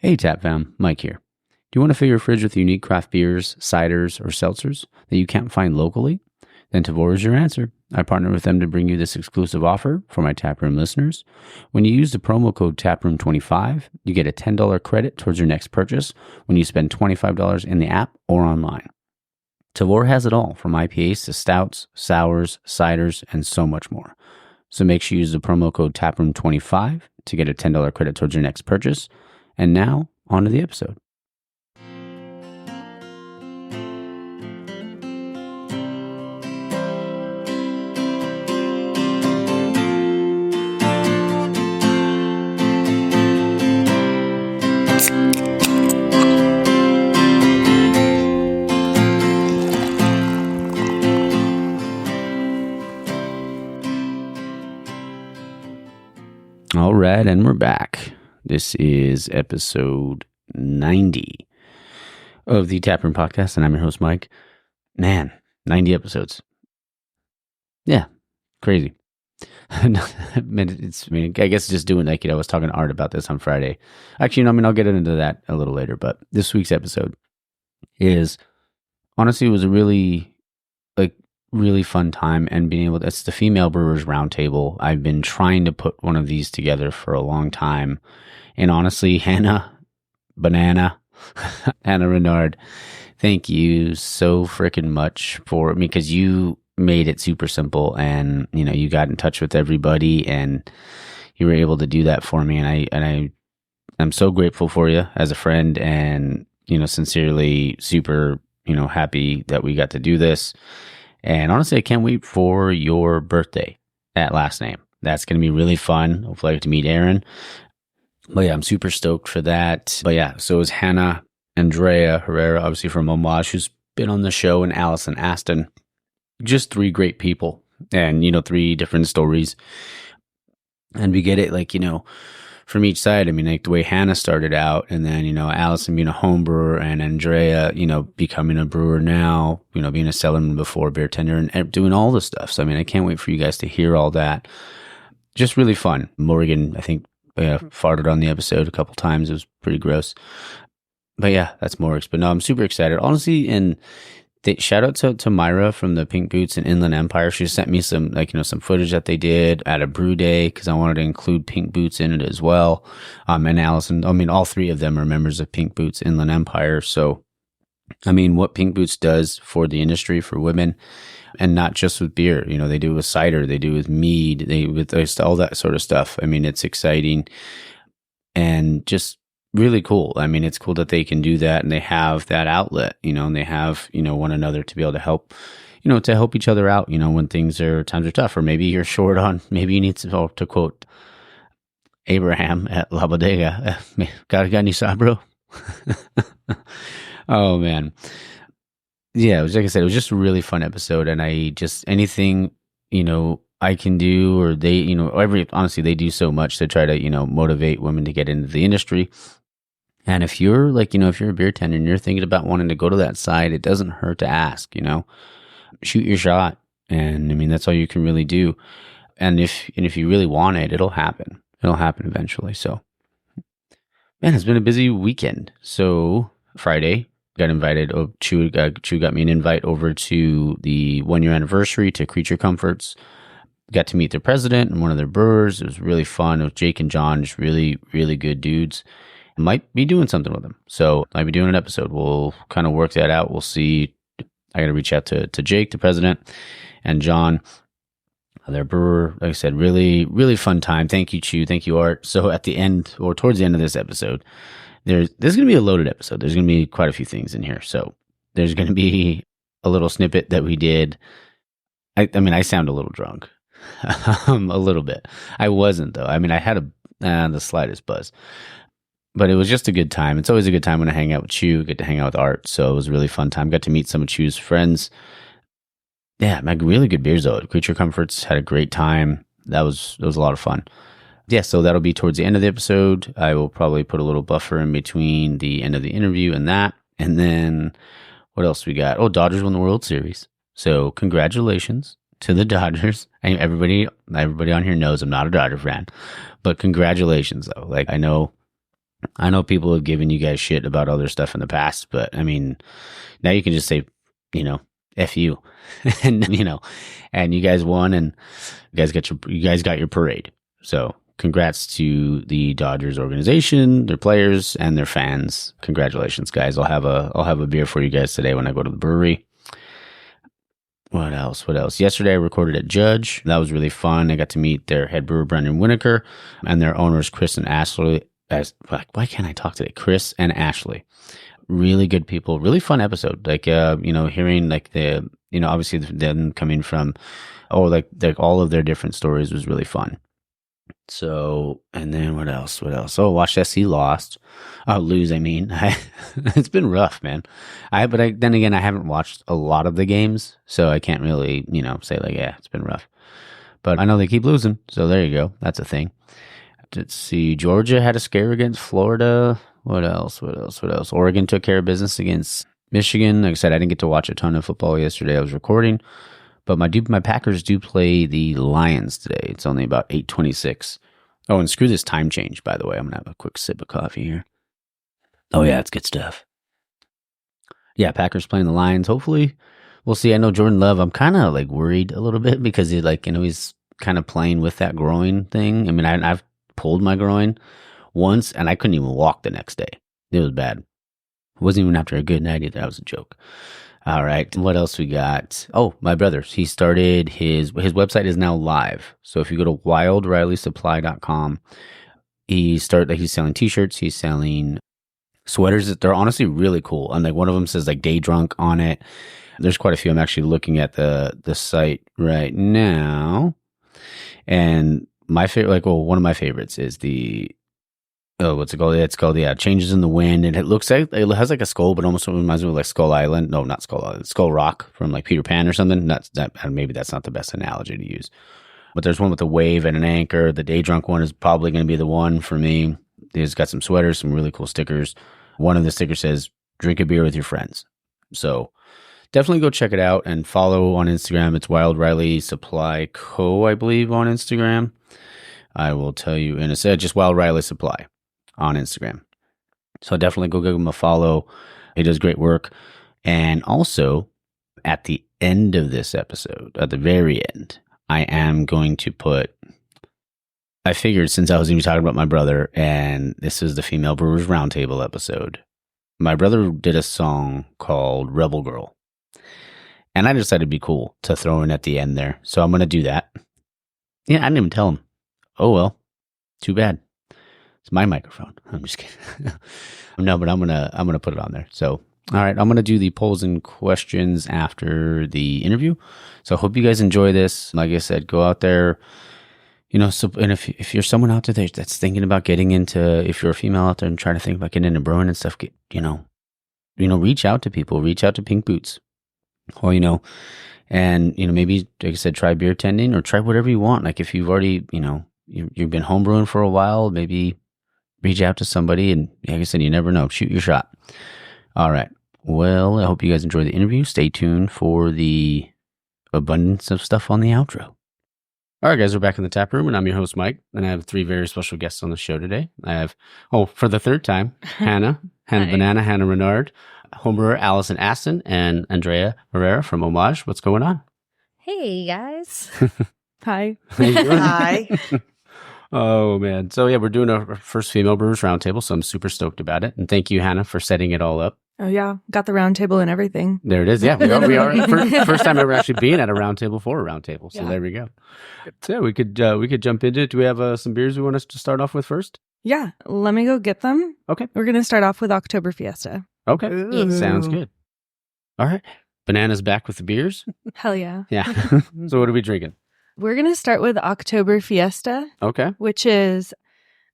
Hey Tap Fam, Mike here. Do you want to fill your fridge with unique craft beers, ciders, or seltzers that you can't find locally? Then Tavour is your answer. I partner with them to bring you this exclusive offer for my Taproom listeners. When you use the promo code TAPROOM25, you get a $10 credit towards your next purchase when you spend $25 in the app or online. Tavour has it all, from IPAs to stouts, sours, ciders, and so much more. So make sure you use the promo code TAPROOM25 to get a $10 credit towards your next purchase. And now, on to the episode. All right, and we're back. This is episode 90 of the Taproom Podcast, and I'm your host, Mike. Man, 90 episodes. Yeah, crazy. I guess just doing I was talking to Art about this on Friday. Actually, I'll get into that a little later, but this week's episode is, honestly, it was a really fun time, and being able to, it's the Female Brewers Roundtable. I've been trying to put one of these together for a long time. And honestly, Hannah Rinard, thank you so freaking much for me, because you made it super simple, and you got in touch with everybody, and you were able to do that for me, and I'm so grateful for you as a friend, and sincerely super happy that we got to do this. And honestly, I can't wait for your birthday at Last Name. That's going to be really fun. Hopefully I get to meet Aaron. But yeah, I'm super stoked for that. But yeah, so is Hannah Andrea Herrera, obviously from Homage, who's been on the show, and Allison Aston. Just three great people, and three different stories. And we get it, from each side. The way Hannah started out, and then Allison being a homebrewer, and Andrea becoming a brewer now, being a cellarman before, bartender, and doing all this stuff. So I can't wait for you guys to hear all that. Just really fun. Morgan, I think, farted on the episode a couple times. It was pretty gross. But yeah, that's Morix. But no, I'm super excited, honestly. And shout out to Myra from the Pink Boots and Inland Empire. She sent me some some footage that they did at a brew day, because I wanted to include Pink Boots in it as well. And Allison, all three of them are members of Pink Boots Inland Empire. So what Pink Boots does for the industry, for women, and not just with beer, they do with cider, they do with mead, with all that sort of stuff. It's exciting and just really cool. It's cool that they can do that, and they have that outlet, and they have, one another to be able to help, to help each other out, when times are tough, or maybe you're short on, maybe you need to quote Abraham at La Bodega, got any sabro? Oh man. Yeah, it was, like I said, it was just a really fun episode, and anything, I can do, or they, honestly, they do so much to try to, motivate women to get into the industry. And if you're if you're a beer tender and you're thinking about wanting to go to that side, it doesn't hurt to ask, shoot your shot. And that's all you can really do. And if you really want it, it'll happen. It'll happen eventually. So, man, it's been a busy weekend. So Friday, got invited. Chew got me an invite over to the 1-year anniversary to Creature Comforts. Got to meet their president and one of their brewers. It was really fun. It was Jake and John, just really, really good dudes. I might be doing something with them. So I might be doing an episode. We'll kind of work that out. We'll see. I got to reach out to Jake, the president, and John, their brewer. Like I said, really, really fun time. Thank you, Chew. Thank you, Art. So at the end, or towards the end of this episode, there's going to be a loaded episode. There's going to be quite a few things in here. So there's going to be a little snippet that we did. I sound a little drunk. A little bit. I wasn't, though. I had the slightest buzz. But it was just a good time. It's always a good time when I hang out with Chew, get to hang out with Art. So it was a really fun time. Got to meet some of Chew's friends. Yeah, really good beers, though. Creature Comforts, had a great time. It was a lot of fun. Yeah, so that'll be towards the end of the episode. I will probably put a little buffer in between the end of the interview and that. And then what else we got? Oh, Dodgers won the World Series. So congratulations to the Dodgers. Everybody on here knows I'm not a Dodger fan, but congratulations though. I know I know people have given you guys shit about other stuff in the past, but I mean, now you can just say, F you. And, and you guys won and you guys got your parade. So congrats to the Dodgers organization, their players and their fans. Congratulations, guys. I'll have a beer for you guys today when I go to the brewery. What else? Yesterday I recorded at Judge. That was really fun. I got to meet their head brewer, Brendan Winokur, and their owners, Chris and Ashley. Why can't I talk today? Chris and Ashley. Really good people. Really fun episode. Like, hearing like the, obviously them coming from, like all of their different stories was really fun. So, and then what else? Oh, watched SC lose. I mean, it's been rough, man. Then again, I haven't watched a lot of the games, so I can't really, say like, yeah, it's been rough. But I know they keep losing, so there you go. That's a thing. Let's see. Georgia had a scare against Florida. What else? Oregon took care of business against Michigan. Like I said, I didn't get to watch a ton of football yesterday. I was recording. But my Packers do play the Lions today. It's only about 8:26. Oh, and screw this time change, by the way. I'm going to have a quick sip of coffee here. Oh, yeah, it's good stuff. Yeah, Packers playing the Lions. Hopefully, we'll see. I know Jordan Love, I'm kind of like worried a little bit because he's kind of playing with that groin thing. I mean, I've pulled my groin once and I couldn't even walk the next day. It was bad. It wasn't even after a good night either. That was a joke. All right. What else we got? Oh, my brother. He started his website is now live. So if you go to wildrileysupply.com, he's selling t-shirts. He's selling sweaters. They're honestly really cool. And like one of them says like Day Drunk on it. There's quite a few. I'm actually looking at the site right now. And my favorite, one of my favorites is what's it called? It's called, Changes in the Wind. And it looks like, it has like a skull, but almost reminds me of like Skull Island. No, not Skull Island. Skull Rock from like Peter Pan or something. Maybe that's not the best analogy to use. But there's one with a wave and an anchor. The Day Drunk one is probably going to be the one for me. It's got some sweaters, some really cool stickers. One of the stickers says, drink a beer with your friends. So definitely go check it out and follow on Instagram. It's Wild Riley Supply Co., I believe, on Instagram. I will tell you, and it's just Wild Riley Supply on Instagram. So definitely go give him a follow. He does great work. And also, at the end of this episode, at the very end, I am going to I figured since I was going to be talking about my brother, and this is the Female Brewers Roundtable episode, my brother did a song called Rebel Girl. And I decided it'd be cool to throw in at the end there. So I'm going to do that. Yeah, I didn't even tell him. Oh, well, too bad. It's my microphone. I'm just kidding. No, but I'm gonna put it on there. So, all right, I'm gonna do the polls and questions after the interview. So, I hope you guys enjoy this. Like I said, go out there. And if you're someone out there that's thinking about getting into, if you're a female out there and trying to think about getting into brewing and stuff, reach out to people. Reach out to Pink Boots. Or and maybe like I said, try beer tending or try whatever you want. Like if you've already you've been homebrewing for a while, maybe reach out to somebody and like I said, you never know. Shoot your shot. All right. Well, I hope you guys enjoy the interview. Stay tuned for the abundance of stuff on the outro. All right, guys, we're back in the tap room, and I'm your host, Mike, and I have three very special guests on the show today. I have, for the third time, Hannah Rinard, homebrewer Allison Aston, and Andrea Herrera from Homage. What's going on? Hey, guys. Hi. Hi. Oh, man. So, yeah, we're doing our first Female Brewers Roundtable, so I'm super stoked about it. And thank you, Hannah, for setting it all up. Oh, yeah. Got the roundtable and everything. There it is. Yeah, we are. First time ever actually being at a roundtable for a roundtable. So there we go. So, yeah, we could jump into it. Do we have some beers we want us to start off with first? Yeah. Let me go get them. Okay. We're going to start off with Oktober Fiesta. Okay. Ooh. Sounds good. All right. Banana's back with the beers. Hell yeah. Yeah. So what are we drinking? We're going to start with Oktober Fiesta. Okay. Which is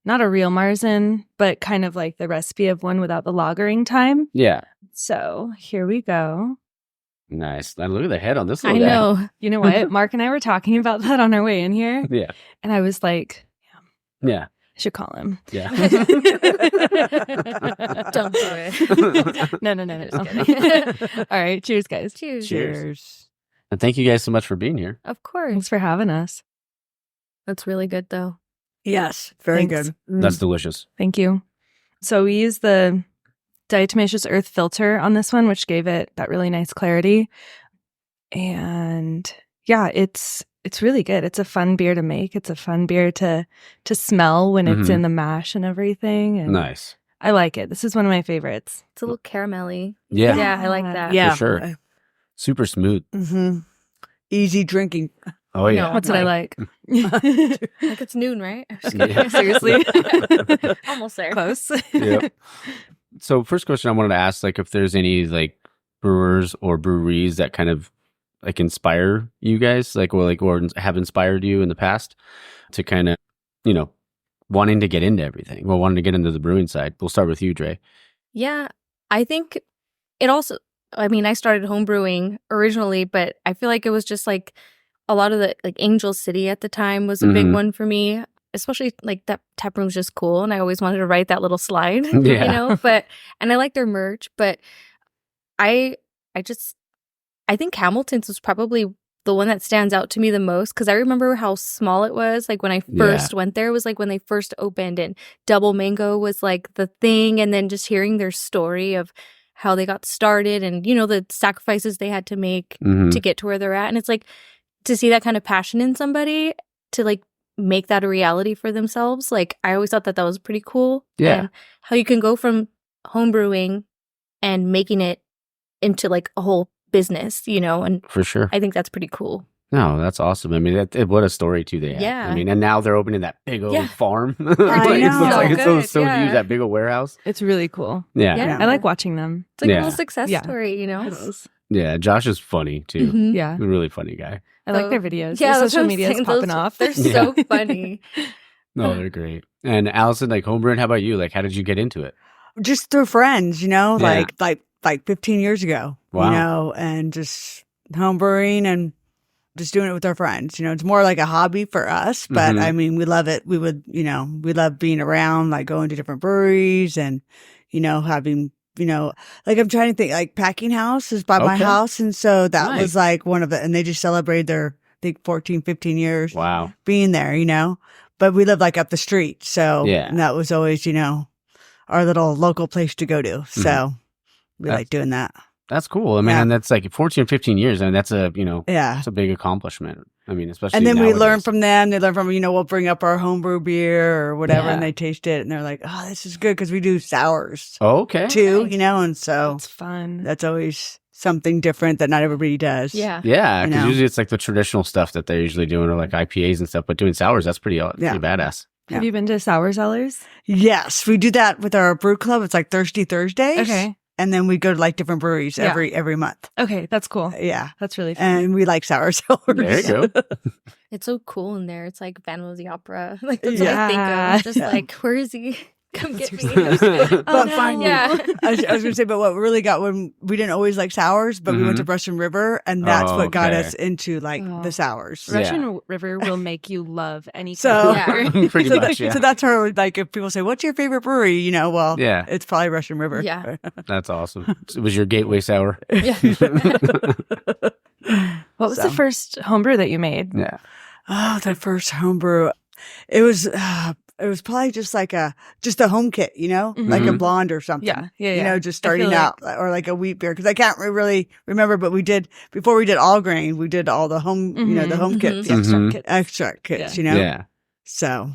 not a real Marzen, but kind of like the recipe of one without the lagering time. Yeah. So here we go. Nice. And look at the head on this I little guy. know. You know what? Mark and I were talking about that on our way in here. Yeah. And I was like, yeah. I should call him. Yeah. Don't do it. No. Just kidding. All right. Cheers, guys. Cheers. And thank you guys so much for being here. Of course. Thanks for having us. That's really good, though. Yes, very Thanks. good. That's delicious. Thank you. So we use the diatomaceous earth filter on this one, which gave it that really nice clarity. And yeah, it's really good. It's a fun beer to make. It's a fun beer to smell when it's in the mash and everything. And Nice. I like it. This is one of my favorites. It's a little caramelly. Yeah. Yeah, I like that. Yeah. For sure. Super smooth. Mm-hmm. Easy drinking. Oh, yeah. No. What's what I like? Like it's noon, right? Yeah. Seriously. Almost there. Close. Yep. So first question I wanted to ask, like, if there's any like brewers or breweries that kind of like inspire you guys, like, or have inspired you in the past to kind of, wanting to get into everything. Well, wanting to get into the brewing side. We'll start with you, Dre. Yeah, I think it also, I started home brewing originally, but I feel like it was just like a lot of the, like Angel City at the time was a big one for me, especially like that Taproom's just cool. And I always wanted to write that little slide, Yeah. and I like their merch, but I think Hamilton's was probably the one that stands out to me the most because I remember how small it was. Like when I first went there, it was like when they first opened and Double Mango was like the thing. And then just hearing their story of how they got started and, the sacrifices they had to make to get to where they're at. And it's like to see that kind of passion in somebody to like make that a reality for themselves. Like I always thought that was pretty cool. Yeah. And how you can go from home brewing and making it into like a whole business, and For sure. I think that's pretty cool. No, that's awesome. I mean, what a story too they have. Yeah. I mean, and now they're opening that big old farm. I Like, know. It looks like it's Good, so yeah. huge, that big old warehouse. It's really cool. Yeah. Yeah. I like watching them. It's like Yeah. a little success Yeah. story, It is. Yeah. Josh is funny too. Mhm. Yeah. A really funny guy. I like their videos. Yeah, Their that's social what I'm media is saying. popping Those- off. They're so funny. No, they're great. And Allison, like homebrewing, how about you? Like, how did you get into it? Just through friends, like 15 years ago, Wow. and just home brewing and just doing it with our friends. It's more like a hobby for us, but Mhm. I mean, we love it. We would, we love being around, like going to different breweries and, having, like I'm trying to think, like Packing House is by my Okay. house. And so that Nice. was like one of the, and they just celebrated their, I think 14, 15 years Wow. being there, but we live like up the street. So Yeah. that was always, our little local place to go to. So we That's- like doing that. That's cool. I mean, Yeah. and that's like 14 or 15 years. I mean, that's a Yeah. a big accomplishment. I mean, especially And then we learn nowadays. from them. They learn from, we'll bring up our homebrew beer or whatever, Yeah. and they taste it, and they're like, "Oh, this is good," because we do sours Oh, okay. too, Nice. and so It's fun. that's always something different that not everybody does. Yeah. Yeah, You because know. usually it's like the traditional stuff that they're usually doing, or like IPAs and stuff. But doing sours, that's pretty badass. Have you been to Sour Cellars? Yes, we do that with our brew club. It's like Thirsty Thursdays. Okay. And then we go to like different breweries Yeah. every month. Okay, that's cool. Yeah. That's really fun. And we like sour cellars. There you go. It's so cool in there. It's like Phantom of the Opera. Like that's Yeah. what I think of. I'm just Yeah. like, where is he? Come get me. But But find you. Yeah. I was going to say, but what really got when we didn't always like sours, but we went to Russian River, and that's Oh, what got okay. us into like Oh. the sours. Yeah. Russian River will make you love any So- kind of beer. Pretty so, much, yeah. so that's her. Like, if people say, "What's your favorite brewery?" Well, Yeah. it's probably Russian River. Yeah. That's awesome. It was your gateway sour. Yeah. What was So. the first homebrew that you made? Yeah. Oh, that first homebrew. It was probably just like a home kit, like a Mhm. blonde or something. Yeah, yeah. Just I feel starting like- out, or like a wheat beer, because I can't really remember. But we did before we did all grain. We did all the home, the home kits, The extract Mhm. kit. extract kits, Yeah. So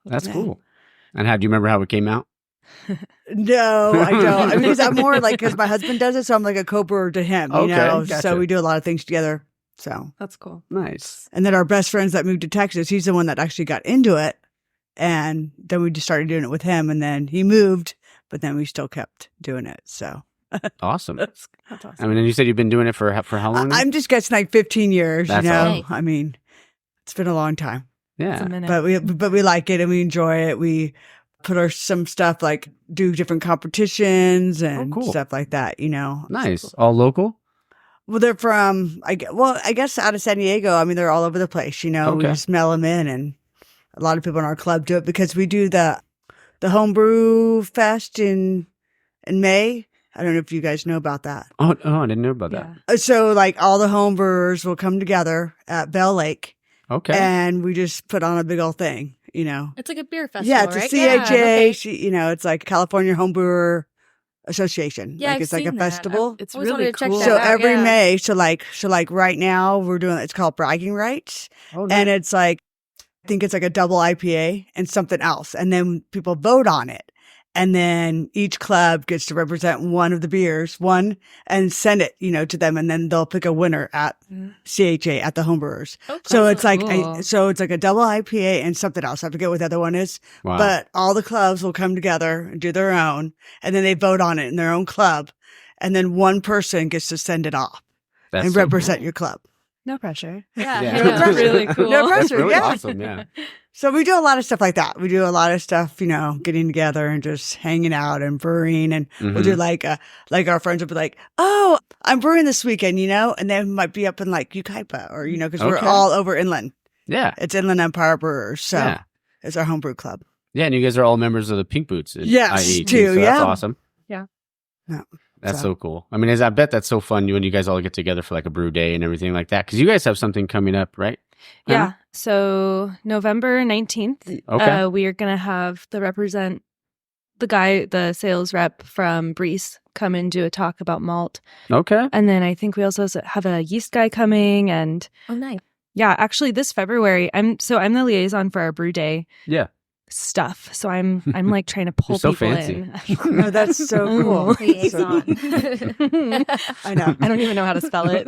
That's Yeah. cool. And do you remember how it came out? no, I don't. I mean, because I'm more like because my husband does it, so I'm like a co-brewer to him. Okay, So gotcha. we do a lot of things together. So. That's cool. Nice. And then our best friends that moved to Texas, he's the one that actually got into it. And then we just started doing it with him. And then he moved, but then we still kept doing it. So Awesome. That's awesome. I mean, and you said you've been doing it for how long? now? I'm just guessing like 15 years, That's awesome. I mean, it's been a long time, It's yeah. a minute. but we like it and we enjoy it. We put some stuff like do different competitions and cool. stuff like that, Nice. All local? Well, they're from, I guess out of San Diego. I mean, they're all over the place, We Okay. just mail them in, and a lot of people in our club do it because we do the homebrew fest in May. I don't know if you guys know about that. Oh, I didn't know about that. Yeah. So like all the homebrewers will come together at Bell Lake Okay. and we just put on a big old thing. you know. It's like a beer festival, Yeah, it's right? a CHA. okay. You know, it's like California Homebrewer Association. Yeah, like I've it's like a seen that. festival. It's Always really wanted to check cool. that So out, every yeah. May, so like right now we're doing, it's called bragging rights. Oh, And it's like, I think it's like a double IPA and something else. And then people vote on it. And then each club gets to represent one of the beers, and send it, you know, to them. And then they'll pick a winner at CHA at the homebrewers. Okay. So it's like, Cool. it's like a double IPA and something else. I forget what the other one is, Wow. but all the clubs will come together and do their own. And then they vote on it in their own club. And then one person gets to send it off That's and so represent cool. your club. No pressure. Yeah. Yeah. No pressure. Really cool. No That's pressure. really Yeah. awesome. Yeah. So we do a lot of stuff like that. We do a lot of stuff, you know, getting together and just hanging out and brewing. And we'll do like our friends will be like, oh, I'm brewing this weekend, you know, and they might be up in like Ukaipa or, you know, because we're Okay. all over inland. Yeah. It's Inland Empire Brewers. So Yeah. it's our homebrew club. Yeah. And you guys are all members of the Pink Boots. Yes, IE, too, So that's yeah. awesome. Yeah. No. That's So- so cool. I mean, I bet that's so fun when you guys all get together for like a brew day and everything like that. Because you guys have something coming up, right? Yeah. Hannah? So November 19th, Okay. we are going to have the sales rep from Breeze come and do a talk about malt. Okay. And then I think we also have a yeast guy coming. And Oh, nice. yeah, actually this February, I'm the liaison for our brew day Yeah. stuff. So I'm like trying to pull You're so people fancy. in. No, that's so cool. Liaison. I know. I don't even know how to spell it.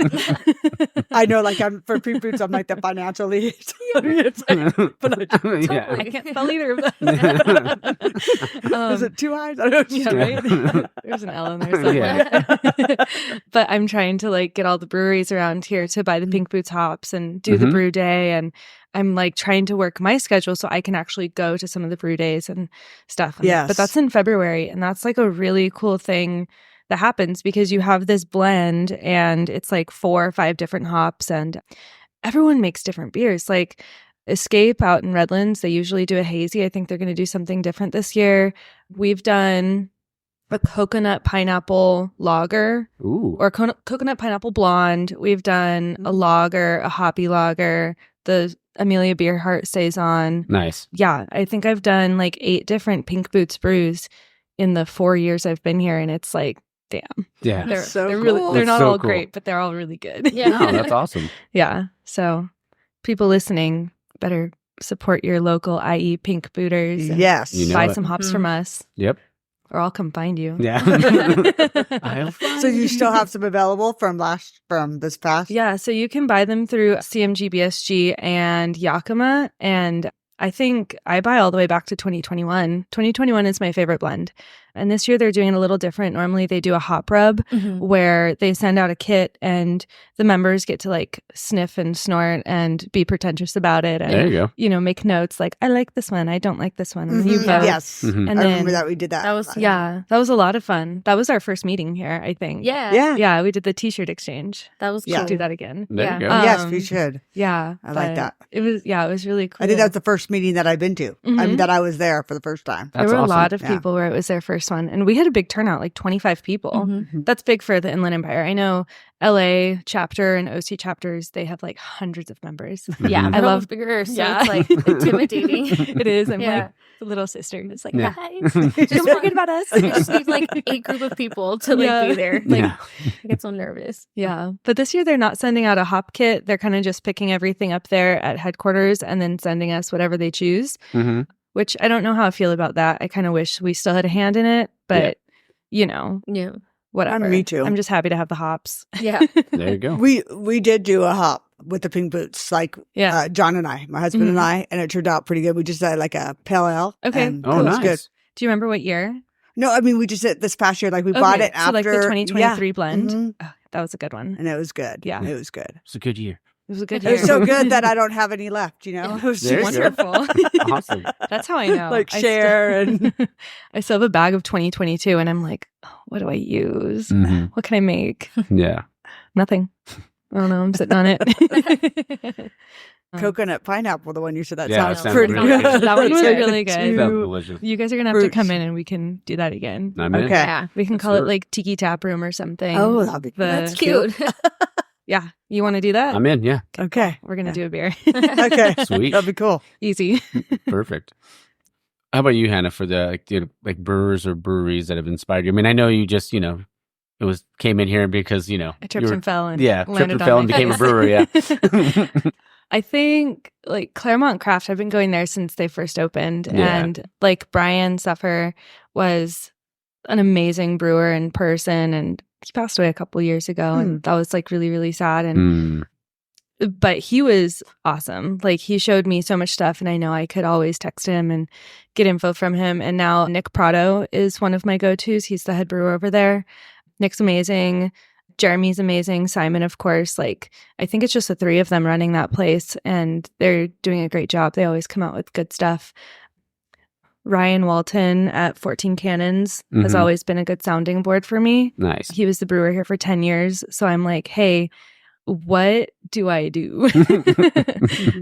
I know, like I'm for Pink Boots, I'm like the financial liaison. It's like, but Yeah. I can't spell either of them. is it two eyes? I don't know. Yeah, right? There's an L in there somewhere. Yeah. But I'm trying to like get all the breweries around here to buy the Pink Boots hops and do the Mhm. brew day. And I'm like trying to work my schedule so I can actually go to some of the brew days and stuff. Yes. But that's in February. And that's like a really cool thing that happens because you have this blend and it's like 4 or 5 different hops and everyone makes different beers. Like Escape out in Redlands, they usually do a hazy. I think they're going to do something different this year. We've done a coconut pineapple lager Ooh. or coconut pineapple blonde. We've done a lager, a hoppy lager, the Amelia Beerhart Saison. Nice. Yeah, I think I've done like 8 different Pink Boots brews in the 4 years I've been here, and it's like, damn, Yeah. they're so they're really cool. they're That's not so all cool. great, but they're all really good. Yeah. No, that's awesome. Yeah. So people listening better support your local IE Pink Booters. And Yes. You know buy it. some hops Mhm. from us, Yep. or I'll come find you. Yeah. I'll find So you still have some available from this past? Yeah, so you can buy them through CMG, BSG, and Yakima. And I think I buy all the way back to 2021. 2021 is my favorite blend. And this year they're doing it a little different. Normally they do a hop rub Mhm. where they send out a kit and the members get to like sniff and snort and be pretentious about it. And, There you go. you know, make notes like, I like this one. I don't like this one. And you Mhm. vote. Yes. Mhm. And I then, remember that we did that. That was- yeah, that was a lot of fun. That was our first meeting here, I think. Yeah. Yeah. Yeah, we did the t-shirt exchange. That was Yeah. cool. Do that again. There Yeah. you go. Yes, Um, we should. Yeah. I like but that. It was really cool. I think that's the first meeting that I've been to. Mhm. That I was there for the first time. there That's were a awesome. lot of Yeah. people where it was their first one. And we had a big turnout, like 25 people. Mhm. That's big for the Inland Empire. I know LA chapter and OC chapters, they have like hundreds of members. Yeah. Mhm. I love bigger, so yeah. it's like intimidating. It is. I'm Yeah. like the little sister. It's like, Yeah. guys, don't forget about us. We just need like a group of people to like Yeah. be there. Like Yeah. I get so nervous. Yeah. But this year they're not sending out a hop kit. They're kind of just picking everything up there at headquarters and then sending us whatever they choose, Mhm. which I don't know how I feel about that. I kind of wish we still had a hand in it, but you know, Yeah. whatever. Me too. I'm just happy to have the hops. Yeah. There you go. We did do a hop with the Pink Boots, like Yeah. John and I, my husband Mhm. and I, and it turned out pretty good. We just had like a pale ale. Okay, and Oh, it was nice. good. Do you remember what year? No, I mean we just did this past year. Like we bought Okay, it after, so like the 2023 yeah. blend. Mhm. Oh, that was a good one. and it was good. Yeah. it was good. It's a good year. It was a good It year. was so good that I don't have any left. You know, it was There you just go. Wonderful. Awesome. That's how I know. Like I share still, I still have a bag of 2022 and I'm like, oh, what do I use? Mhm. What can I make? Yeah. Nothing. I don't know. I'm sitting on it. coconut pineapple. The one you said that Yeah, it sounds sounds pretty really good. good. That one was Too. really good. Sounds delicious. You guys are gonna have to Fruits. come in and we can do that again. I'm in. Okay. Yeah. We can Let's call do it it. like Tiki Taproom or something. Oh, that'd be The- That's cute. Yeah. You want to do that? I'm in. Yeah. Okay. We're going to do a beer. Okay. Sweet. That'd be cool. Easy. Perfect. How about you, Hannah, for the like brewers or breweries that have inspired you? I mean, I know you just, it came in here because, I tripped and fell and tripped landed and on fell my and became a face. brewer. Yeah. I think like Claremont Craft, I've been going there since they first opened. Yeah. And like Brian Suffer was an amazing brewer in person, and he passed away a couple years ago. And that was like really, really sad. And but he was awesome. Like he showed me so much stuff, and I know I could always text him and get info from him. And now Nick Prado is one of my go-tos. He's the head brewer over there. Nick's amazing. Jeremy's amazing. Simon, of course. Like, I think it's just the three of them running that place, and they're doing a great job. They always come out with good stuff. Ryan Walton at 14 Cannons has always been a good sounding board for me. Nice. He was the brewer here for 10 years. So I'm like, hey, what do I do?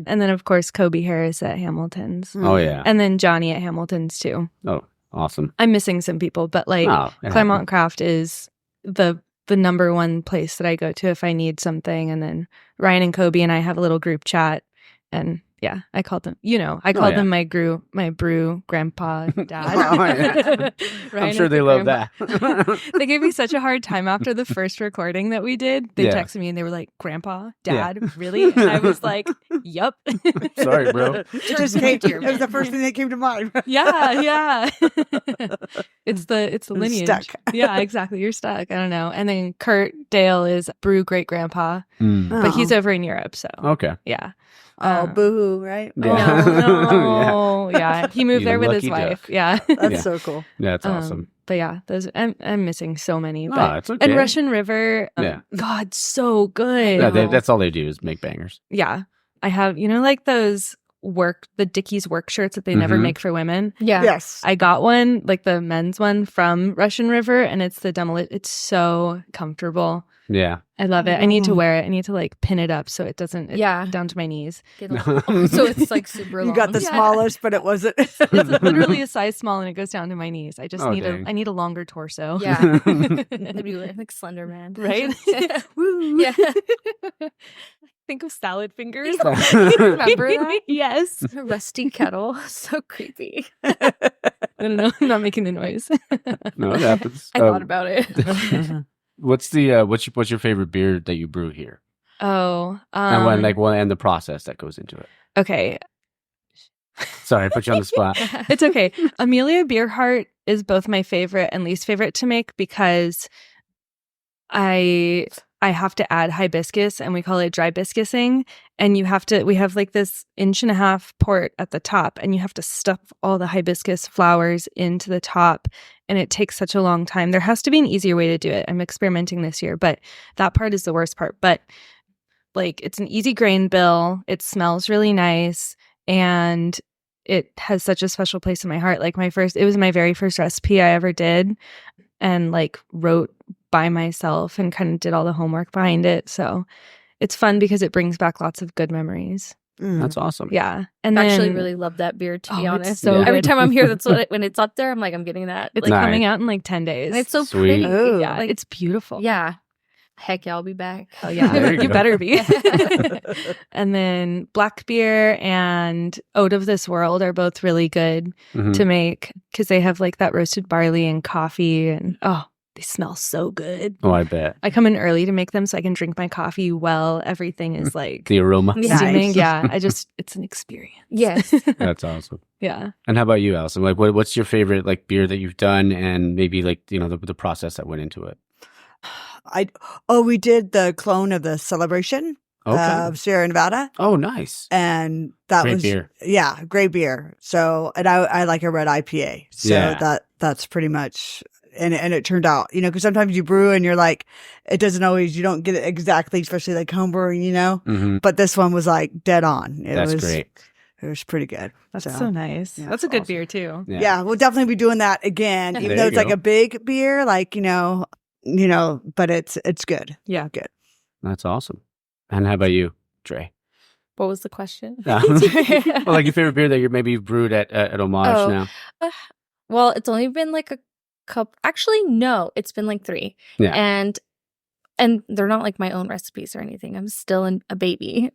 And then, of course, Kobe Harris at Hamilton's. Oh, yeah. And then Johnny at Hamilton's, too. Oh, awesome. I'm missing some people, but like Claremont Craft is the number one place that I go to if I need something. And then Ryan and Kobe and I have a little group chat, and yeah, I called them, them my brew grandpa and dad. I'm sure they love that. They gave me such a hard time after the first recording that we did. They texted me and they were like, grandpa, dad, really? And I was like, yup. Sorry, bro. It was the first thing that came to mind. Yeah. It's the lineage. Stuck. Yeah, exactly. You're stuck. I don't know. And then Kurt Dale is brew great grandpa, but he's over in Europe. So okay. Yeah. Oh, boo-hoo, right? Yeah. No. Yeah. He moved there with his lucky wife. duck. Yeah. That's so cool. Yeah, that's awesome. But yeah, I'm missing so many. No, But it's okay. and Russian River, God, so good. Yeah, that's all they do is make bangers. Yeah. I have, like those the Dickies work shirts that they never make for women. Yeah. Yes. I got one, like the men's one from Russian River, and it's it's so comfortable. Yeah. I love it. I need to wear it. I need to like pin it up so it doesn't down to my knees. So it's like super long. You got the smallest, but it wasn't. It's literally a size small and it goes down to my knees. I just dang. I need a longer torso. Yeah. Maybe like Slender Man. Right? Woo. Yeah. Think of salad fingers. Remember that? Yes. A rusty kettle. So creepy. I don't know. I'm not making the noise. No, it happens. I thought about it. What's your favorite beer that you brew here? Oh, and the process that goes into it. Okay. Sorry, I put you on the spot. It's okay. Amelia Beerhart is both my favorite and least favorite to make because I have to add hibiscus, and we call it dry biscuising. And we have like this 1.5 inch port at the top, and you have to stuff all the hibiscus flowers into the top. And it takes such a long time. There has to be an easier way to do it. I'm experimenting this year, but that part is the worst part. But like, it's an easy grain bill. It smells really nice, and it has such a special place in my heart. Like it was my very first recipe I ever did, and like wrote by myself and kind of did all the homework behind it. So it's fun because it brings back lots of good memories. That's awesome. Yeah. And I then, actually really love that beer, to be honest. so every good. time I'm here, when it's up there, I'm like, I'm getting that. It's Like, coming out in like 10 days. and it's so Sweet. pretty. Ooh. Yeah, Like, it's beautiful. yeah. Heck yeah, I'll be back. Oh yeah, There you you go. better be. And then black beer and Oat of This World are both really good to make because they have like that roasted barley and coffee, and they smell so good. Oh, I bet. I come in early to make them so I can drink my coffee while everything is like The aroma. steaming. Nice. Yeah, it's an experience. Yes. That's awesome. Yeah. And how about you, Allison? Like, what's your favorite like beer that you've done, and maybe like the process that went into it? We did the clone of the Celebration of Sierra Nevada. Oh, nice. And that Great was beer. Yeah, great beer. So, and I like a red IPA. So Yeah. that's pretty much, and it turned out, because sometimes you brew and you're like, it doesn't always, you don't get it exactly, especially like homebrewing, but this one was like dead on. That's great. It was pretty good. That's so nice. Yeah, That's a good beer too. Yeah, we'll definitely be doing that again, even There though you it's like go. a big beer, like, but it's good. Yeah. Good. That's awesome. And how about you, Dre? What was the question? Well, like your favorite beer that you've brewed at Homage now. Well, it's only been like a couple. Actually, no, it's been like 3. Yeah. And and they're not like my own recipes or anything. I'm still a baby.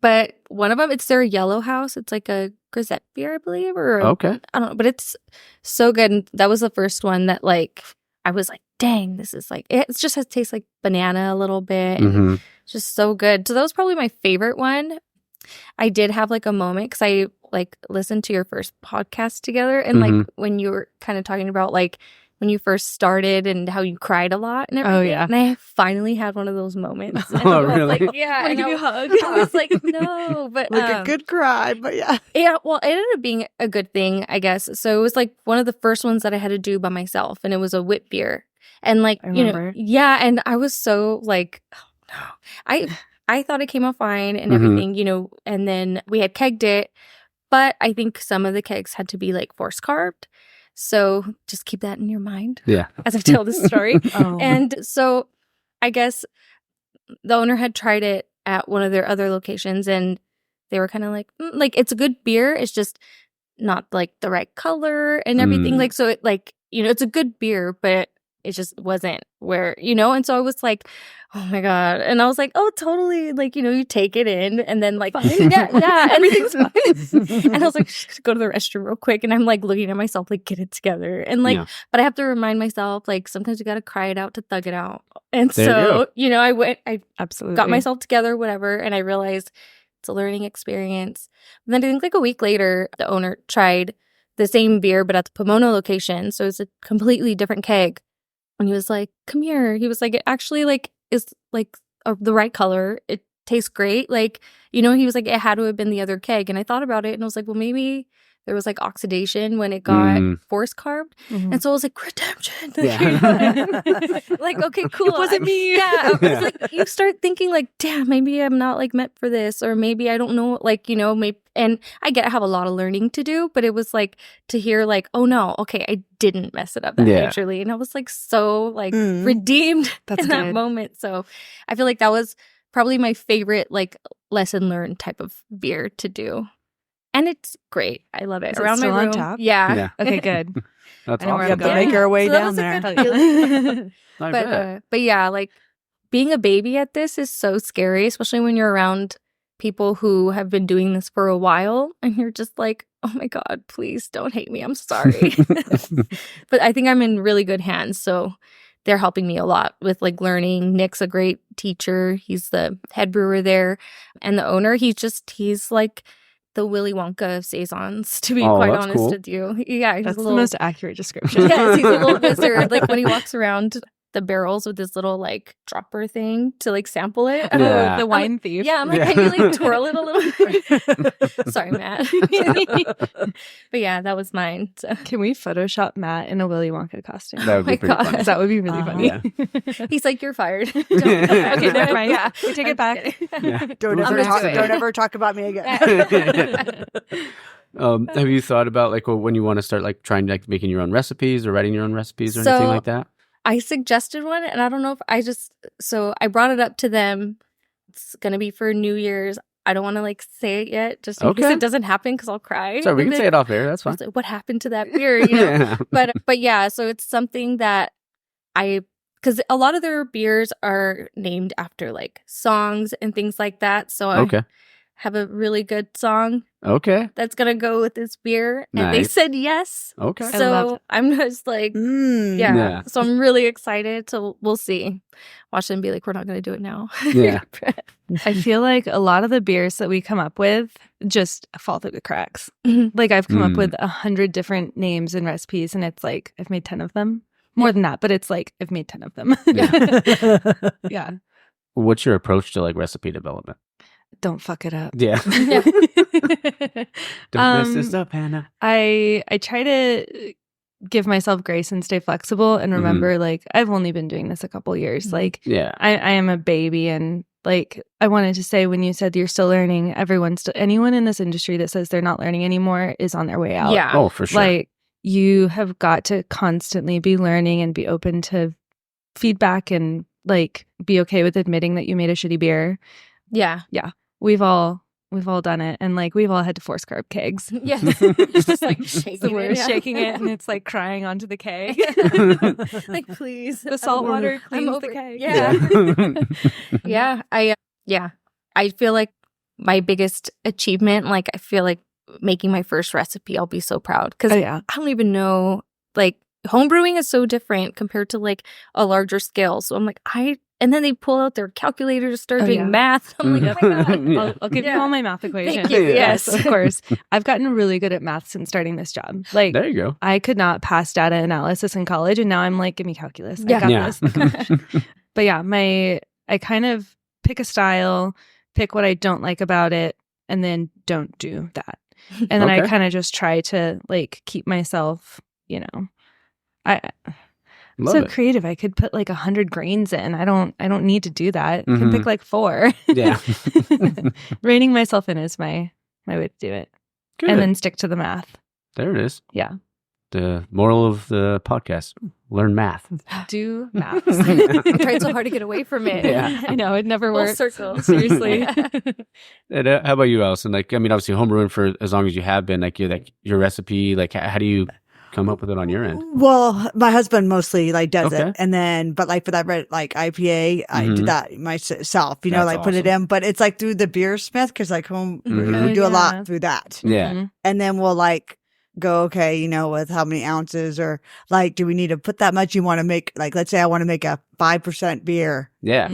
But one of them, it's their Yellow House. It's like a grisette beer, I believe, Okay. I don't know, but it's so good. And that was the first one that like I was like, dang, this is like, it just has tastes like banana a little bit. And it's just so good. So that was probably my favorite one. I did have like a moment because I like listened to your first podcast together, and like when you were kind of talking about like when you first started and how you cried a lot and everything. Oh, yeah. And I finally had one of those moments. And Oh, really? Like, yeah. Want to give you a hug? I was like, no, but Like a good cry, but yeah. yeah, well, it ended up being a good thing, I guess. So it was like one of the first ones that I had to do by myself, and it was a wit beer. And like, I remember. yeah, and I was so like, oh no. I thought it came out fine and everything, and then we had kegged it, but I think some of the kegs had to be like force carved. So just keep that in your mind as I tell this story. And so I guess the owner had tried it at one of their other locations, and they were kind of like it's a good beer. It's just not like the right color and everything. Like, so it like, it's a good beer, but it just wasn't where, and so I was like, oh my God. And I was like, oh, totally. Like, you take it in and then like, yeah, everything's fine. And I was like, just go to the restroom real quick. And I'm like looking at myself, like, get it together. And like, but I have to remind myself, like, sometimes you got to cry it out to thug it out. And so, I absolutely got myself together, whatever. And I realized it's a learning experience. And then I think like a week later, the owner tried the same beer, but at the Pomona location. So it's a completely different keg. And he was like, come here. He was like, it actually like is like the right color. It tastes great. Like, he was like, it had to have been the other keg. And I thought about it and I was like, well, maybe there was like oxidation when it got force carved. And so I was like, redemption. Like, okay, cool. It wasn't me. Yeah. I was like, you start thinking like, damn, maybe I'm not like meant for this, or maybe I don't know, like, maybe. And I have a lot of learning to do, but it was like to hear like, oh no, okay, I didn't mess it up that naturally. And I was like so like redeemed in that moment. So I feel like that was probably my favorite like lesson learned type of beer to do. And it's great. I love it. Is Around it still my room. on tap? Yeah. Okay, good. That's I know where awesome. I'm going. Make our way So that down was a there. good feeling. I bet. But yeah, like being a baby at this is so scary, especially when you're around people who have been doing this for a while and you're just like, oh my God, please don't hate me. I'm sorry. But I think I'm in really good hands. So they're helping me a lot with like learning. Nick's a great teacher. He's the head brewer there. And the owner, he's like the Willy Wonka of Saisons, to be quite honest with you. Yeah, that's the most accurate description. Yes, he's a little wizard. Like when he walks around the barrels with this little like dropper thing to like sample it. Yeah. The wine thief. Yeah, I'm like, can you like twirl it a little bit? Sorry, Matt. But yeah, that was mine. So. Can we Photoshop Matt in a Willy Wonka costume? That would be pretty funny. That would be really funny. Yeah. He's like, you're fired. Okay, never mind. Yeah. We take it back. Yeah. Don't ever talk about me again. Have you thought about like when you want to start like trying like making your own recipes or writing your own recipes or anything like that? I suggested one, and I don't know if I brought it up to them. It's going to be for New Year's. I don't want to like say it yet, just in case it doesn't happen, because I'll cry. Sorry, we can say it off air. That's fine. Like, what happened to that beer? But yeah, so it's something that because a lot of their beers are named after like songs and things like that. So I have a really good song that's gonna go with this beer, and they said yes. So I'm just like so I'm really excited. So we'll see. Watch them be like, we're not gonna do it now. I feel like a lot of the beers that we come up with just fall through the cracks. Like I've come up with 100 different names and recipes, and it's like I've made 10 of them. More than that, but it's like I've made 10 of them. Yeah. What's your approach to like recipe development? Don't fuck it up. Yeah. Don't mess this up, Hannah. I try to give myself grace and stay flexible and remember like I've only been doing this a couple years. Like I am a baby, and like I wanted to say when you said you're still learning, anyone in this industry that says they're not learning anymore is on their way out. Yeah. Oh, for sure. Like you have got to constantly be learning and be open to feedback and like be okay with admitting that you made a shitty beer. Yeah. Yeah. We've all We've all done it. And like we've all had to force carb kegs. Yes. It's just like shaking So we're it. Yeah. shaking it and it's like crying onto the keg. Like, please. The salt water I'm cleans over the it. keg. Yeah. I feel like my biggest achievement, like I feel like making my first recipe, I'll be so proud because Oh, I don't even know, like home brewing is so different compared to like a larger scale. So I'm like, and then they pull out their calculator to start doing math. I'm like, oh my God. I'll give you all my math equations. Thank you. Yes, Yes. of course. I've gotten really good at math since starting this job. Like, There you go. I could not pass data analysis in college, and now I'm like, give me calculus. Yeah. I got Yeah. this. But yeah, I kind of pick a style, pick what I don't like about it, and then don't do that. And then I Okay. kind of just try to like keep myself, I'm Love so it. creative. I could put like 100 grains in. I don't need to do that. I can pick like 4. Yeah. Reining myself in is my way to do it. Good. And then stick to the math. There it is. Yeah. The moral of the podcast: learn math. Do math. I tried so hard to get away from it. Yeah. I know. It never Full works. circle. Seriously. And, how about you, Allison? Like, I mean, obviously, homebrewing for as long as you have been. Like, your recipe. Like, how do you come up with it on your end? Well, my husband mostly like does Okay. it, and then but like for that red like IPA, I Mhm. did that myself. You know, That's like put it awesome. in, but it's like through the beer smith because like home Mhm. we do a Yeah. lot through that, Yeah. Mhm. and then we'll like go okay, with how many ounces or like do we need to put that much? You want to make like let's say I want to make a 5% beer. Yeah.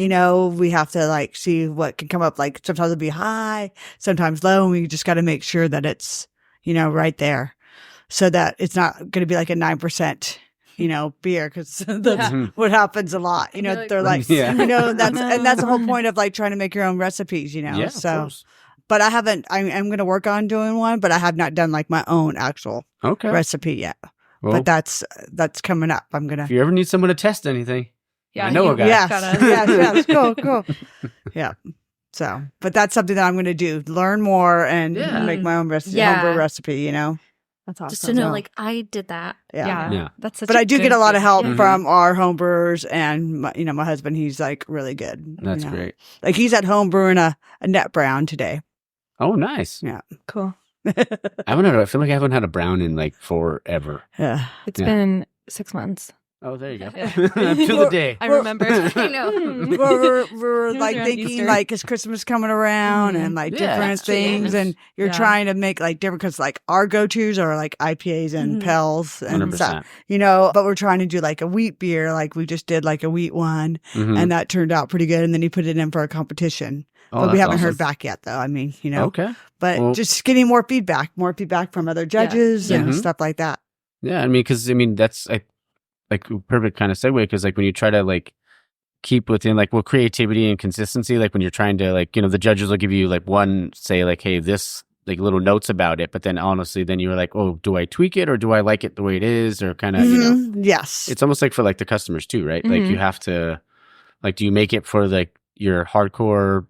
We have to like see what can come up. Like sometimes it'll be high, sometimes low, and we just got to make sure that it's right there. So that it's not going to be like a 9%, beer because that's Mhm. what happens a lot. You're like, They're like, Yeah. that's the whole point of like trying to make your own recipes, Yeah. Of So, course. but I haven't. I'm going to work on doing one, but I have not done like my own actual Okay. recipe yet. Well, But that's coming up. I'm gonna. if you ever need someone to test anything, Yeah, I know a guy. Yes, gotta- yes, cool. Yeah. So, but that's something that I'm going to do: learn more and Yeah. make my own recipe, Yeah. homebrew recipe. That's awesome. Just to know, So- like, I did that. Yeah. Yeah. That's such But I do get a lot of help Mhm. from our home brewers and my husband. He's like really good. That's great. Like he's at home brewing a net brown today. Oh, nice. Yeah. Cool. I feel like I haven't had a brown in like forever. Yeah. It's Yeah. been 6 months. Oh, there you go. Yeah. To the day. I Well- remember. I know. We're It was like around thinking Easter. like is Christmas coming around and like Yeah, different that's true. things and you're Yeah. trying to make like different because like our go-tos are like IPAs and Mhm. Pels and 100%. stuff, but we're trying to do like a wheat beer. Like we just did like a wheat one Mhm. and that turned out pretty good. And then he put it in for a competition, Oh, but we that's haven't awesome. heard back yet though. I mean, Okay. but Well- just getting more feedback from other judges and Mhm. stuff like that. Yeah, that's like a perfect kind of segue because like when you try to like keep within like creativity and consistency, like when you're trying to like the judges will give you like one say like hey this like little notes about it, but then honestly then you're like oh do I tweak it or do I like it the way it is or kind of Mhm. Yes. it's almost like for like the customers too, right? Like Mhm. you have to like do you make it for like your hardcore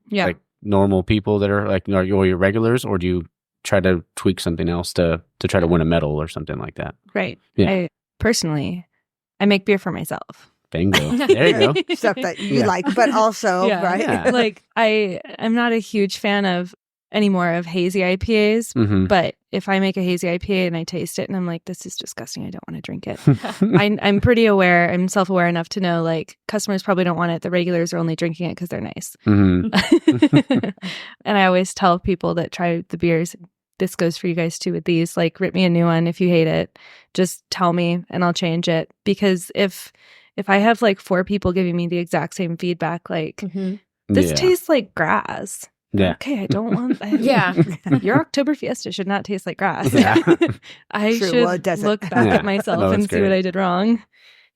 Yeah. like normal people that are like or your regulars or do you try to tweak something else to try to win a medal or something like that? Right. Yeah. Personally, I make beer for myself. Bingo. There you go. Stuff that you Yeah. like, but also, Yeah. right? Yeah. Like I'm not a huge fan of anymore of hazy IPAs, Mhm. but if I make a hazy IPA and I taste it and I'm like, this is disgusting, I don't want to drink it. I'm pretty aware, I'm self-aware enough to know like customers probably don't want it. The regulars are only drinking it because they're nice. Mhm. And I always tell people that try the beers, this goes for you guys too with these, like rip me a new one if you hate it. Just tell me and I'll change it. Because if I have like 4 people giving me the exact same feedback, like Mhm. this Yeah. tastes like grass. Yeah. Okay, I don't want that. Yeah. Your October Fiesta should not taste like grass. Yeah. I True, should well, it doesn't. look back Yeah. at myself No, and that's see what great. I did wrong.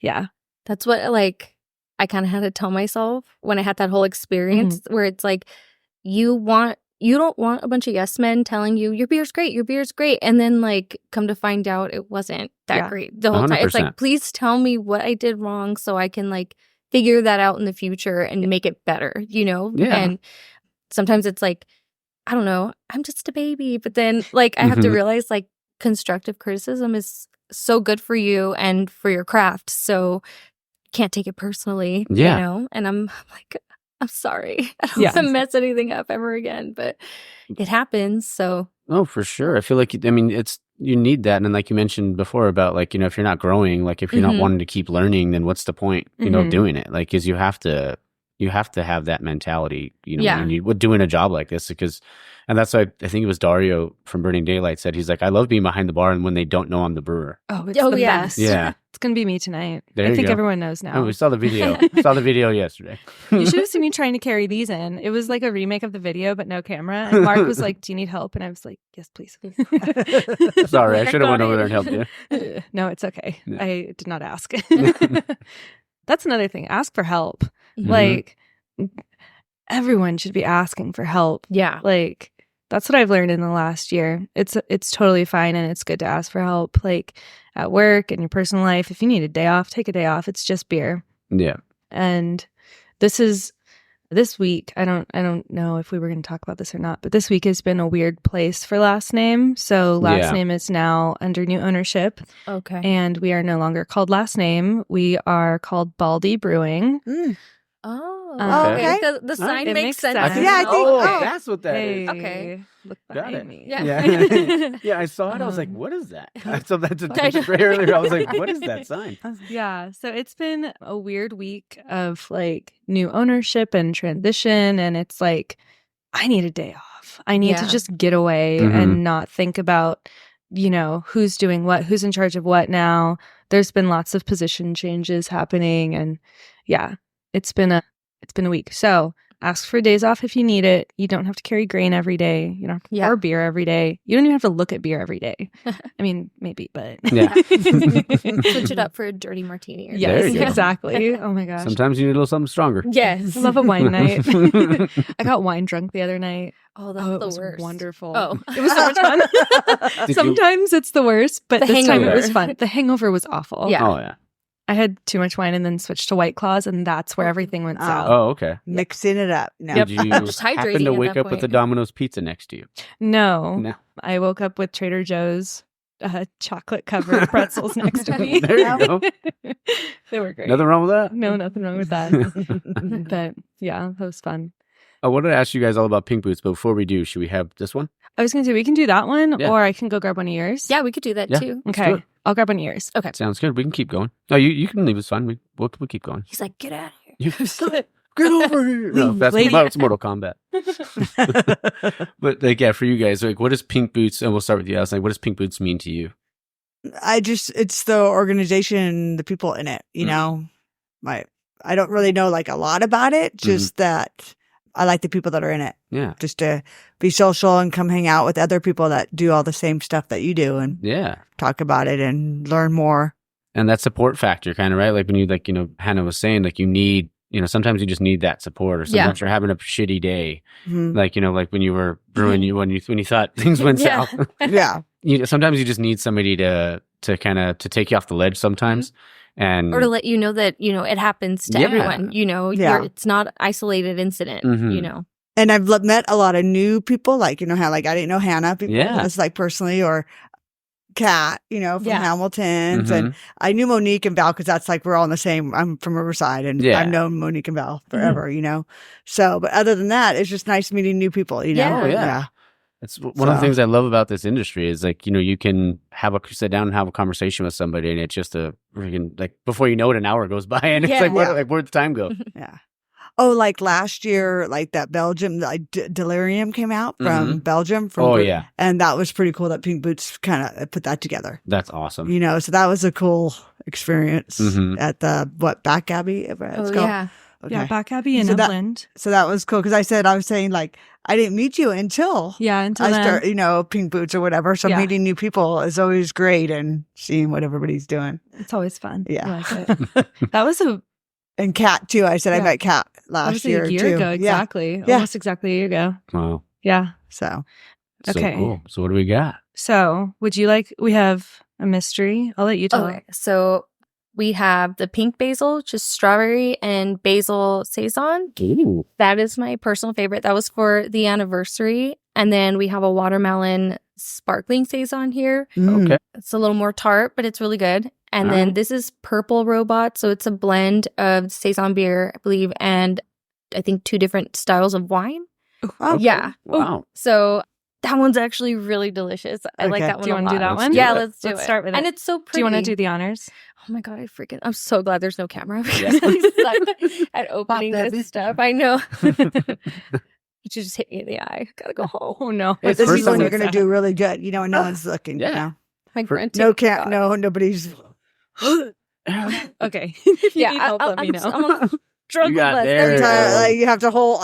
Yeah. That's what like I kind of had to tell myself when I had that whole experience where it's like you don't want a bunch of yes men telling you your beer's great, and then like come to find out it wasn't that Yeah. great the whole time. It's 100%. like please tell me what I did wrong so I can like figure that out in the future and make it better, Yeah. And sometimes it's like I don't know, I'm just a baby, but then like I have to Mhm. realize like constructive criticism is so good for you and for your craft, so can't take it personally, Yeah. And I'm like, I'm sorry. I don't want to mess anything up ever again, but it happens. So. Oh, for sure. I feel like, I mean, you need that. And like you mentioned before about like, you know, if you're not growing, like if you're not wanting to keep learning, then what's the point, you know, of doing it? Like, cause you have to have that mentality, you know, when you're doing a job like this, because, and that's why I think it was Dario from Burning Daylight said, he's like, I love being behind the bar and when they don't know I'm the brewer. Oh, it's the best. Yeah. It's going to be me tonight. There I think go. Everyone knows now. Oh, we saw the video. Yesterday. You should have seen me trying to carry these in. It was like a remake of the video, but no camera. And Mark was like, do you need help? And I was like, yes, please. Sorry, I should have went over there and helped you. No, it's okay. Yeah. I did not ask. That's another thing. Ask for help. Mm-hmm. Like, everyone should be asking for help. Yeah. Like, that's what I've learned in the last year. It's totally fine and it's good to ask for help. Like at work, in your personal life, if you need a day off, take a day off. It's just beer. Yeah. And this week, I don't know if we were going to talk about this or not, but this week has been a weird place for Last Name. So Last Name is now under new ownership. Okay. And we are no longer called Last Name. We are called Baldy Brewing. Oh, okay. The sign It makes makes sense. sense. Yeah, I think- that's what that is. Okay. Look Got behind it. me. Yeah. Yeah, I saw it. I was like, what is that? So that's a text earlier. I was like, what is that sign? Yeah. So it's been a weird week of like new ownership and transition. And it's like, I need a day off. I need to just get away and not think about, you know, who's doing what, who's in charge of what now. There's been lots of position changes happening. And yeah, it's been a week. So ask for days off if you need it. You don't have to carry grain every day. You don't have to pour beer every day. You don't even have to look at beer every day. I mean, maybe, but Switch it up for a dirty martini. Or yes, you go. exactly. Oh my gosh. Sometimes you need a little something stronger. Yes. I love a wine night. I got wine drunk the other night. Oh, that's It the was worst. wonderful. Oh. It was so much fun. Sometimes it's the worst, but The this time it hangover. was fun. The hangover was awful. Yeah. Oh, yeah. I had too much wine and then switched to White Claws, and that's where everything went south. Oh, okay. Mixing it up. No. Did you Just happen hydrating to at wake that up with point. a Domino's pizza next to you? No. No. I woke up with Trader Joe's chocolate-covered pretzels next to me. There you go. They were great. Nothing wrong with that? No, nothing wrong with that. But yeah, that was fun. I wanted to ask you guys all about Pink Boots, but before we do, should we have this one? I was going to say, we can do that one, Yeah. or I can go grab one of yours. Yeah, we could do that Yeah. too. Okay. do it. I'll grab one of yours. Okay. Sounds good. We can keep going. No, you can leave. It's fine. We'll keep going. He's like, get out of here. You get over here. No, that's Mortal Kombat. But like, yeah, for you guys, like, what does Pink Boots? And we'll start with you. I was like, what does Pink Boots mean to you? It's the organization, the people in it, you know. I don't really know like a lot about it, just that I like the people that are in it. Yeah. Just to be social and come hang out with other people that do all the same stuff that you do and Yeah. talk about it and learn more. And that support factor, kind of, right? Like when you, like, you know, Hannah was saying, like, you need, you know, sometimes you just need that support, or sometimes you're having a shitty day. Like, you know, like when you were brewing, when you thought things went south. Yeah. Sometimes you just need somebody to kind of to take you off the ledge sometimes. And Or to let you know that, you know, it happens to everyone. You know, it's not isolated incident, you know. And I've met a lot of new people, like, you know, how, like, I didn't know Hannah, people, that's like personally, or Kat, you know, from Hamilton's. And I knew Monique and Val because that's like, we're all in the same, I'm from Riverside and I've known Monique and Val forever, you know. So, but other than that, it's just nice meeting new people, you know. Yeah. It's one of the things I love about this industry is, like, you know, you can sit down and have a conversation with somebody, and it's just a freaking, like, before you know it, an hour goes by, and it's like, where'd the time go? Yeah. Oh, like last year, like that Belgium, like Delirium came out from Belgium. And that was pretty cool that Pink Boots kind of put that together. That's awesome. You know, so that was a cool experience at the, Back Abbey? It's called? Yeah. Okay. Yeah, Back Abbey in So Upland. So that was cool because I was saying, like, I didn't meet you until I start, you know, Pink Boots or whatever. So meeting new people is always great, and seeing what everybody's doing. It's always fun. Yeah. I like it. That was and Kat too. I said I met Kat last year a year too. ago, exactly. Yeah. Almost exactly a year ago. Wow. Yeah. So Okay. Cool. So what do we got? So we have a mystery. I'll let you tell. Okay. So we have the pink basil, just strawberry and basil saison. Ooh. That is my personal favorite. That was for the anniversary. And then we have a watermelon sparkling saison here. Okay. It's a little more tart, but it's really good. And then this is Purple Robot. So it's a blend of saison beer, I believe, and I think 2 different styles of wine. Oh, Yeah. Wow. So that one's actually really delicious. I like Okay. that one. Do you want to do that one? Yeah, it. let's do Let's it. start with and it. it's so pretty. Do you want to do the honors? Oh my God, I'm so glad there's no camera Yeah. because I suck at opening that this bitch. stuff. I know. You just hit me in the eye. Gotta go home. Oh no. But It's this first is when time you're going to do really good. You know, when no one's looking. Yeah. You know? My For- grunting. Nobody's. Okay. If you Yeah, need help, let me know. I'm struggling You got less there. every time. Like, you have to hold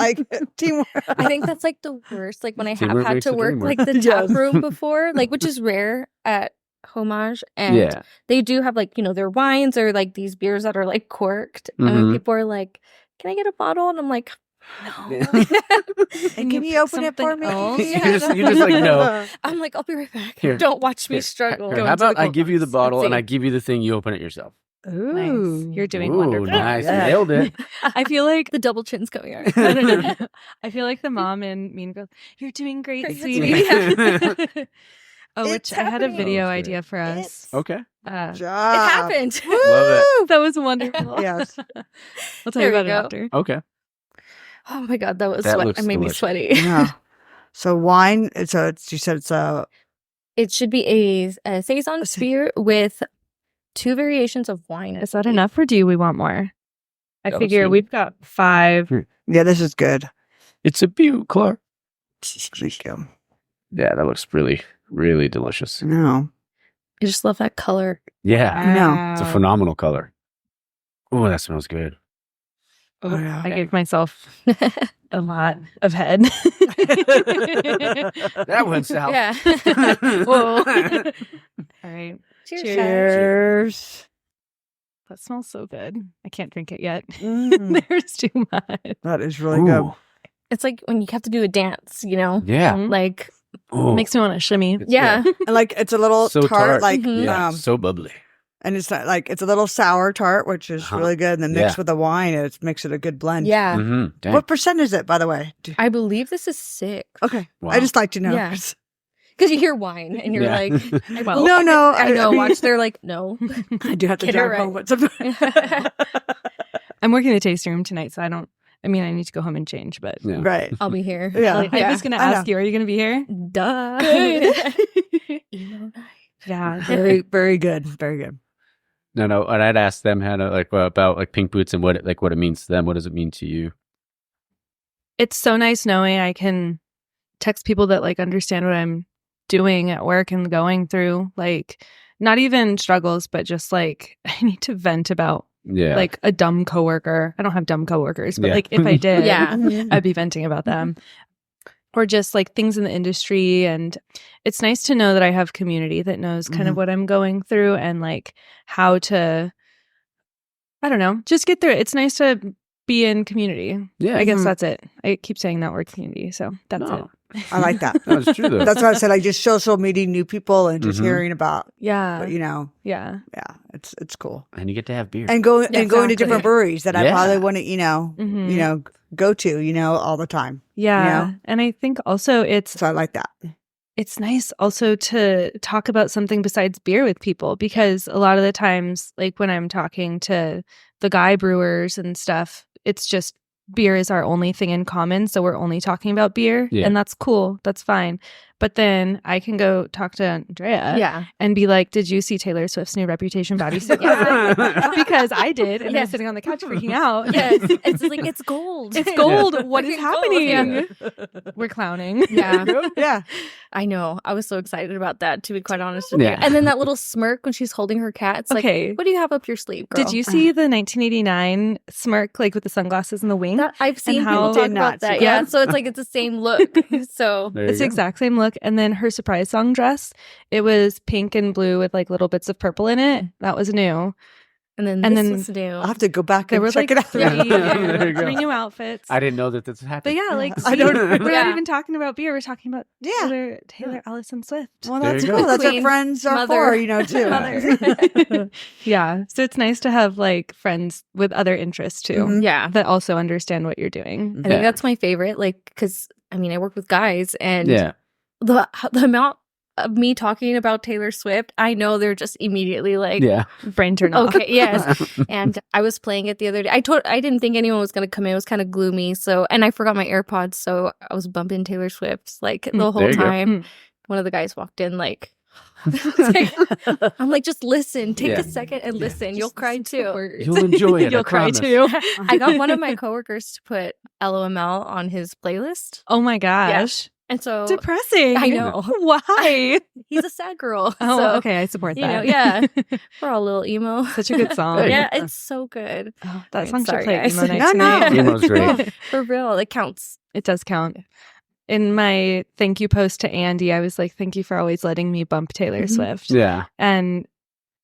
teamwork. I think that's like the worst. Like when I have Teamwork had makes to the work dream work. like the Yes. tap room before, like which is rare at Homage, and Yeah. they do have like their wines or like these beers that are like corked, and when Mhm. people are like, "Can I get a bottle?" and I'm like, "No." And can you open it for me? You're just like, no. I'm like, "I'll be right back. Here. Don't watch me Here. struggle." Here, Go how into the about I cold give you the box. bottle Let's and see. I give you the thing, you open it yourself. Ooh. Nice. You're doing Ooh, wonderful. Nice. Yeah. Nailed it. I feel like the double chin's coming out. I feel like the mom in Mean Girls. You're doing great, Great, sweetie. sweetie. Oh, It's which I had a happening. video Oh, that's idea for us. It's- Okay. Uh, Job. It happened. Love it. that was wonderful. Yes. We'll tell you There we about it go. after. Okay. Oh my God, that was That sweat. looks It made me delicious. sweaty. Yeah. So wine. You said it's a. It should be a saison beer with 2 variations of wine. Is that enough, or do we want more? I That figure looks good. we've got 5. Yeah, this is good. It's a beaut, Clark. Thank you. Yeah, that looks really, really delicious. No. I just love that color. Yeah. No. It's a phenomenal color. Oh, that smells good. Oh, yeah. I gave myself a lot of head. That went south. Yeah. Whoa. All right. Cheers. Cheers. That smells so good. I can't drink it yet. Mm. There's too much. That is really good. Ooh. It's like when you have to do a dance, Yeah. Mhm. Like, Ooh. Makes me want to shimmy. It's- yeah. And like it's a little So tart, tart. like Mhm. Yeah. um, So bubbly. and it's not like it's a little sour tart, which is Uh-huh. really good. And then mixed Yeah. with the wine, it makes it a good blend. Yeah. Mm-hmm. Dang. What percent is it, by the way? I believe this is 6. Okay. Wow. I just like to know. Yeah. Because you hear wine and you're Yeah. like, Well, No, I know. mean, Watch, they're like, no. I do have to Get it drive right. home with some. I'm working the tasting room tonight, so I need to go home and change, but Yeah. Right. I'll be here. Yeah. I was going to I know. ask you, are you going to be here? Duh. Good. Emo night. Yeah. Very, very good. Very good. No. And I'd ask them, Hannah, about like pink boots and what it means to them. What does it mean to you? It's so nice knowing I can text people that like understand what I'm doing at work and going through, like not even struggles, but just like I need to vent about Yeah. like a dumb coworker. I don't have dumb coworkers, but Yeah. like if I did, Yeah. I'd be venting about them. Or just like things in the industry. And it's nice to know that I have community that knows kind of what I'm going through and like how to, I don't know, just get through it. It's nice to be in community. Yeah. I guess Mhm. that's it. I keep saying that word community. So that's No. I like that. That was true though. That's why I said like just social meeting new people and just Mhm. hearing about, it. Yeah. you know, Yeah. yeah, it's cool. And you get to have beer. And going to exactly. different breweries that I Yeah. probably wouldn't, Mhm. go to, all the time. Yeah. Yeah. And I think also So I like that. it's nice also to talk about something besides beer with people, because a lot of the times, like when I'm talking to the guy brewers and stuff, it's just beer is our only thing in common. So we're only talking about beer, Yeah. and that's cool. That's fine. But then I can go talk to Andrea Yeah. and be like, did you see Taylor Swift's new Reputation bodysuit? Yes. Because I did. And I Yes. was sitting on the couch freaking out. Yes. It's like, it's gold. It's gold. What is Freaking gold. happening? Yeah. We're clowning. Yeah. Yeah. I know. I was so excited about that, to be quite honest with Yeah. you. And then that little smirk when she's holding her cat. It's Okay. like, what do you have up your sleeve, girl? Did you see the 1989 smirk, like with the sunglasses and the wing? that? I've seen how- people talk Did not about that. see Yeah. that. So it's like, it's the same look. So There It's the you go. exact same look. And then her surprise song dress, it was pink and blue with like little bits of purple in it. That was new. and then And this then was new. I'll have to go back There and were check like it out. There you go. three new outfits. I didn't know that this But happened. yeah, like I see, don't- we're Yeah. not even talking about beer. We're talking about Yeah. Taylor Allison Swift. Well, There that's you go. cool. That's what Queen, friends are mother, for, too. mother. Yeah. So it's nice to have like friends with other interests too Mhm. Yeah. that also understand what you're doing. I think that's my favorite. Like, because I work with guys, and Yeah. the amount of me talking about Taylor Swift, I know they're just immediately like, brain turn off. Okay, yes. And I was playing it the other day. I didn't think anyone was going to come in. It was kind of gloomy. So, and I forgot my AirPods. So I was bumping Taylor Swift like the whole time. One of the guys walked in like, I'm like, just listen, take a second and listen. You'll cry too. You'll enjoy it. You'll cry too. I got one of my coworkers to put LOML on his playlist. Oh my gosh. And so depressing. I know. Why? He's a sad girl. Oh, so, okay. I support that. Yeah. We're all a little emo. Such a good song. Yeah, it's so good. Oh, that song should sorry, play guys. emo night tonight. Emo's great. For real, it counts. It does count. In my thank you post to Andy, I was like, thank you for always letting me bump Taylor Swift. Yeah. And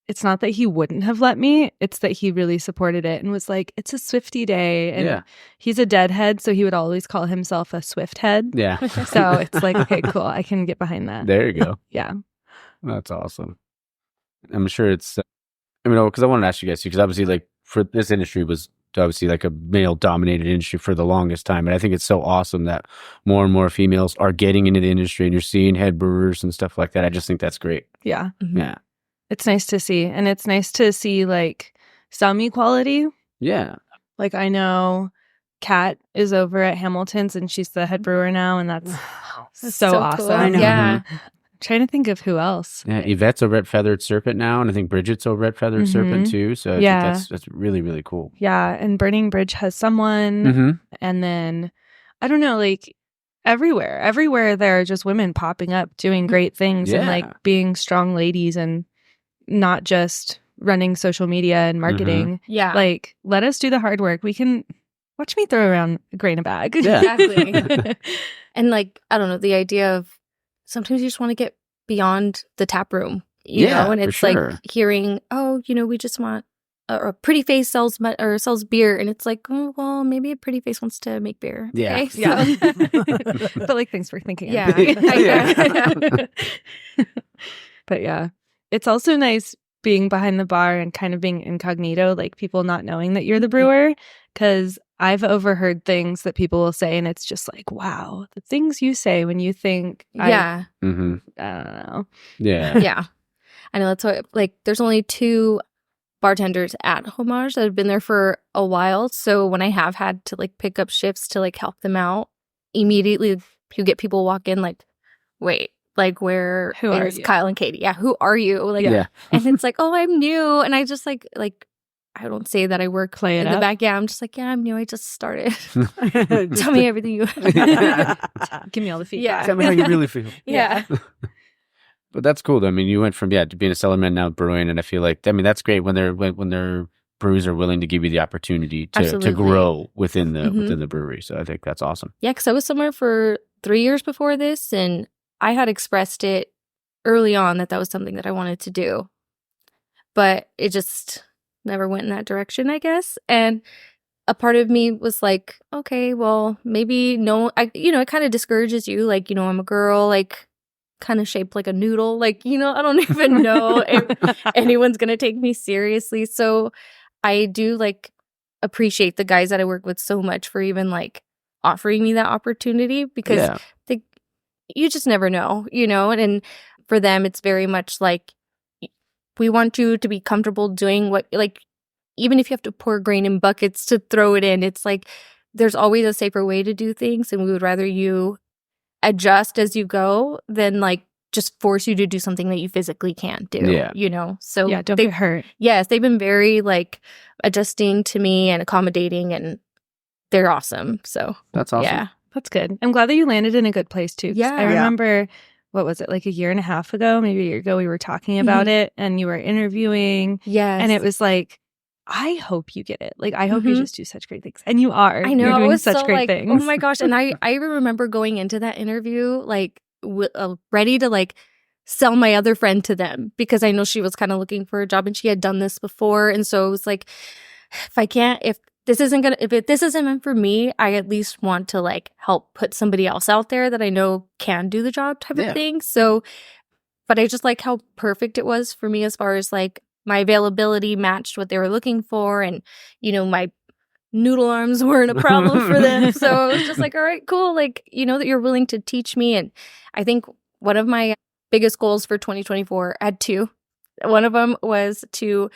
it's not that he wouldn't have let me, it's that he really supported it and was like, it's a Swiftie day. And he's a deadhead, so he would always call himself a Swift head. Yeah. So it's like, okay, cool. I can get behind that. There you go. Yeah. That's awesome. I'm sure it's, because I wanted to ask you guys too, because obviously like for this industry was obviously like a male dominated industry for the longest time. And I think it's so awesome that more and more females are getting into the industry and you're seeing head brewers and stuff like that. I just think that's great. Yeah. Yeah. It's nice to see. And it's nice to see like some equality. Yeah. Like I know Kat is over at Hamilton's and she's the head brewer now. And that's so awesome. Cool. I know. Yeah. I'm trying to think of who else. Yeah. Yvette's over at Feathered Serpent now. And I think Bridget's over at Feathered Serpent too. So I think that's really, really cool. Yeah. And Burning Bridge has someone. And then I don't know, like everywhere there are just women popping up doing great things and like being strong ladies and not just running social media and marketing. Yeah. Like, let us do the hard work. We can watch me throw around a grain of bag. Yeah. Exactly. And like, I don't know, the idea of sometimes you just want to get beyond the tap room, you know, and it's like hearing, oh, we just want a pretty face sells beer. And it's like, oh, well, maybe a pretty face wants to make beer. Yeah. Okay? Yeah. But like, thanks for thinking. Yeah. But yeah. It's also nice being behind the bar and kind of being incognito, like people not knowing that you're the brewer, because I've overheard things that people will say and it's just like, wow, the things you say when you think, I don't know. Yeah. Yeah. I know that's why, like, there's only 2 bartenders at Homage that have been there for a while. So when I have had to like pick up shifts to like help them out, immediately you get people walk in like, wait. Like, who are you? Kyle and Katie? Yeah, who are you? Like, and it's like, oh, I'm new, and I just like I don't say that I work in the back. Yeah, I'm just like, yeah, I'm new. I just started. Tell me everything you. Give me all the feedback. Yeah. Tell me how you really feel. Yeah. But that's cool though. I mean, you went from to being a cellarman now brewing, and I feel like that's great when their brews are willing to give you the opportunity to grow within the brewery. So I think that's awesome. Yeah, because I was somewhere for 3 years before this, and I had expressed it early on that was something that I wanted to do, but it just never went in that direction, I guess. And a part of me was like, okay, well, maybe it kind of discourages you. Like, I'm a girl, like kind of shaped like a noodle. Like, I don't even know if anyone's going to take me seriously. So I do like appreciate the guys that I work with so much for even like offering me that opportunity because you just never know, and for them, it's very much like, we want you to be comfortable doing what, like, even if you have to pour grain in buckets to throw it in, it's like, there's always a safer way to do things. And we would rather you adjust as you go than like just force you to do something that you physically can't do, So yeah, don't get hurt. Yes, they've been very like adjusting to me and accommodating, and they're awesome. So that's awesome. Yeah. That's good. I'm glad that you landed in a good place too. Yeah. I remember, what was it, like a year and a half ago, maybe a year ago, we were talking about it and you were interviewing. Yes. And it was like, I hope you get it. Like, I hope you just do such great things. And you are. I know. You're doing I was such so great like, things. oh my gosh. And I remember going into that interview, like, ready to like sell my other friend to them because I know she was kind of looking for a job and she had done this before. And so it was like, if this isn't meant for me, I at least want to like help put somebody else out there that I know can do the job type of thing. So, but I just like how perfect it was for me as far as like my availability matched what they were looking for. And, my noodle arms weren't a problem for them. So it was just like, all right, cool. Like, that you're willing to teach me. And I think one of my biggest goals for 2024. I had 2. One of them was to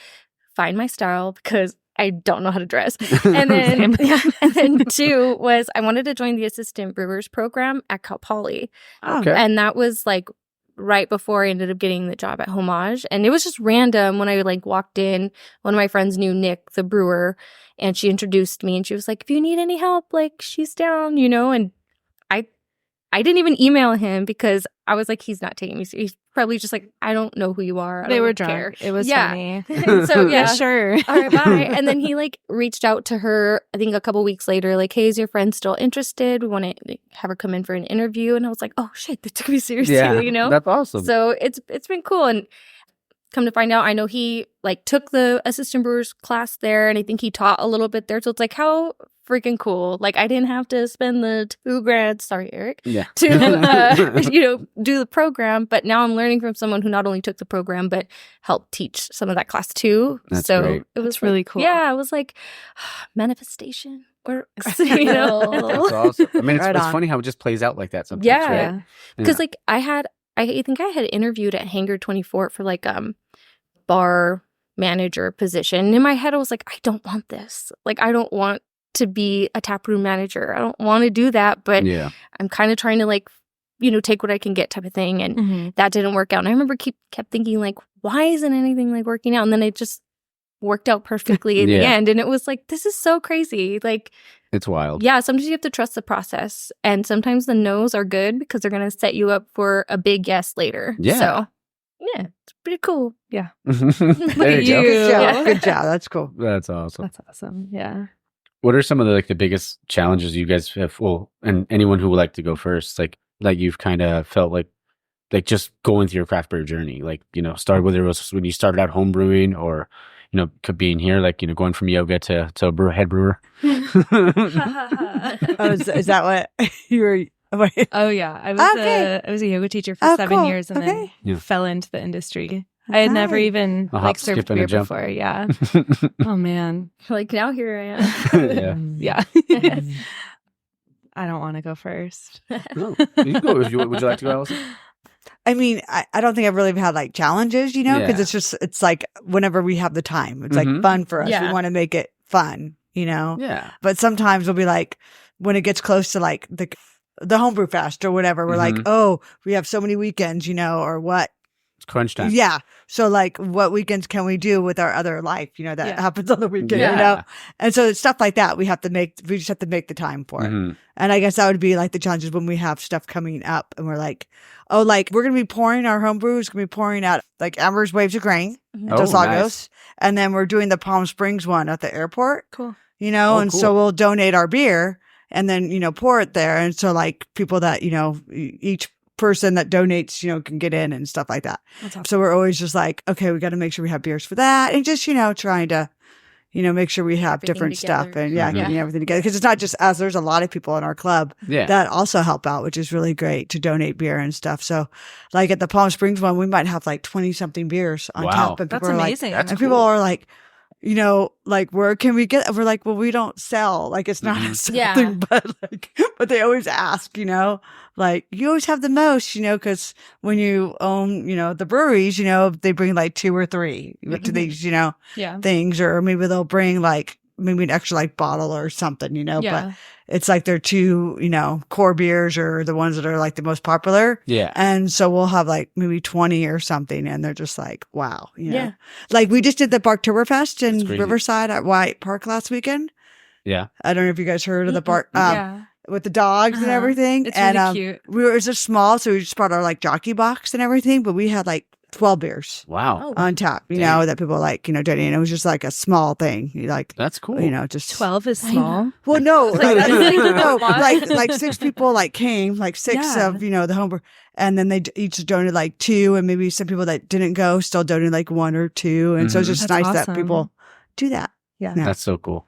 find my style because I don't know how to dress. And then, and then 2 was I wanted to join the assistant brewers program at Cal Poly. Okay. And that was like right before I ended up getting the job at Homage. And it was just random when I like walked in. One of my friends knew Nick, the brewer, and she introduced me and she was like, if you need any help, like she's down, you know, and I didn't even email him because I was like, he's not taking me seriously. He's probably just like, I don't know who you are. They were care. drunk. It was funny. So yeah, sure. All right, bye. And then he like reached out to her, I think a couple weeks later, like, hey, is your friend still interested? We want to have her come in for an interview. And I was like, oh shit, they took me seriously, you know? That's awesome. So it's been cool. And come to find out, I know he like took the assistant brewers class there, and I think he taught a little bit there. So it's like, how freaking cool. Like I didn't have to spend the $2,000, sorry, Eric, to, you know, do the program. But now I'm learning from someone who not only took the program, but helped teach some of that class too. That's so great. it was really cool. Yeah, I was like, manifestation works, you know? That's awesome. I mean, it's Right on. funny how it just plays out like that sometimes, Yeah. right? Because like I think I had interviewed at Hangar 24 for like bar manager position. In my head, I was like, I don't want this. Like, I don't want to be a taproom manager. I don't want to do that. But Yeah. I'm kind of trying to like, you know, take what I can get type of thing. And that didn't work out. And I remember kept thinking like, why isn't anything like working out? And then it just worked out perfectly in the end. And it was like, this is so crazy. Like, It's wild. yeah, sometimes you have to trust the process. And sometimes the no's are good because they're going to set you up for a big yes later. Yeah. So, yeah, it's pretty cool. Yeah. There you go. Good job. Yeah. Good job. That's cool. That's awesome. That's awesome. Yeah. What are some of the biggest challenges you guys have? Well, and anyone who would like to go first, like you've kind of felt like just going through your craft beer journey, like, you know, started whether it was when you started out home brewing or, you know, could being here, like, you know, going from yoga to a head brewer. Oh, is that what you were? Wait. Oh yeah, I was a yoga teacher for 7 cool. years and then Yeah. fell into the industry. I had never even A hop, like served skip, and a beer jump. before. Yeah. Oh man. Like, now here I am. Yeah. Yeah. I don't want to go first. No, you can go. Would you like to go, Allison? I mean, I don't think I've really had like challenges, you know, because Yeah. it's like whenever we have the time, it's Mhm. like fun for us. Yeah. We want to make it fun, you know? Yeah. But sometimes we'll be like, when it gets close to like the homebrew fest or whatever, we're like, oh, we have so many weekends, you know, or what? It's crunch time. Yeah. So like, what weekends can we do with our other life? You know, that happens on the weekend, you know? And so it's stuff like that. We just have to make the time for it. Mhm. And I guess that would be like the challenges when we have stuff coming up and we're like, oh, like we're going to be pouring our homebrew is going to be pouring out like Amber's Waves of Grain at Oh, Dos Lagos. nice. And then we're doing the Palm Springs one at the airport, Cool. you know? Oh, and cool. so we'll donate our beer and then, you know, pour it there. And so like people that, you know, each person that donates, you know, can get in and stuff like that. That's awesome. So we're always just like, okay, we got to make sure we have beers for that. And just, you know, trying to, you know, make sure we have Everything different together. stuff and Mhm. getting everything together. Because it's not just us. There's a lot of people in our club Yeah. that also help out, which is really great to donate beer and stuff. So like at the Palm Springs one, we might have like 20 something beers on Wow. tap. And That's people are like, amazing. That's and cool. people are like, you know, like, where can we get? We're like, well, we don't sell. Like, it's not a sell Yeah. thing, but they always ask, you know, like, you always have the most, you know, because when you own, you know, the breweries, you know, they bring like 2 or 3 to these, you know, Yeah. things, or maybe they'll bring like maybe an extra like bottle or something, you know, Yeah. but it's like their 2, you know, core beers or the ones that are like the most popular. Yeah. And so we'll have like maybe 20 or something. And they're just like, wow. You know? Yeah. Like we just did the Barktoberfest in That's crazy. Riverside at White Park last weekend. Yeah. I don't know if you guys heard of the Bark, Yeah. with the dogs and Uh-huh. everything. It's and, really cute. it was just small. So we just brought our like jockey box and everything, but we had like 12 beers Wow. Oh, on tap, you Dang. know, that people like, you know, donating. It was just like a small thing. You like, That's cool. you know, just 12 is small. Well, no, like, that's no, a lot. like 6 people like came, like 6 Yeah. of, you know, the homebrew, and then they each donated like 2, and maybe some people that didn't go still donated like 1 or 2, and so it's Mhm. just That's nice awesome. that people do that. Yeah. Yeah. That's so cool.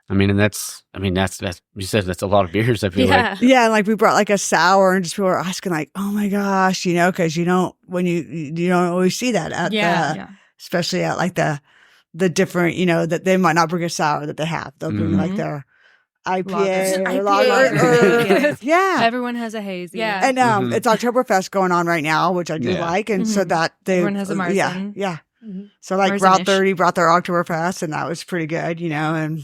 I mean, that's you said that's a lot of beers. I feel yeah. like. Yeah, and like we brought like a sour, and just people were asking like, "Oh my gosh," you know, because you don't when you don't always see that at Yeah. especially at like the different, you know, that they might not bring a sour that they have. They'll bring Mhm. like their IPA or lager. lager. Yeah. Everyone has a hazy. Yeah. And it's Oktoberfest going on right now, which I do like. And so that everyone has a Marzen. Yeah. Mhm. So like Marzen-ish. Route 30 brought their Oktoberfest, and that was pretty good, and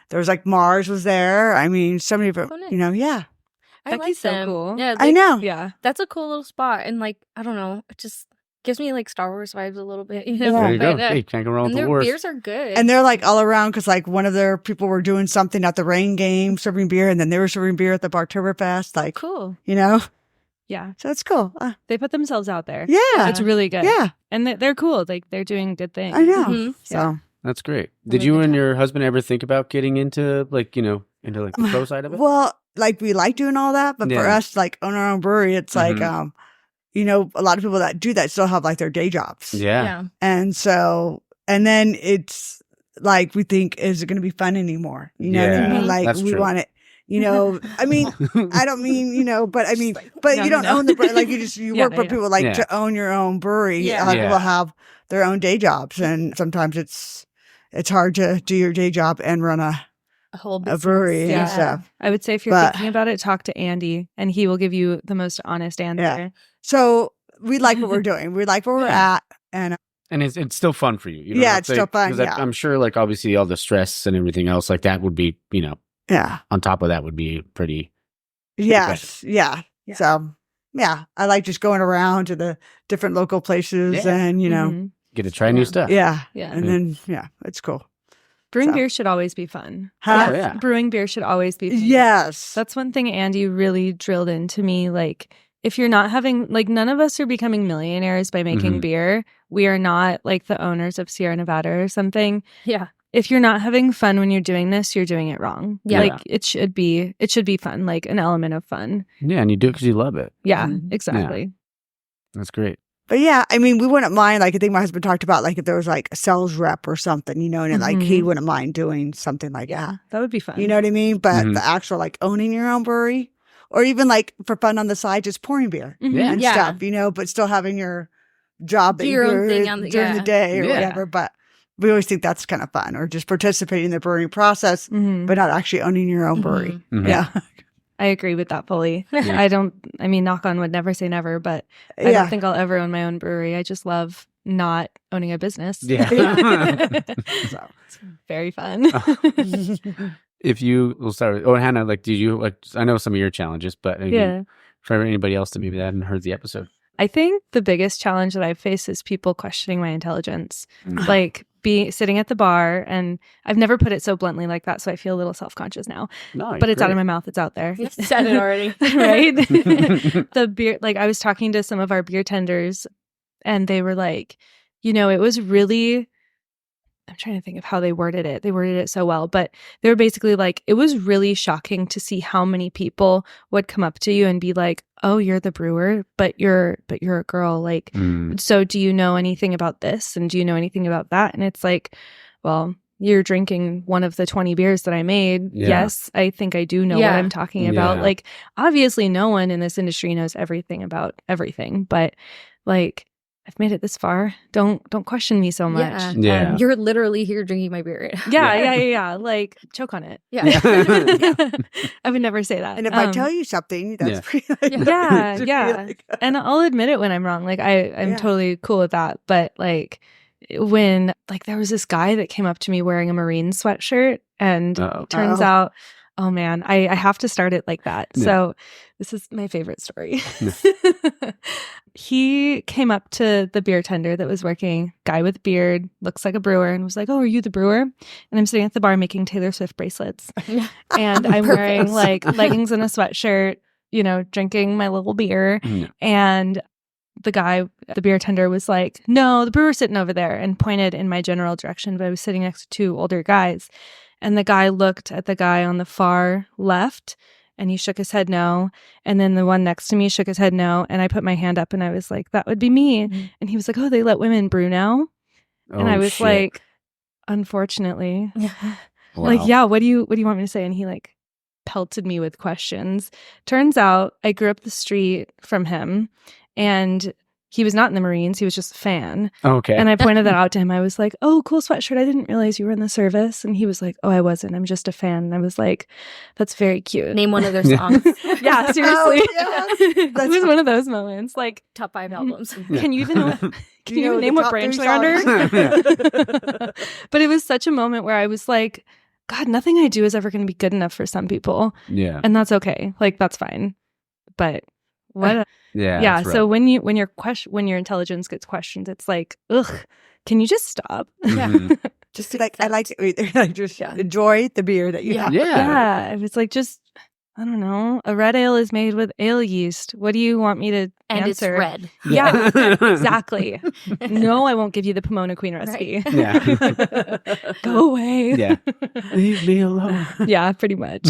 there was like Mars was there. I mean, so many, Oh, nice. Yeah. I Becky's like so them. cool. Yeah, I know. Yeah. that's a cool little spot, and like I don't know, it just gives me like Star Wars vibes a little bit. Yeah. There you go. But, Hey, can't go wrong and with the their worst. beers are good. And they're like all around because like one of their people were doing something at the rain game, serving beer, and then they were serving beer at the Bartoberfest. Like, Cool. Yeah. So it's cool. They put themselves out there. Yeah. It's really good. Yeah. And they're cool. Like they're doing good things. I know. Mhm. So, That's great. Really Did you good and job. your husband ever think about getting into into like the pro side of it? well, like we like doing all that, but for Yeah. us, like own our own brewery, it's like, a lot of people that do that still have like their day jobs. Yeah. And so, and then it's like, we think, is it going to be fun anymore? You know what I Yeah, mean? Like that's we true. want it, I mean, I don't mean, but I mean, but you don't own the brewery. Like you Yeah, work for yeah. people like Yeah. to own your own brewery. Yeah. A lot of Yeah. people have their own day jobs, and sometimes it's hard to do your day job and run a whole business. brewery Yeah. and stuff. I would say if you're But- thinking about it, talk to Andy and he will give you the most honest answer. Yeah. So we like what we're doing. We like where we're at, and And it's still fun for you. You Yeah, have it's to- still fun, 'cause yeah. I'm sure, like, obviously, all the stress and everything else, like, that would be, yeah, on top of that would be pretty. yes, yeah. Yeah. So yeah, I like just going around to the different local places, Yeah. and Mhm. Get to try new stuff. yeah, Yeah. and then it's cool. Brewing So- beer should always be fun. Huh? Oh, yeah. Brewing beer should always be fun. Yes, That's one thing Andy really drilled into me. Like, if you're not having, like, none of us are becoming millionaires by making Mhm. beer. We are not like the owners of Sierra Nevada or something. Yeah. If you're not having fun when you're doing this, you're doing it wrong. Yeah. Like, it should be fun, like an element of fun. Yeah, and you do it because you love it. Yeah, Mhm. exactly. That's great. but yeah, I mean, we wouldn't mind. Like I think my husband talked about like if there was like a sales rep or something, and like he Mhm. wouldn't mind doing something like that. That would be fun. You know what I mean? But Mhm. the actual like owning your own brewery, or even like for fun on the side, just pouring beer Mhm. Yeah. and Yeah. stuff, but still having your job that Do you your own do thing on the- during the yeah. day or Yeah. whatever. But we always think that's kind of fun, or just participating in the brewing process, Mhm. but not actually owning your own brewery. Mhm. Mhm. Yeah. I agree with that fully. Yeah. I mean, knock on wood, never say never, but I don't think I'll ever own my own brewery. I just love not owning a business. Yeah. So. It's very fun. If you will start with, Hannah, like, did you, like, I know some of your challenges, but maybe Yeah. for anybody else that maybe that hadn't heard the episode. I think the biggest challenge that I've faced is people questioning my intelligence. Mm. Like sitting at the bar, and I've never put it so bluntly like that, so I feel a little self-conscious now. No, But it's out of my mouth. It's out there. You said it already. Right? The beer, like I was talking to some of our beer tenders and they were like, it was really, I'm trying to think of how they worded it. They worded it so well, but they were basically like, it was really shocking to see how many people would come up to you and be like, "Oh, you're the brewer, but you're a girl. Like, Mm. so do you know anything about this? And do you know anything about that?" And it's like, well, you're drinking one of the 20 beers that I made. Yeah. Yes, I think I do know Yeah. what I'm talking about. Yeah. Like, obviously no one in this industry knows everything about everything, but like, I've made it this far. Don't question me so much. Yeah. Yeah. You're literally here drinking my beer. Yeah. Like, choke on it. Yeah. I would never say that. And if I tell you something, that's Yeah. pretty. Yeah, should be yeah. like- And I'll admit it when I'm wrong. Like I'm Yeah. totally cool with that. But like when like there was this guy that came up to me wearing a Marine sweatshirt, and Uh-oh. turns Uh-oh. out, oh man, I have to start it like that. Yeah. So this is my favorite story. He came up to the beer tender that was working, guy with beard, looks like a brewer, and was like, "Oh, are you the brewer?" And I'm sitting at the bar making Taylor Swift bracelets. And I'm wearing like leggings and a sweatshirt, drinking my little beer. Yeah. And the guy, the beer tender, was like, "No, the brewer's sitting over there," and pointed in my general direction. But I was sitting next to two older guys. And the guy looked at the guy on the far left, and he shook his head no. And then the one next to me shook his head no. And I put my hand up and I was like, "That would be me." Mhm. And he was like, "Oh, they let women brew now?" And Oh, I was shit. like, "Unfortunately." Wow. Like, yeah, what do you want me to say? And he like pelted me with questions. Turns out I grew up the street from him, and he was not in the Marines. He was just a fan. Okay. And I pointed that out to him. I was like, oh, cool sweatshirt. I didn't realize you were in the service. And he was like, oh, I wasn't. I'm just a fan. And I was like, that's very cute. Name one of their songs. Yeah, seriously. Oh, It was one of those moments. Like, Top 5 albums. can you even can you even the name what top branch 3 they're under? But it was such a moment where I was like, God, nothing I do is ever going to be good enough for some people. Yeah. And that's okay. Like, that's fine. But what? Yeah. Yeah. that's So rough. when your intelligence gets questioned, it's like, ugh, can you just stop? Mhm. Just like, I like to like just enjoy the beer that you have. Yeah. Yeah. It was like, just, I don't know. A red ale is made with ale yeast. What do you want me to And answer? it's red. Yeah, exactly. No, I won't give you the Pomona Queen recipe. Yeah. Go away. Yeah. Leave me alone. Yeah, pretty much.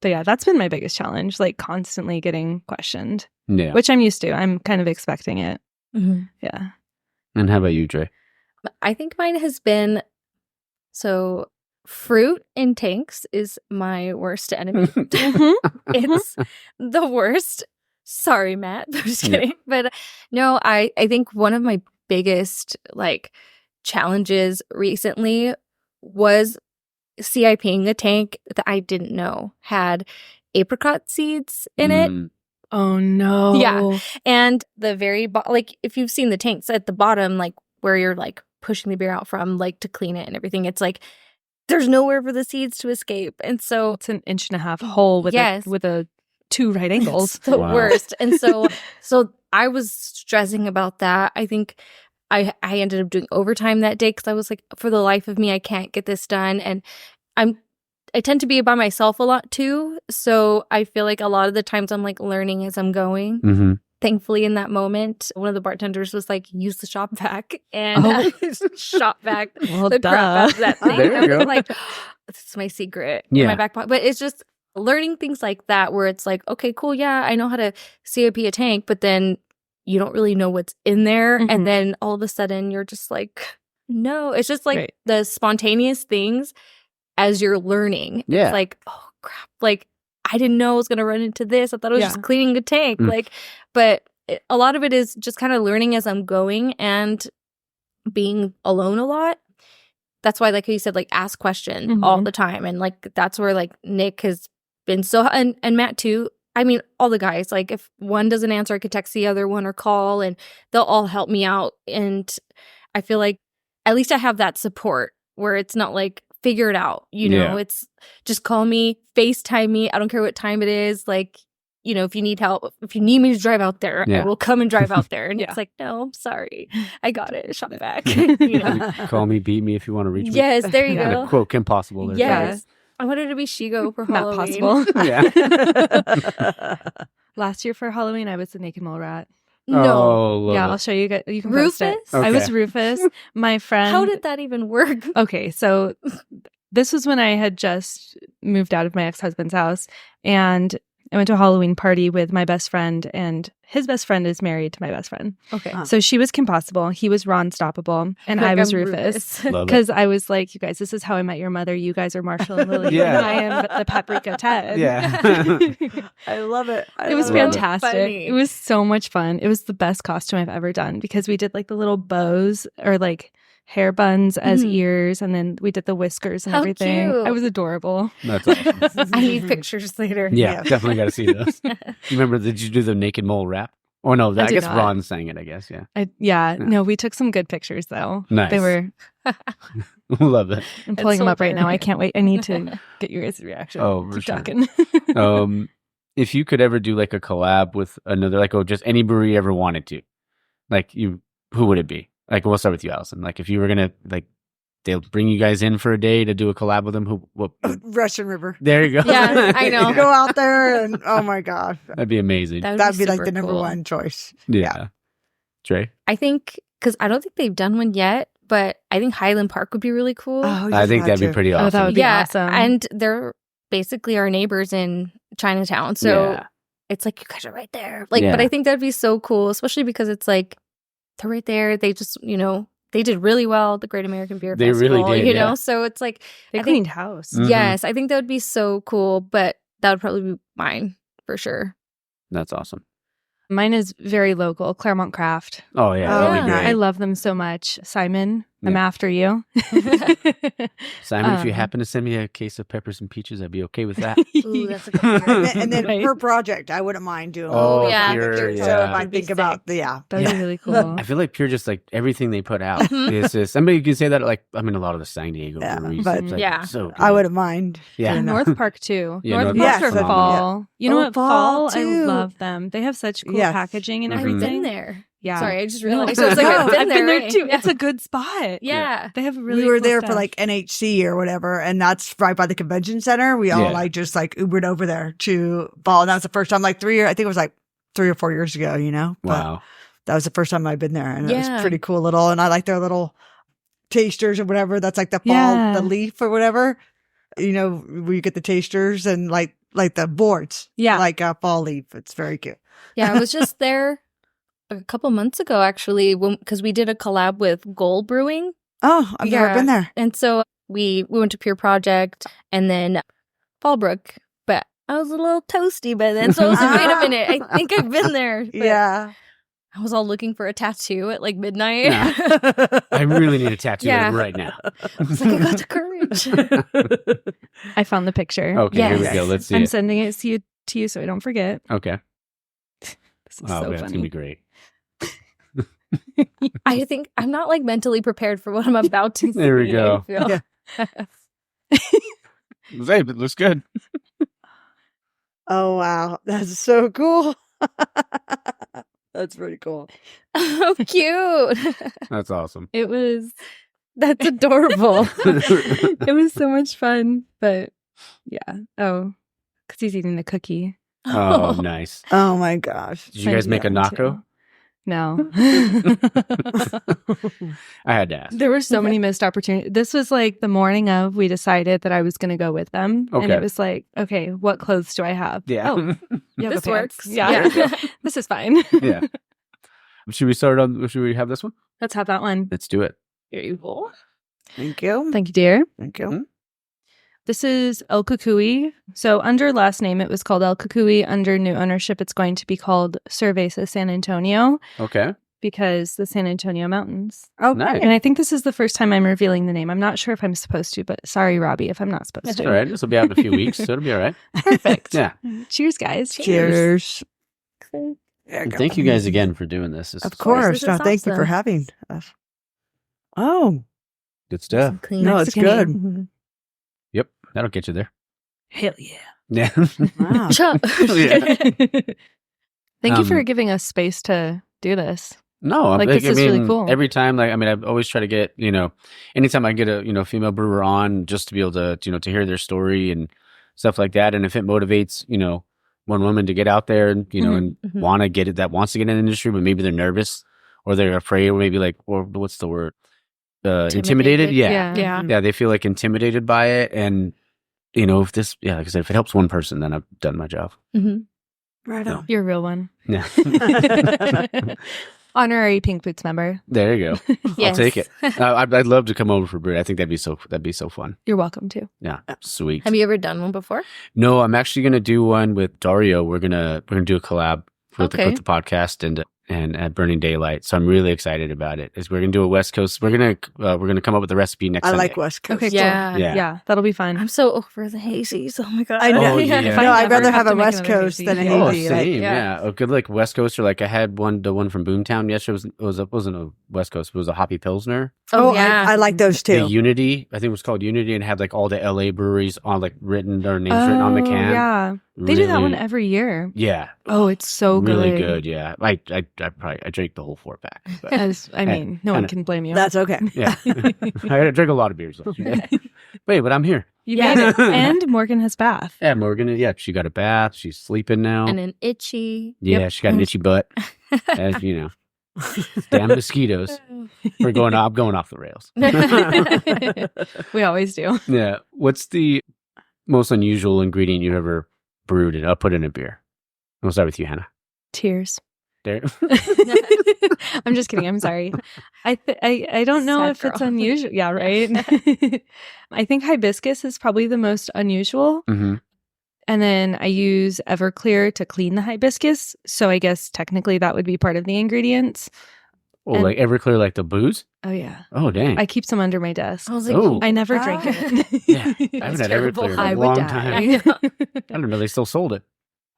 But yeah, that's been my biggest challenge, like constantly getting questioned, Yeah. which I'm used to. I'm kind of expecting it. Mhm. Yeah. And how about you, Dre? I think mine has been so fruit in tanks is my worst enemy. It's the worst. Sorry, Matt. I'm just kidding. But no, I think one of my biggest like challenges recently was CIPing a tank that I didn't know had apricot seeds in it. Mm. Oh no. Yeah. And the very like if you've seen the tanks at the bottom, like where you're like pushing the beer out from, like to clean it and everything, it's like there's nowhere for the seeds to escape. And so It's an 1.5 inch hole with a 2 right angles. it's the Wow. worst. And so I was stressing about that. I think I ended up doing overtime that day because I was like, for the life of me, I can't get this done. And I tend to be by myself a lot too. So I feel like a lot of the times I'm like learning as I'm going. Mm-hmm. Thankfully, in that moment, one of the bartenders was like, use the shop vac and shop vac Well, the crap out of that thing. There you And I was go. like, this is my secret in Yeah. my back pocket. But it's just learning things like that where it's like, okay, cool. Yeah, I know how to CIP a tank, but then you don't really know what's in there. Mhm. And then all of a sudden you're just like, no, it's just like Right. the spontaneous things as you're learning. Yeah. It's like, oh crap. Like I didn't know I was going to run into this. I thought I was Yeah. just cleaning a tank. Mm. But a lot of it is just kind of learning as I'm going and being alone a lot. That's why, like you said, like ask questions all Mhm. the time. And like, that's where like Nick has been so, and Matt too. I mean, all the guys, like if one doesn't answer, I could text the other one or call and they'll all help me out. And I feel like at least I have that support where it's not like figure it out, you know, Yeah. it's just call me, FaceTime me. I don't care what time it is. Like, you know, if you need help, if you need me to drive out there, Yeah. I will come and drive out there. And Yeah. it's like, no, I'm sorry. I got it. Shop back. You know? Call me, beat me if you want to reach me. Yes, there you Kind go. of quote Kim Possible. There. Yes. I wanted to be Shigo for Not Halloween. possible. Yeah. Last year for Halloween, I was the naked mole rat. No. Oh, love Yeah, it. I'll show you guys. You can post it. Rufus? I was Okay. Rufus. My friend. How did that even work? Okay, so this was when I had just moved out of my ex-husband's house, and I went to a Halloween party with my best friend, and his best friend is married to my best friend. Okay. So she was Kim Possible, he was Ron Stoppable, and I was Rufus. Love it. Because I was like, you guys, this is how I met your mother. You guys are Marshall and Lily. Yeah. And I am the Paprika Ted. Yeah. I love it. It was love it. fantastic. Funny. It was so much fun. It was the best costume I've ever done because we did like the little bows or like hair buns as Mhm. ears, and then we did the whiskers and How everything. cute. I was adorable. That's awesome. I need pictures later. Yeah, Yeah. definitely got to see those. You remember, did you do the naked mole rap? Oh, no, I did guess not. Ron sang it, I guess, yeah. No, we took some good pictures though. Nice. They were. Love it. I'm pulling so them up right now. I funny. can't wait. I need to get your guys' reaction. Oh, for Keep sure. talking. If you could ever do like a collab with another, like, just any brewery you ever wanted to, like, who would it be? Like, we'll start with you, Allison. Like, if you were going to, like, they'll bring you guys in for a day to do a collab with them, what? Russian River. There you go. Yeah, I know. Go out there and oh my god, That'd be amazing. that'd be like super the number cool. one choice. Yeah. Trey? I think, because I don't think they've done one yet, but I think Highland Park would be really cool. Oh, I think that'd be pretty awesome. Oh, that would be awesome. And they're basically our neighbors in Chinatown. So Yeah. it's like, you guys are right there. Like, Yeah. but I think that'd be so cool, especially because it's like, they're right there. They just, you know, they did really well at the Great American Beer They Festival. really did, you yeah. know? So it's like, They I cleaned think, house. Mhm. yes, I think that would be so cool, but that would probably be mine for sure. That's awesome. Mine is very local, Claremont Craft. Oh, yeah. Oh, That'd be nice. great. I love them so much. Simon, I'm Yeah. after you. Simon, if you happen to send me a case of peppers and peaches, I'd be okay with that. Ooh, that's a good one. And then Right. per project, I wouldn't mind doing. Oh, yeah. Pure, So yeah. if I think about the That'd be really cool. I feel like Pure just like everything they put out is just, somebody can say that like, I mean, a lot of the San Diego Yeah, breweries. but- it's, like, Yeah. so good. I wouldn't mind. Yeah. doing that. North Park too. Yeah, North North Park Park's or phenomenal. Fall. You know Oh, what? Fall, Fall, I too. love them. They have such cool Yes. packaging and I've everything. been there. Yeah. Sorry, I just No, realized. I was like, I've been there, right? too. Yeah. It's a good spot. Yeah. They have really We were cool there for stuff. like NHC or whatever, and that's right by the convention center. We all Yeah. like just like Ubered over there to Fall. And that was the first time, like 3 years, I think it was like 3 or 4 years ago, you know? But Wow. that was the first time I'd been there, and it Yeah. was pretty cool little. And I like their little tasters or whatever. That's like the fall, Yeah. the leaf or whatever. You know, where you get the tasters and like the boards. Yeah. Like a fall leaf. It's very cute. Yeah, I was just there a couple months ago, actually, because we did a collab with Gold Brewing. Oh, I've never Yeah. been there. And so we went to Pure Project and then Fallbrook. But I was a little toasty by then. So I was like, wait a minute. I think I've been there. But Yeah. I was all looking for a tattoo at like midnight. Yeah. I really need a tattoo Yeah. right now. I was like, I got the courage. I found the picture. Okay, here we Yes. go. Let's see I'm it. sending it to you so I don't forget. Okay. This is Oh, so man, it's funny. gonna be great. I think I'm not like mentally prepared for what I'm about to see. There we go. I feel. Yeah. Hey, but it looks good. Oh, wow. That's so cool. That's pretty cool. Oh, cute. That's awesome. That's adorable. It was so much fun, but yeah. Oh, because he's eating the cookie. Oh, nice. Oh, my gosh. Did you guys make a Yeah, naco? too. No. I had to ask. There were so many missed opportunities. This was like the morning of we decided that I was going to go with them. And Okay. it was like, okay, what clothes do I have? Yeah. Oh, yoga This pants. works. Yeah. There you This is fine. Yeah. Should we have this one? Let's have that one. Let's do it. Here you go. Thank you. Thank you, dear. Thank you. This is El Cucuy. So under last name, it was called El Cucuy. Under new ownership, it's going to be called Cerveza San Antonio Okay. because the San Antonio Mountains. Oh, Nice. And I think this is the first time I'm revealing the name. I'm not sure if I'm supposed to, but sorry, Robbie, if I'm not supposed That's to. all right. This will be out in a few weeks, so it'll be all right. Perfect. Yeah. Cheers, guys. Cheers. There And go. thank you guys again for doing this. This Of is course. This No, is thank you for awesome. having us. Oh, good stuff. Some clean no, it's Mexican. good. Yep. That'll get you there. Hell yeah. Yeah. Wow. Chuck. Yeah. Thank you for Um, giving us space to do this. No, Like, this is really cool. Every time, like, I mean, I've always tried to get, anytime I get a, female brewer on, just to be able to, to hear their story and stuff like that. And if it motivates, one woman to get out there and, and Mhm. want to get it, that wants to get in the industry, but maybe they're nervous or they're afraid or maybe like, or what's the word? Intimidated. Yeah. Yeah. Yeah. They feel like intimidated by it. And, if this, like I said, if it helps one person, then I've done my job. Mhm. Right on. You're a real one. Yeah. Honorary Pink Boots member. There you go. I'll Yes. take it. I'd love to come over for brew. I think that'd be so fun. You're welcome to. Yeah, sweet. Have you ever done one before? No, I'm actually gonna do one with Dario. We're gonna do a collab with, Okay. with the podcast and at Burning Daylight. So I'm really excited about it. We're gonna do a West Coast. We're gonna come up with a recipe next I Sunday. like West Coast. Okay, cool. Yeah. Yeah. That'll be fun. I'm so over the hazies. Oh my god. I know. Oh, yeah. If I No, I'd never rather have have a to make West another Coast hazy. than a Oh, hazy. same, yeah. yeah. A good like West Coaster. Like I had the one from Boomtown yesterday. It wasn't a West Coast. It was a hoppy pilsner. Oh, yeah. I like those The too. Unity, I think it was called Unity, and had like all the LA breweries on like their names written on the can. Yeah. They do that one Really- every year. Yeah, Oh, it's so really good. good. Yeah, I drank the whole 4-pack. But I mean, no one kinda- can blame you. That's okay. yeah, I drank a lot of beers. Though. Wait, but I'm here. You Yeah. made it. And Morgan has bath. Yeah, Morgan. Yeah, she got a bath. She's sleeping now. And an itchy. Yeah, she got an itchy butt. As you know, damn mosquitoes. I'm going off the rails. We always do. Yeah. What's the most unusual ingredient you've ever brewed and put in a beer? We'll start with you, Hannah. Tears. There. I'm just kidding. I'm sorry. I don't know Sad if it's girl. unusual. Yeah, right. I think hibiscus is probably the most unusual. Mm-hmm. And then I use Everclear to clean the hibiscus. So I guess technically that would be part of the ingredients. Oh, And- like Everclear, like the booze? Oh, yeah. Oh, dang. I keep some under my desk. I was like, Oh. I never drink it. Yeah, I haven't had terrible. Everclear in I a would long die. time. I know. I didn't know they still sold it.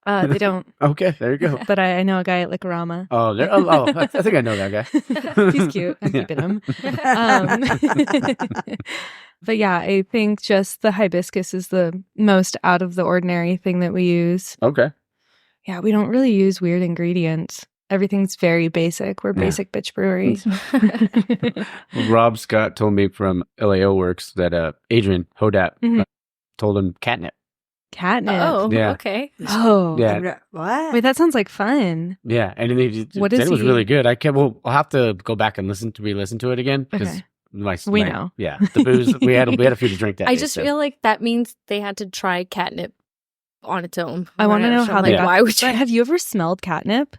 They don't. Okay, there you go. But I know a guy at Liquorama. Oh, I think I know that guy. He's cute. I'm keeping him. But yeah, I think just the hibiscus is the most out of the ordinary thing that we use. Okay. Yeah, we don't really use weird ingredients. Everything's very basic. We're basic bitch brewery. Rob Scott told me from LAO Works that Adrian Hodap told him catnip. Catnip. Oh, Yeah. okay. Oh. Yeah. What? Wait, that sounds like fun. Yeah, and he What said is it was he- really good. I'll have to go back and re-listen to it again because Okay. we know. Yeah, the booze we had a few to drink that. I day, just so. feel like that means they had to try catnip on its own. I want to know So how I'm they like, got. why would you? But have you ever smelled catnip?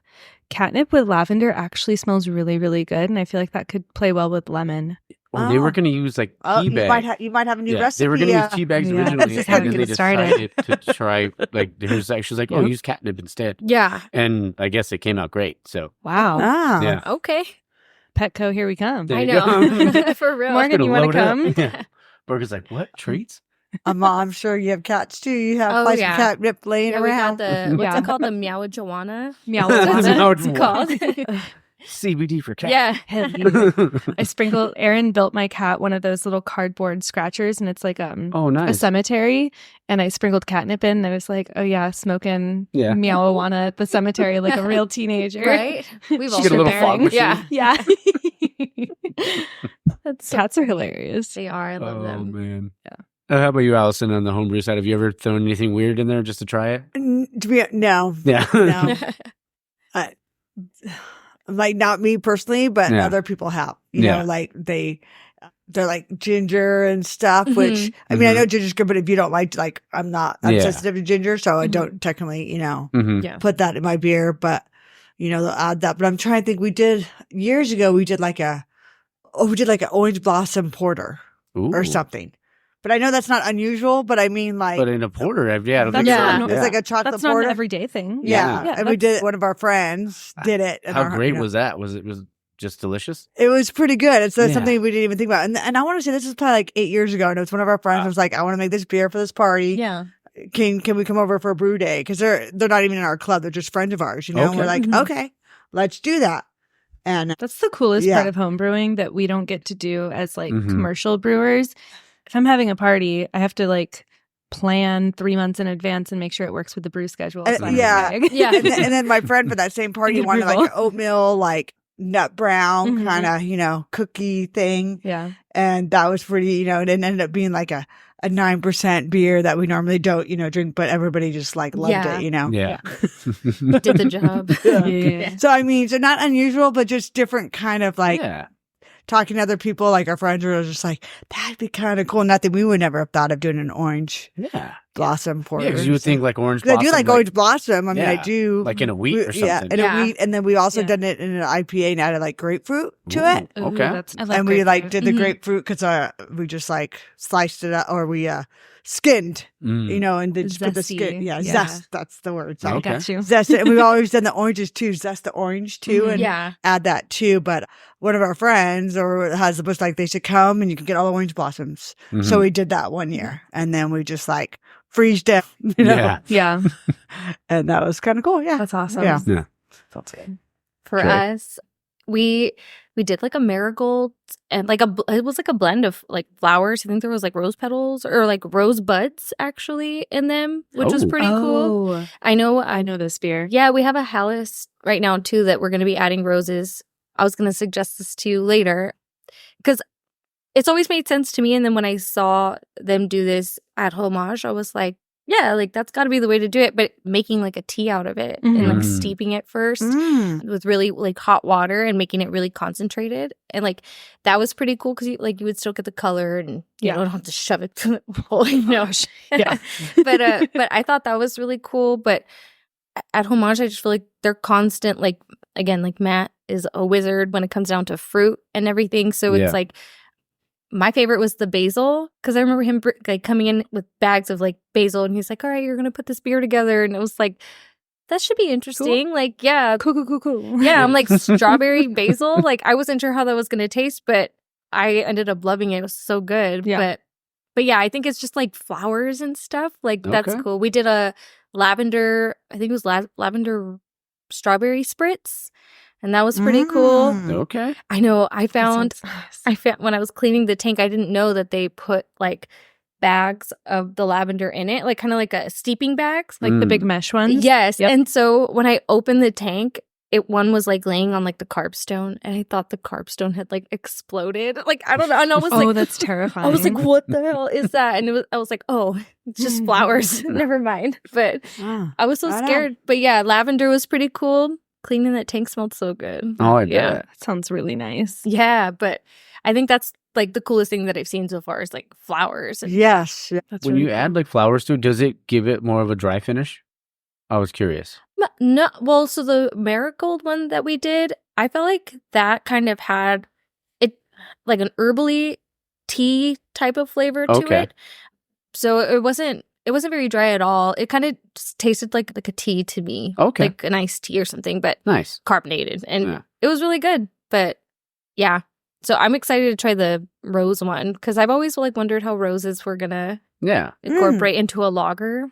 Catnip with lavender actually smells really, really good, and I feel like that could play well with lemon. Well, they were Oh. going to use like Oh, tea bags. you might have a new Yeah, recipe. they were going to use tea bags Yeah. originally, Just how and to then get they it started. decided to try like she was like, "Oh, Yep. use catnip instead," Yeah. and I guess it came out great. So Wow. Ah. yeah, Okay. Petco, here we come. There I you know. go. For real. Morgan, you want to Gonna load come? it up. Yeah. Burger's like, "What treats?" I'm sure you have cats too. You have Oh, like yeah. some catnip laying Yeah, we got around. the what's Yeah. it called? The Meowajuana. Meow. That's Meow- what it's called. CBD for cat. Yeah. Hell yeah. I sprinkled. Aaron built my cat one of those little cardboard scratchers, and it's like Oh, a nice. cemetery. And I sprinkled catnip in, and I was like, "Oh yeah, smoking Yeah. meowajuana at the cemetery like a real teenager." Right? We've all Get a been little there. fog machine. Yeah. Yeah. That's so Cats are hilarious. They are. I love Oh them. man. Yeah. How about you, Allison, on the homebrew side? Have you ever thrown anything weird in there just to try it? No, Yeah. no. Like not me personally, but Yeah. other people have. You Yeah. know, like they're like ginger and stuff. Mhm. Which I mean, I Mhm. know ginger's good, but if you don't like, I'm Yeah. sensitive to ginger, so I Mhm. don't technically, Mhm. Yeah. put that in my beer. But they'll add that. But I'm trying to think. We did years ago. We did like an orange blossom porter Ooh. or something. But I know that's not unusual. But I mean, like, But in a porter, I don't think Yeah. so. it's like a chocolate That's not porter. an everyday thing. Yeah. Yeah, And we that's- did, one of our friends did it. and How our- great was that? Was it just delicious? it was pretty good. It's Yeah. something we didn't even think about. And I want to say this was probably like 8 years ago. And it was one of our friends was like, I want to make this beer for this party. Yeah. Can we come over for a brew day? Because they're not even in our club. They're just friends of ours, And Okay. we're like, Mhm. okay, let's do that. And That's the coolest Yeah. part of homebrewing that we don't get to do as like Mhm. commercial brewers. If I'm having a party, I have to like plan 3 months in advance and make sure it works with the brew schedule. so I don't yeah. bag. Yeah. and then my friend for that same party Get wanted like approval. an oatmeal, like nut brown Mhm. kind of, cookie thing. Yeah. And that was pretty, and it ended up being like a 9% beer that we normally don't, drink, but everybody just like loved Yeah. it, Yeah. Did the job. Yeah. So I mean, so not unusual, but just different kind of like Yeah. talking to other people, like our friends were just like, that'd be kind of cool. Not that we would never have thought of doing an orange Yeah. blossom porter. Yeah, because you would think like orange 'Cause blossom. I do like orange blossom. I mean, I Yeah, do. like in a wheat or Yeah, something. in Yeah. a wheat. And then we also Yeah. done it in an IPA and added like grapefruit to Ooh, it. Ooh, Okay. that's- I love And we like grapefruit. did the Mhm. grapefruit because we just like sliced it up, or we skinned, Mm. and then just put the skin. Zesty. Yeah, Yeah. zest. That's the word. I Sorry. Okay. got you. Zest it. And we've always done the oranges too. Zest the orange too. Mhm. And Yeah. add that too. But one of our friends was like, they should come and you can get all the orange blossoms. Mhm. So we did that one year. And then we just like freeze down, Yeah. Yeah. and that was kind of cool. Yeah. That's awesome. Yeah. Yeah. Felt good. For Sure. us, we did like a marigold and like it was like a blend of like flowers. I think there was like rose petals or like rose buds actually in them, which was Oh. pretty cool. Oh, I know. I know this beer. Yeah, we have a Hallis right now too that we're going to be adding roses. I was going to suggest this to you later because it's always made sense to me. And then when I saw them do this at Homage, I was like, yeah, like that's got to be the way to do it. But making like a tea out of it and like Mhm. steeping it first Mm. with really like hot water and making it really concentrated. And like that was pretty cool because you would still get the color and you Yeah. don't have to shove it to the bowl, Yeah. but I thought that was really cool. But at Homage, I just feel like they're constant, like, again, like Matt is a wizard when it comes down to fruit and everything. So Yeah. it's like my favorite was the basil, because I remember him like coming in with bags of like basil, and he's like, all right, you're gonna put this beer together, and it was like, that should be interesting. Cool. Like, yeah, cool. Yeah, I'm like, strawberry basil. Like, I wasn't sure how that was gonna taste, but I ended up loving it. It was so good. Yeah. But yeah, I think it's just like flowers and stuff. Like, that's cool. We did a lavender, I think it was lavender strawberry spritz, and that was pretty cool. Okay. I know. I found when I was cleaning the tank, I didn't know that they put like bags of the lavender in it, like kind of like a steeping bags, like the big mesh ones. Yes. Yep. And so when I opened the tank, one was like laying on like the carb stone, and I thought the carb stone had like exploded. Like, I don't know. And I was like, that's terrifying. I was like, what the hell is that? And I was like, oh, it's just flowers. Never mind. But I was so scared. But yeah, lavender was pretty cool. Cleaning that tank smelled so good. Oh, I bet. That sounds really nice. Yeah, but I think that's like the coolest thing that I've seen so far is like flowers. Yes. That's when really you add like flowers to it, does it give it more of a dry finish? I was curious. No, well, so the marigold one that we did, I felt like that kind of had it like an herbally tea type of flavor to it. So it wasn't very dry at all. It kind of tasted like a tea to me. Okay. Like an iced tea or something, but nice. Carbonated. And it was really good. But yeah. So I'm excited to try the rose one, because I've always like wondered how roses were gonna incorporate into a lager.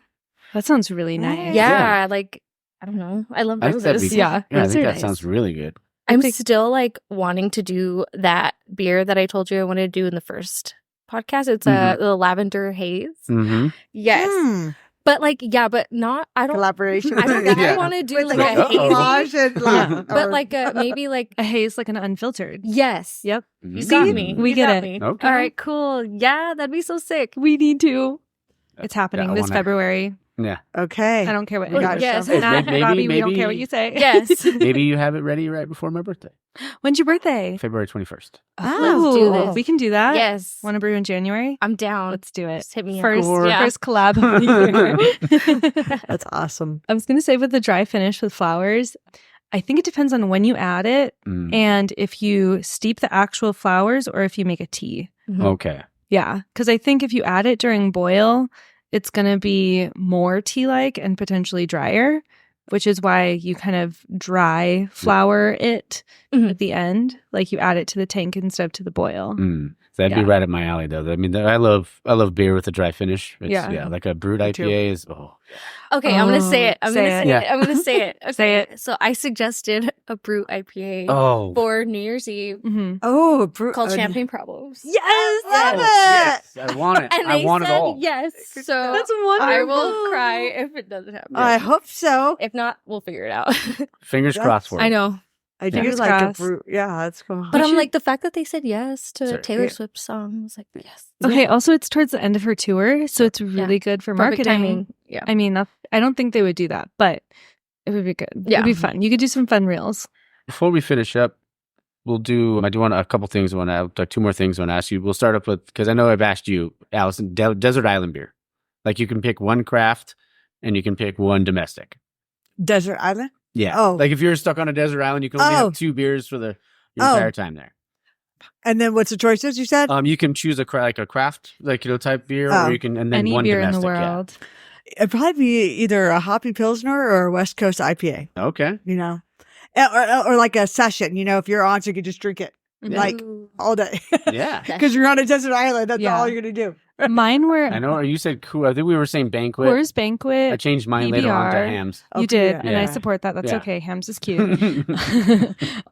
That sounds really nice. Yeah. Like, I don't know. I love roses. I think that sounds really good. I'm still like wanting to do that beer that I told you I wanted to do in the first podcast. It's the lavender haze. Mm-hmm. Yes. But like, but not, I don't. Collaboration. I don't think I want to do like a hazy. But like maybe like a haze, like an unfiltered. Yes. Yep. You got me. We get it. Okay. All right, cool. Yeah, that'd be so sick. We need to. It's happening this February. Yeah. Okay. I don't care what. Yes. Bobby, we don't care what you say. Yes. Maybe you have it ready right before my birthday. When's your birthday? February 21st. Let's do this. We can do that. Yes. Want to brew in January? I'm down. Let's do it. Just hit me first, up. First collab of the year. That's awesome. I was going to say with the dry finish with flowers, I think it depends on when you add it and if you steep the actual flowers or if you make a tea. Okay. Yeah. Because I think if you add it during boil, it's going to be more tea-like and potentially drier, which is why you kind of dry flour it at the end. Like you add it to the tank instead of to the boil. That'd be right up my alley, though. I mean, I love beer with a dry finish. It's, like a brewed IPA is. Okay, I'm gonna say it. I'm gonna say it. Okay. Say it. So I suggested a brew IPA for New Year's Eve. Oh, called Champagne Problems. Yes, love it. Yes, I want it. And I want it all. Yes, so that's wonderful. I will cry if it doesn't happen. I hope so. If not, we'll figure it out. Fingers crossed for it. I know. I do like a brew. Yeah, that's cool. But I'm like, the fact that they said yes to Taylor Swift's song, I was like, yes. Okay, also it's towards the end of her tour, so it's really good for marketing. Timing. Yeah. I mean, I don't think they would do that, but it would be good. Yeah. It would be fun. You could do some fun reels. Before we finish up, I do want a couple things. Like two more things I want to ask you. We'll start up with, because I know I've asked you, Allison, Desert Island beer. Like you can pick one craft and you can pick one domestic. Desert Island? Yeah. Oh. Like if you're stuck on a desert island, you can only have two beers for your entire time there. And then what's the choices you said? You can choose a craft, type beer, or you can, and then any one beer domestic, in the world. Yeah. It'd probably be either a hoppy pilsner or a West Coast IPA. Okay. Or like a session, if you're on, so you can just drink it like all day. Yeah. Because you're on a desert island. That's all you're going to do. Mine were. I know. You said cool. I think we were saying banquet. Coors Banquet. I changed mine later on to hams. You did, and I support that. That's okay. Hams is cute.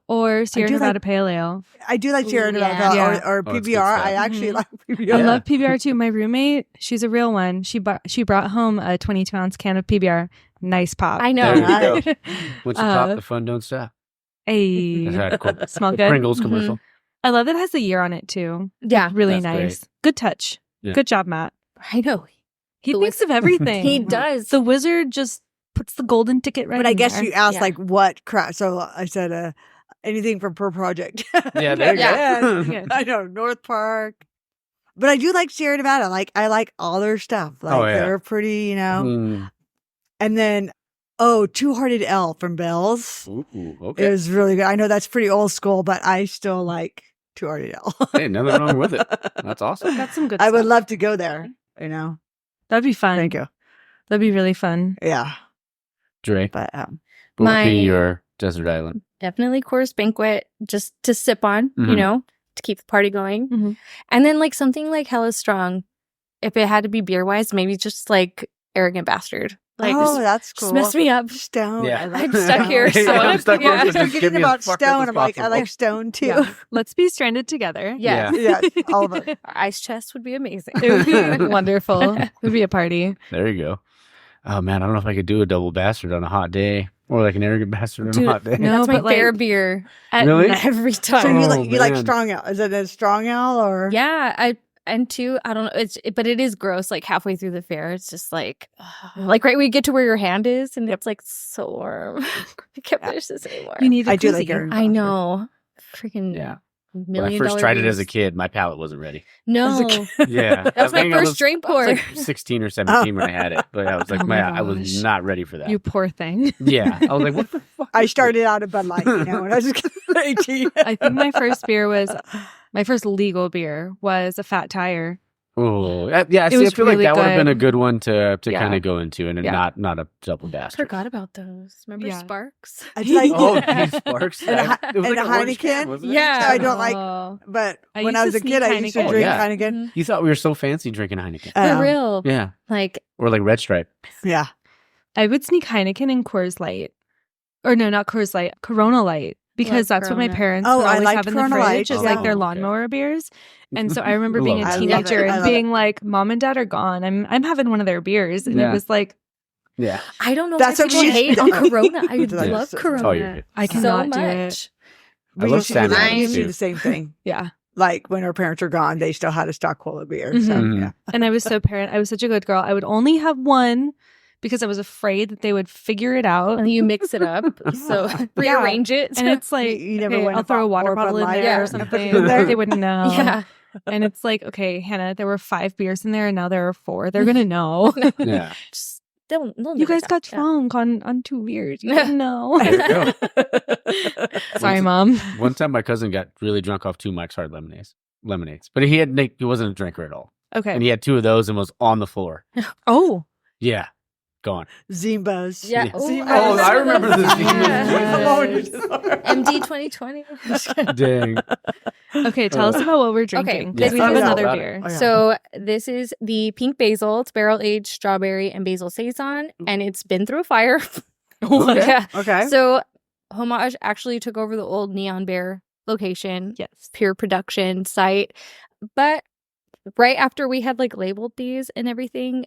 Or Sierra Nevada Pale Ale. I do like Sierra Nevada or PBR. I actually like PBR. I love PBR too. My roommate, she's a real one. She brought home a 22-ounce can of PBR. Nice pop. I know. There you go. Once you pop, the fun don't stop. Hey, smell good. Pringles commercial. I love that it has the year on it too. Yeah, really nice. Great. Good touch. Yeah. Good job, Matt. I know. He thinks of everything. He does. The wizard just puts the golden ticket right. But I guess there. you asked like what crap. So I said anything from Per Project. Yeah, there you go. I know North Park. But I do like Sierra Nevada. I like all their stuff. Like they're pretty, And then Two Hearted L from Bell's. Ooh, okay. It was really good. I know that's pretty old school, but I still like to Ardell. Hey, nothing wrong with it. That's awesome. Got some good I stuff. would love to go there, you know. That'd be fun. Thank you. That'd be really fun. Yeah. Dre, But what would be your desert island? Definitely Coors Banquet, just to sip on, you Mhm. know, to keep the party going. Mhm. And then like something like hella strong. If it had to be beer wise, maybe just like Arrogant Bastard. Like that's just cool. mess me up. Stone. Yeah. I like I'm stuck here, Stone. so I'm stuck here, yeah. so just I'm give forgetting me as about fucked up Stone. as I'm like, I possible. like Stone too. Yeah. Let's be stranded together. Yeah. Yeah, all of it. Our ice chest would be amazing. It would be wonderful. It would be a party. There you go. Oh man, I don't know if I could do a double bastard on a hot day, or like an arrogant bastard on Dude, a hot day. no. That's my but, like, favorite beer at Really? every So time. you like man. strong ale? Is it a strong ale or? Yeah, and two, I don't know, but it is gross. Like halfway through the fair, it's just like right when you get to where your hand is, and it's like so warm. I can't finish this anymore. You need a I do koozie. like Aaron. I know, freaking Yeah. $1 When I million first tried it as a beers. kid, my palate wasn't ready. No, Yeah, that was my first drain I pour. was like 16 or 17 when I had it, but I was like, Oh my I was gosh. not ready for that. You poor thing. Yeah, I was like, what the fuck? I started out a Bud Light, you know, when I was 18. I think my first legal beer was a Fat Tire. Oh, yeah. It See, I was feel like really that would have been good. a good one to Yeah. kind of go into, and Yeah. not a double I bastard. forgot about those. Remember Yeah. Sparks? It's like, Oh, Yeah. these Sparks. And a It was and like a an orange can, Heineken? wasn't it? Yeah. I don't like, Oh. but I when I used was to a kid, sneak I used to Heineken. drink Yeah. Heineken. Mhm. You thought we were so fancy drinking Heineken. For real. Yeah, Like, or like Red Stripe. Yeah. I would sneak Heineken and Coors Light. Or no, not Coors Light, Corona Light. Because Love that's what my Corona. parents Oh, would I always liked have in the Corona fridge. Light. Is like their Oh, okay. lawnmower beers. And so I remember being a Love it. teenager I and love being like, Mom and Dad are gone. I'm having one of their beers. And Yeah. it was like, Yeah, I don't know That's why what people we- hate on Corona. I Yeah. love Yes. Corona Oh, you're good. I so cannot do much. it. I love used to do Standard that. Limes We used to do too. the same thing. Yeah. Like when our parents are gone, they still had a stock full of beer. So, Mhm. yeah. And I was so I was such a good girl. I would only have one because I was afraid that they would figure it out. And you mix it up, so rearrange it. And it's like, You never okay, went I'll and throw a bought water more Bud bottle in Light there Yeah. or something. in there? They wouldn't know. yeah, And it's like, okay, Hannah, there were 5 beers in there and now there are 4. They're going to know. yeah. just they'll You guys never got tell. drunk on 2 beers. You didn't know. There you go. Sorry, Mom. One time, my cousin got really drunk off 2 Mike's Hard lemonades, but he wasn't a drinker at all, Okay. and he had 2 of those and was on the floor. Oh. Yeah, gone. Zimbos. Yeah. Yes. Oh, Oh, I remember the Zimbos. Zimbos. MD 2020. Dang. Okay, tell us about what we're drinking. Okay, Because we yeah. have Tell us another about it. beer. Oh, yeah. So this is the pink basil. It's barrel aged strawberry and basil saison, and it's been through a fire. Okay. Yeah. Okay. So Homage actually took over the old Neon Bear location, Yes. pure production site. But right after we had like labeled these and everything,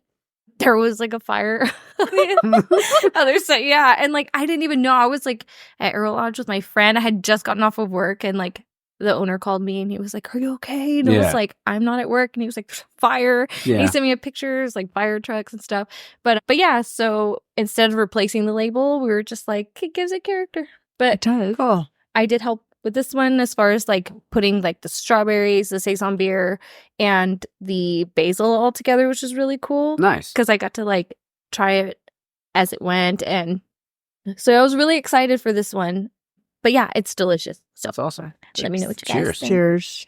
there was like a fire on the other side. Yeah. And like I didn't even know. I was like at Earl Lodge with my friend. I had just gotten off of work and like the owner called me and he was like, "Are you okay?" And I Yeah. was like, "I'm not at work." And he was like, "Fire." And Yeah. he sent me pictures, like fire trucks and stuff. But yeah, so instead of replacing the label, we were just like, it gives it character. It But does. Cool. I did help with this one as far as like putting like the strawberries, the saison beer, and the basil all together, which is really cool Nice. because I got to like try it as it went. And so I was really excited for this one. But yeah, it's delicious. So That's awesome. let me know what you Cheers. guys think. Cheers.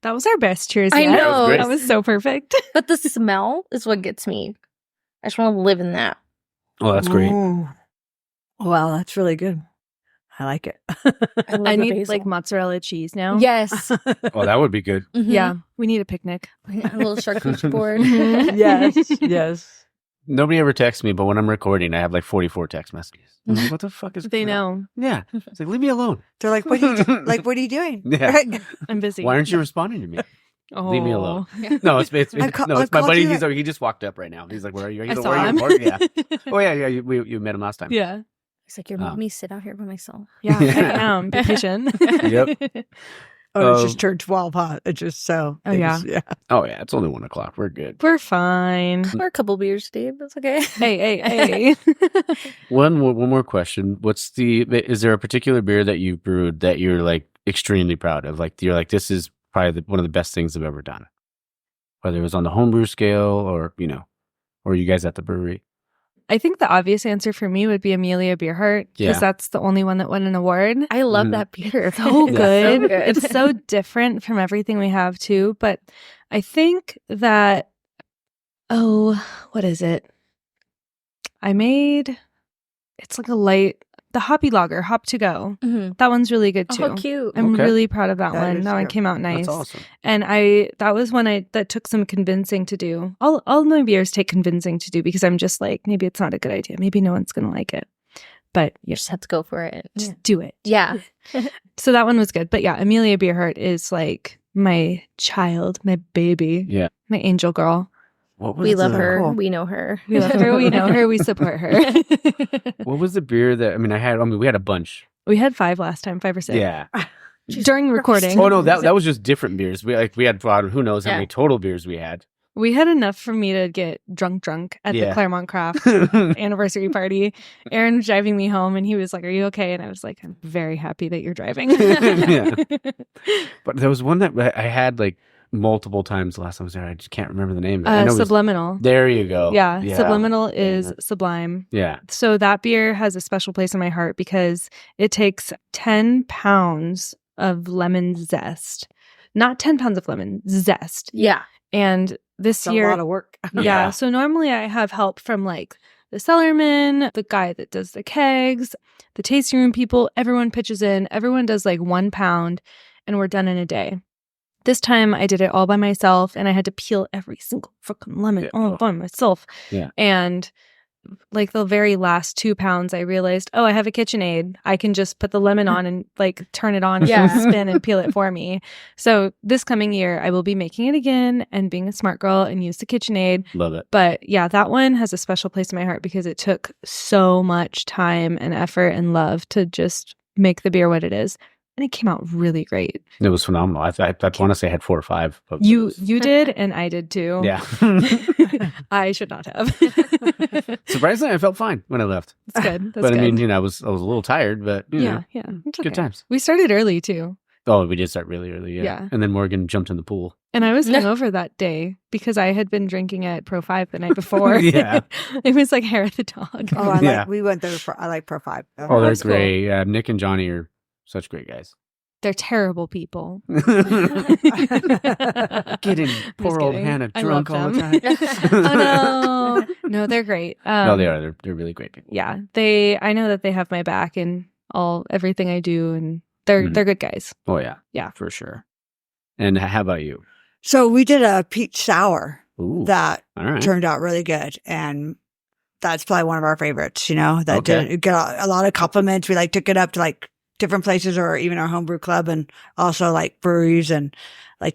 That was our best cheers I yet. know. That was great. That was so perfect. But the smell is what gets me. I just want to live in that. Oh, that's great. Ooh. Wow, that's really good. I like it. love I the need basil. like mozzarella cheese now. Yes. Oh, that would be good. Mhm. Yeah. We need a picnic. A little charcuterie board. yes. Yes. Nobody ever texts me, but when I'm recording, I have like 44 text messages. I'm like, what the fuck is They going on? know. Yeah. It's like, leave me alone. They're like, what are you what are you doing? Yeah. Right? I'm busy. Why aren't you responding to me? Oh. Leave me alone. No, it's I've my called buddy. you He just walked up right now. He's like, where are you? I He's like, saw where are you him. recording? Yeah. Oh yeah, yeah. You met him last time. Yeah. It's like, you're making me sit out here by myself. Yeah. Yeah. I am. Be patient. Yep. Oh, it's just turned 12, huh? It's just so. Oh, yeah. Yeah. Oh yeah, it's only 1 o'clock. We're good. We're fine. Or a couple beers, Dave. That's okay. Hey. One more question. Is there a particular beer that you brewed that you're like extremely proud of? Like you're like, this is probably one of the best things I've ever done. Whether it was on the homebrew scale or, or you guys at the brewery. I think the obvious answer for me would be Amelia Beerhart because that's the only one that won an award. I love that beer. So good. So good. It's so different from everything we have too. But I think that, what is it? It's like a light, the Hoppy Lager, Hop to Go. Mm-hmm. That one's really good too. Oh, how cute. I'm really proud of that one. That one came out nice. That's awesome. And that was one that took some convincing to do. All my beers take convincing to do because I'm just like, maybe it's not a good idea. Maybe no one's going to like it. But You just have to go for it. just do it. Yeah. So that one was good. But yeah, Amelia Beerhart is like my child, my baby. Yeah. My angel girl. We love her. Cool. We know her. We love her. We know her. We support her. What was the beer that we had a bunch. We had 5 last time, 5 or 6. Yeah. During recording. Oh no, that was just different beers. We had who knows how many total beers we had. We had enough for me to get drunk at the Claremont Craft anniversary party. Aaron was driving me home and he was like, "Are you okay?" And I was like, "I'm very happy that you're driving." Yeah. But there was one that I had like multiple times the last time I was there. I just can't remember the name. I know Subliminal. There you go. Yeah. Subliminal is sublime. Yeah. So that beer has a special place in my heart because it takes 10 pounds of lemon zest. Not 10 pounds of lemon zest. Yeah. And this year, a lot of work. Yeah. So normally I have help from like the cellarman, the guy that does the kegs, the tasting room people. Everyone pitches in. Everyone does like 1 pound and we're done in a day. This time I did it all by myself and I had to peel every single freaking lemon all by myself. Yeah. And like the very last 2 pounds, I realized, I have a KitchenAid. I can just put the lemon on and like turn it on and spin and peel it for me. So this coming year, I will be making it again and being a smart girl and use the KitchenAid. Love it. But yeah, that one has a special place in my heart because it took so much time and effort and love to just make the beer what it is. And it came out really great. It was phenomenal. I want to say I had 4 or 5. You did, and I did too. Yeah. I should not have. Surprisingly, I felt fine when I left. That's good. That's but good. I mean, I was a little tired, but you know, it's good times. We started early too. Oh, we did start really early, yeah. And then Morgan jumped in the pool. And I was hungover that day because I had been drinking at Pro 5 the night before. Yeah. It was like hair of the dog. Oh, we went there I like Pro 5. Oh, they're great. Yeah, Nick and Johnny are such great guys. They're terrible people. Getting poor old Hannah drunk all the time. Oh no. No, they're great. No, they are. They're really great people. Yeah. I know that they have my back in everything I do and they're good guys. Oh yeah. Yeah. For sure. And how about you? So we did a peach sour that right. turned out really good. And that's probably one of our favorites, that did get a lot of compliments. We took it up to different places or even our homebrew club and also breweries and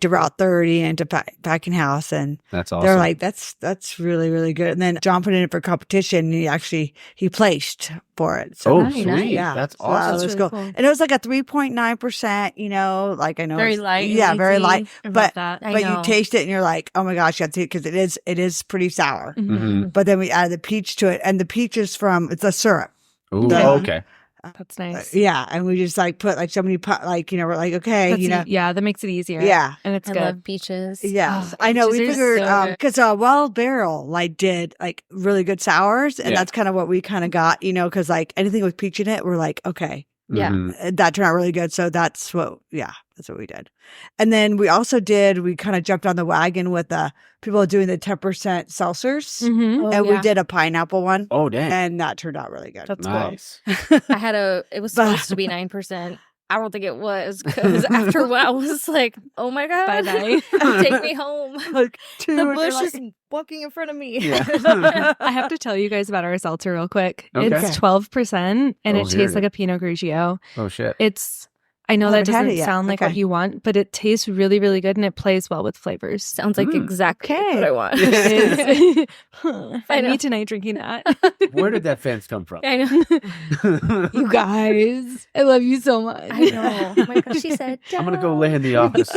to Route 30 and to Packing House. And that's awesome. They're like, that's really, really good. And then John put it in for competition and he placed for it. So sweet. Yeah. That's so awesome. That was cool. And it was a 3.9%, I know. Very light. Yeah, very light. But you you taste it and you're like, oh my gosh, you have to, because it is pretty sour. Mm-hmm. But then we added the peach to it and the peach is it's a syrup. Ooh, okay. That's nice. Yeah, and we just put so many we're like, okay, yeah, that makes it easier. Yeah, and it's I good. love peaches. Yeah, I know. We figured because Wild Barrel did really good sours, and that's kind of what we kind of got, because anything with peach in it, we're like, okay, that turned out really good. So that's what we did. And then we also we kind of jumped on the wagon with the people doing the 10% seltzers, and we did a pineapple one. Oh, dang. And that turned out really good. That's nice. Cool. It was supposed to be 9%. I don't think it was because after a while I was like, oh my God, bye-bye. Take me home. The bush is walking in front of me. Yeah. I have to tell you guys about our seltzer real quick. Okay. It's 12% and it tastes like a Pinot Grigio. Oh, shit. I know that doesn't yet. sound like what you want, but it tastes really, really good and it plays well with flavors. Sounds like exactly what I want. I need tonight drinking that. Where did that fence come from? I know. You guys, I love you so much. I know. Oh my gosh, she said, I'm going to go lay in the office.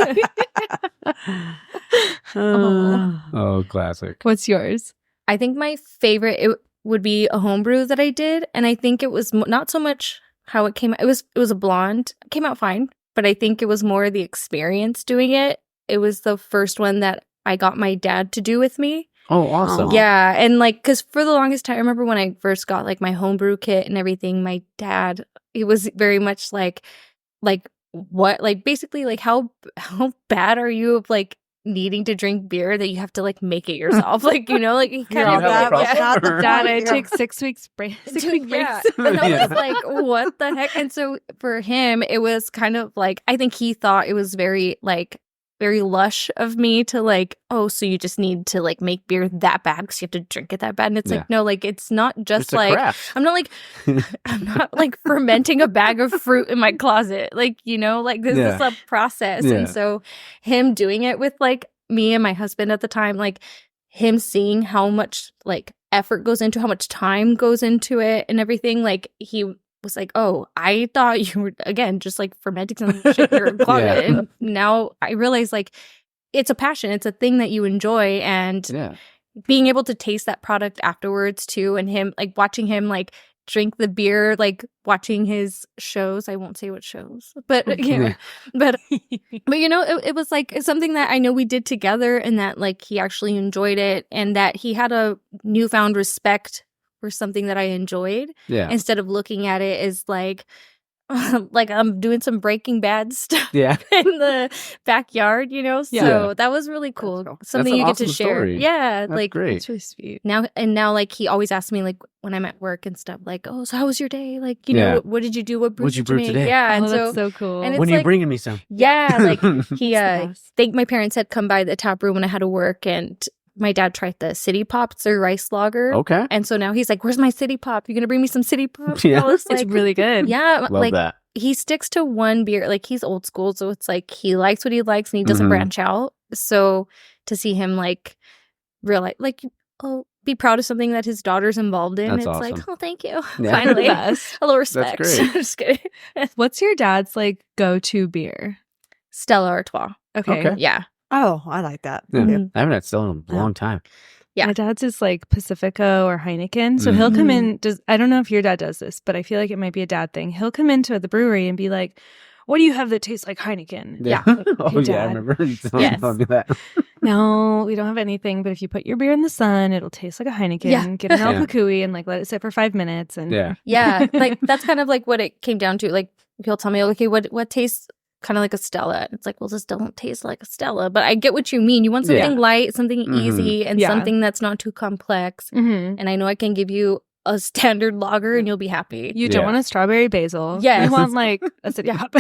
Oh, classic. What's yours? I think my favorite would be a homebrew that I did. And I think it was not so much how it came out. It was a blonde. It came out fine, but I think it was more the experience doing it. It was the first one that I got my dad to do with me. Oh, awesome. Yeah. And like, because for the longest time, I remember when I first got like my homebrew kit and everything, my dad, he was very much like what, like basically like how bad are you of like needing to drink beer that you have to like make it yourself? Like, you know, like he kind of Dad, I take 6 weeks break. 6 week yeah. breaks. And I was like, what the heck? And so for him, it was kind of like, I think he thought it was very lush of me to like, oh, so you just need to like make beer that bad because you have to drink it that bad. And it's like, no, like it's not just like I'm not like fermenting a bag of fruit in my closet. Like, you know, like this is a process. And so him doing it with like me and my husband at the time, like him seeing how much like effort goes into, how much time goes into it and everything, like he was like, oh, I thought you were, again, just like fermenting some shit in your closet. And now I realize like it's a passion. It's a thing that you enjoy. And being able to taste that product afterwards too. And him, like watching him like drink the beer, like watching his shows. I won't say what shows, but you know, but you know, it was like it's something that I know we did together and that like he actually enjoyed it and that he had a newfound respect for something that I enjoyed instead of looking at it as like I'm doing some Breaking Bad stuff in the backyard, you know? So that was really cool. Something you get to share. Story. Yeah. That's like great. It's really sweet. Now like he always asks me like when I'm at work and stuff like, oh, so how was your day? Like, you know, what did you do? What brews did you make? today? Yeah. And that's so cool. And when are you bringing me some? Yeah. Like he, think my parents had come by the tap room when I had to work and my dad tried the City Pop. It's their rice lager. Okay. And so now he's like, where's my City Pop? You going to bring me some City Pop? Yeah. I was like, it's really good. Yeah. Love that. He sticks to one beer. Like he's old school. So it's like he likes what he likes and he doesn't branch out. So to see him like realize, like, oh, be proud of something that his daughter's involved in. That's it's awesome. like, oh, thank you. Yeah. Finally. A little respect. That's great. Just kidding. What's your dad's like go-to beer? Stella Artois. Okay. Yeah. Oh, I like that. Yeah. Mhm. I haven't had Stella in a long time. Yeah. My dad's is like Pacifico or Heineken. So he'll come in. I don't know if your dad does this, but I feel like it might be a dad thing. He'll come into the brewery and be like, what do you have that tastes like Heineken? Yeah. Hey, Yeah, I remember you telling me that. No, we don't have anything. But if you put your beer in the sun, it'll taste like a Heineken. Yeah. Get an Alpacui and like let it sit for 5 minutes. And Yeah. Like that's kind of like what it came down to. Like he'll tell me, okay, what tastes kind of like a Stella? It's like, well, this don't taste like a Stella. But I get what you mean. You want something light, something easy, and something that's not too complex. And I know I can give you a standard lager and you'll be happy. You don't want a strawberry basil. Yes. You want like a City Pop.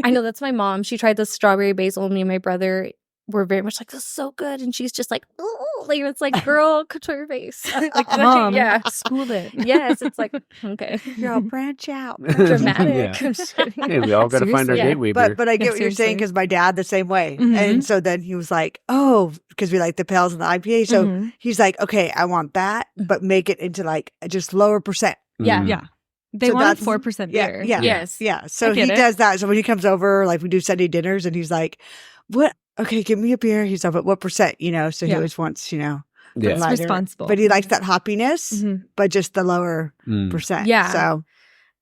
I know that's my mom. She tried the strawberry basil. Me and my brother were very much like, this is so good. And she's just like, oh, like it's like, girl, control your face. Like, Mom, yeah, school it. Yes, it's like, okay, Girl, branch out. dramatic. Hey, we all got to find our gateway beer. But I get what you're saying because my dad the same way. And so then he was like, oh, because we like the pales and the IPA. So he's like, okay, I want that, but make it into like just lower percent. Yeah. Yeah. They want 4% beer. Yeah. Yes. Yeah. So I he get it. does that. So when he comes over, like we do Sunday dinners and he's like, what? Okay, give me a beer. He's like, but what percent? You know, so he always wants, you know, It's lighter. responsible. But he likes that hoppiness, but just the lower percent. Yeah. So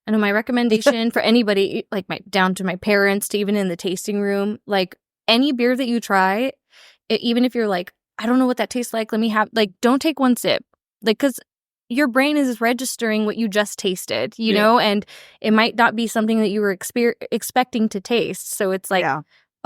I know my recommendation for anybody, like down to my parents, to even in the tasting room, like any beer that you try, even if you're like, I don't know what that tastes like, let me have, like, don't take one sip. Like, because your brain is registering what you just tasted, you know, and it might not be something that you were expecting to taste. So it's like,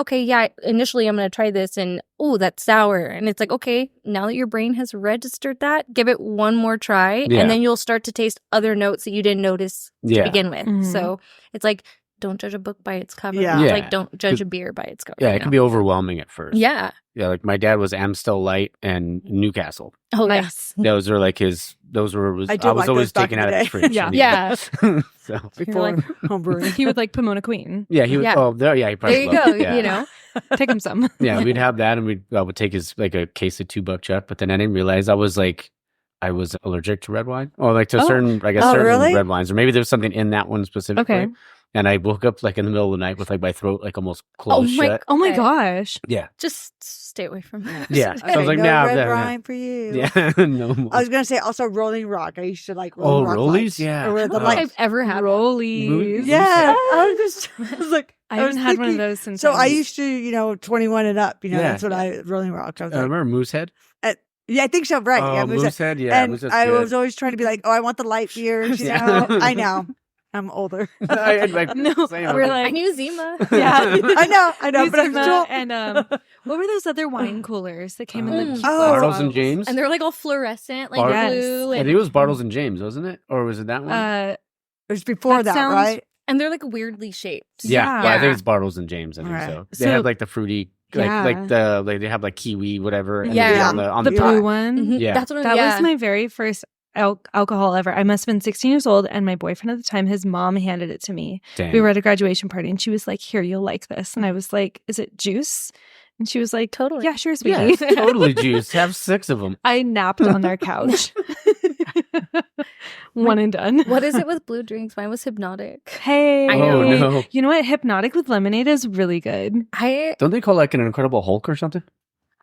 okay, initially I'm going to try this and, oh, that's sour. And it's like, okay, now that your brain has registered that, give it one more try. And then you'll start to taste other notes that you didn't notice to begin with. So it's like, don't judge a book by its cover. Yeah. It's like, don't judge a beer by its cover. Yeah, it can be overwhelming at first. Yeah. Yeah, like my dad was Amstel Light and Newcastle. Oh, nice. Those are like his, I was like always those back taking in out the of his day. fridge. Yeah. and he- Yeah. So, before homebrewing. He would like Pomona Queen. yeah, he was, Yeah. oh, there, yeah, he probably There you loved go. it, yeah. You know? Take him some. Yeah, we'd have that and we would take his, like a case of $2 chuck, but then I didn't realize I was allergic to red wine. Or like to certain really? red wines. Or maybe there was something in that one specifically. Okay. And I woke up like in the middle of the night with like my throat like almost closed shut. Oh my Okay. gosh. Yeah. Just stay away from that. Yeah. So I was like, no nah, red nah, nah. wine for you. Yeah. No more. I was gonna say also Rolling Rock. I used to like Oh, Rolling Rock Rollies? lights. Yeah. Or I the don't think lights. I've ever had Rollies. Yeah, I was like, I haven't was had one of thinking- those since. So I used to, 21 and up. Yeah. That's what Rolling Rock. I was I like, remember Moosehead. Yeah, I think so. Right. Oh, Yeah, Moosehead. Yeah, and Moosehead's I good. was always trying to be like, oh, I want the light beers. You Yeah. know, I know. I'm older. No, we're I like, knew Zima. yeah. I know, but I'm still. And what were those other wine coolers that came in the cute Oh. Bartles bottles? and James. And they're like all fluorescent, like Bart- blue. I And, think it was Bartles and James, wasn't it? Or was it that one? It was before That that, sounds- right? and they're like weirdly shaped. yeah, yeah. I think it's Bartles and James. I think Right. so. They So- have like the fruity, like they have like kiwi, whatever. And Yeah. they do on The the blue one. Mhm. Yeah. That's what That yeah. was my very first alcohol ever. I must have been 16 years old, and my boyfriend at the time, his mom handed it to me. Dang. We were at a graduation party, and she was like, "Here, you'll like this." And I was like, "Is it juice?" And she was like, Totally. "Yeah, sure, Yeah, sweetie." it's totally juice. Have 6 of them. I napped on their couch. One and done. What is it with blue drinks? Mine was Hypnotic. Hey, I know. Oh no! you know what? Hypnotic with lemonade is really good. Don't they call like an Incredible Hulk or something?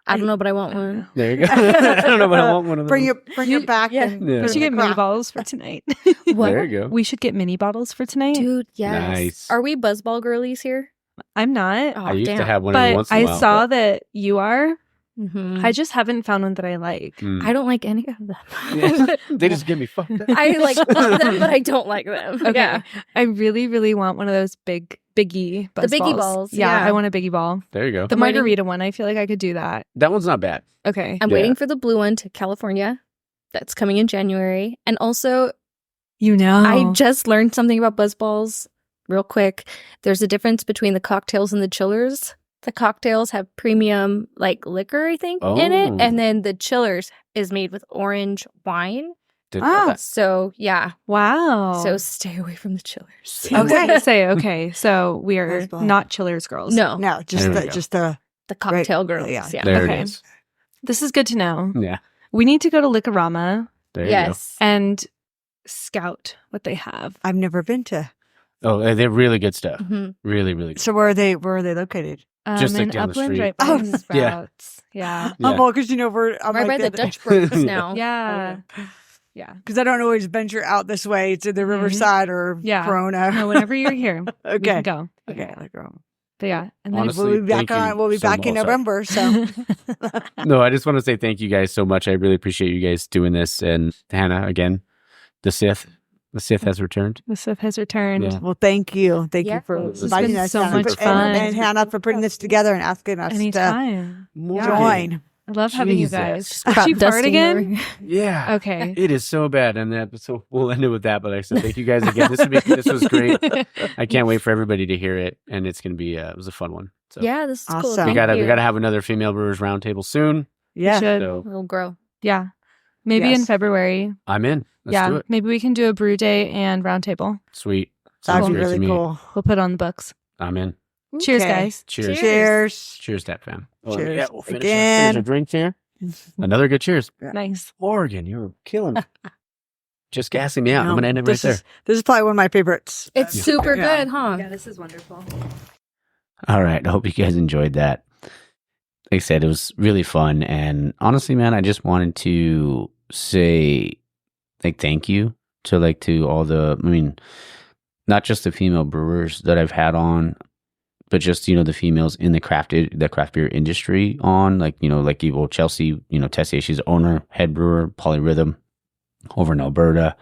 I don't know, but I want one. There you go. I don't know, but I want one of them. Bring it back. Yeah. And Yeah. We should get mini crap. bottles for tonight. What? There you go. We should get mini bottles for tonight. Dude, yes. Nice. Are we buzzball girlies here? I'm not, Oh, I used damn. to have one every but once in a I while. saw that you are. Mhm. I just haven't found one that I like. Mm. I don't like any of them. Yeah. They just get me fucked up. I like love them, but I don't like them. Okay. Yeah. I really, really want one of those biggie buzz The biggie balls. balls, Yeah, yeah. I want a biggie ball. There you go. The I'm waiting- margarita one, I feel like I could do that. That one's not bad. Okay. I'm Yeah. waiting for the blue one to California. That's coming in January. And also, You know. I just learned something about buzz balls real quick. There's a difference between the cocktails and the chillers. The cocktails have premium like liquor, I think, in it. Oh. And then the chillers is made with orange wine. Didn't know that. So yeah. Wow. So stay away from the chillers. okay. Okay. So we are Buzz ball. not chillers girls. No, No, There we go. just the. the cocktail Right. girls. Yeah. Yeah. There Okay. it is. This is good to know. Yeah. We need to go to Liquorama There Yes. and scout what they have. I've never been to. you go. Oh, they're really good stuff. Mhm. Really, really good. So where are they located? Just, like, in down the Upland, street. right by Oh, the yeah. Sprouts. Yeah. Yeah. Oh, well, because we're I'm Right by the Dutch Bros now. Yeah. Yeah. Because I don't always venture out this way to the Riverside or Yeah. Corona. No, whenever you're here, we Okay. can go. Okay, like, oh. But yeah. And then Honestly, we'll be back thank you on. We'll be so back in much. November. So No, I just want to say thank you guys so much. I really appreciate you guys doing this. And Hannah, again, the Sith has returned. the Sith has returned. Yeah. well, thank you. Thank Yeah. you for This has inviting been us. so Hannah, much fun. and Hannah for putting this together and asking us to Anytime. join. I love having you Jesus. guys. Just Did crop she fart dusting again? over- Yeah. Okay. It is so bad. And so we'll end it with that. But like I said, thank you guys again. This was great. I can't wait for everybody to hear it. And it's going to be, it was a fun one. So Yeah, this is cool. Awesome. we Thank gotta you. have another Female Brewers Roundtable soon. Yeah. Should. So It'll grow. Yeah. Maybe in Yes. February. I'm in. Let's yeah. do it. Maybe we can do a brew day and roundtable. Sweet. That'd Sounds be great to really me. cool. We'll put it on the books. I'm in. Cheers, Okay. guys. Cheers. Cheers. Cheers, Tap Fam. Cheers. Yeah, we'll finish Again. our drinks here. Another good cheers. Nice. Morgan, you're killing me. Just gassing me out. No, I'm going to end it right this there. This is probably one of my favorites. It's Yeah. super Yeah. good, huh? this is wonderful. All right. I hope you guys enjoyed that. Like I said, it was really fun. And honestly, man, I just wanted to say, like, thank you to all not just the female brewers that I've had on, but just, the females in the craft beer industry on, Chelsea, Tessier, she's the owner, head brewer, Polyrhythm over in Alberta.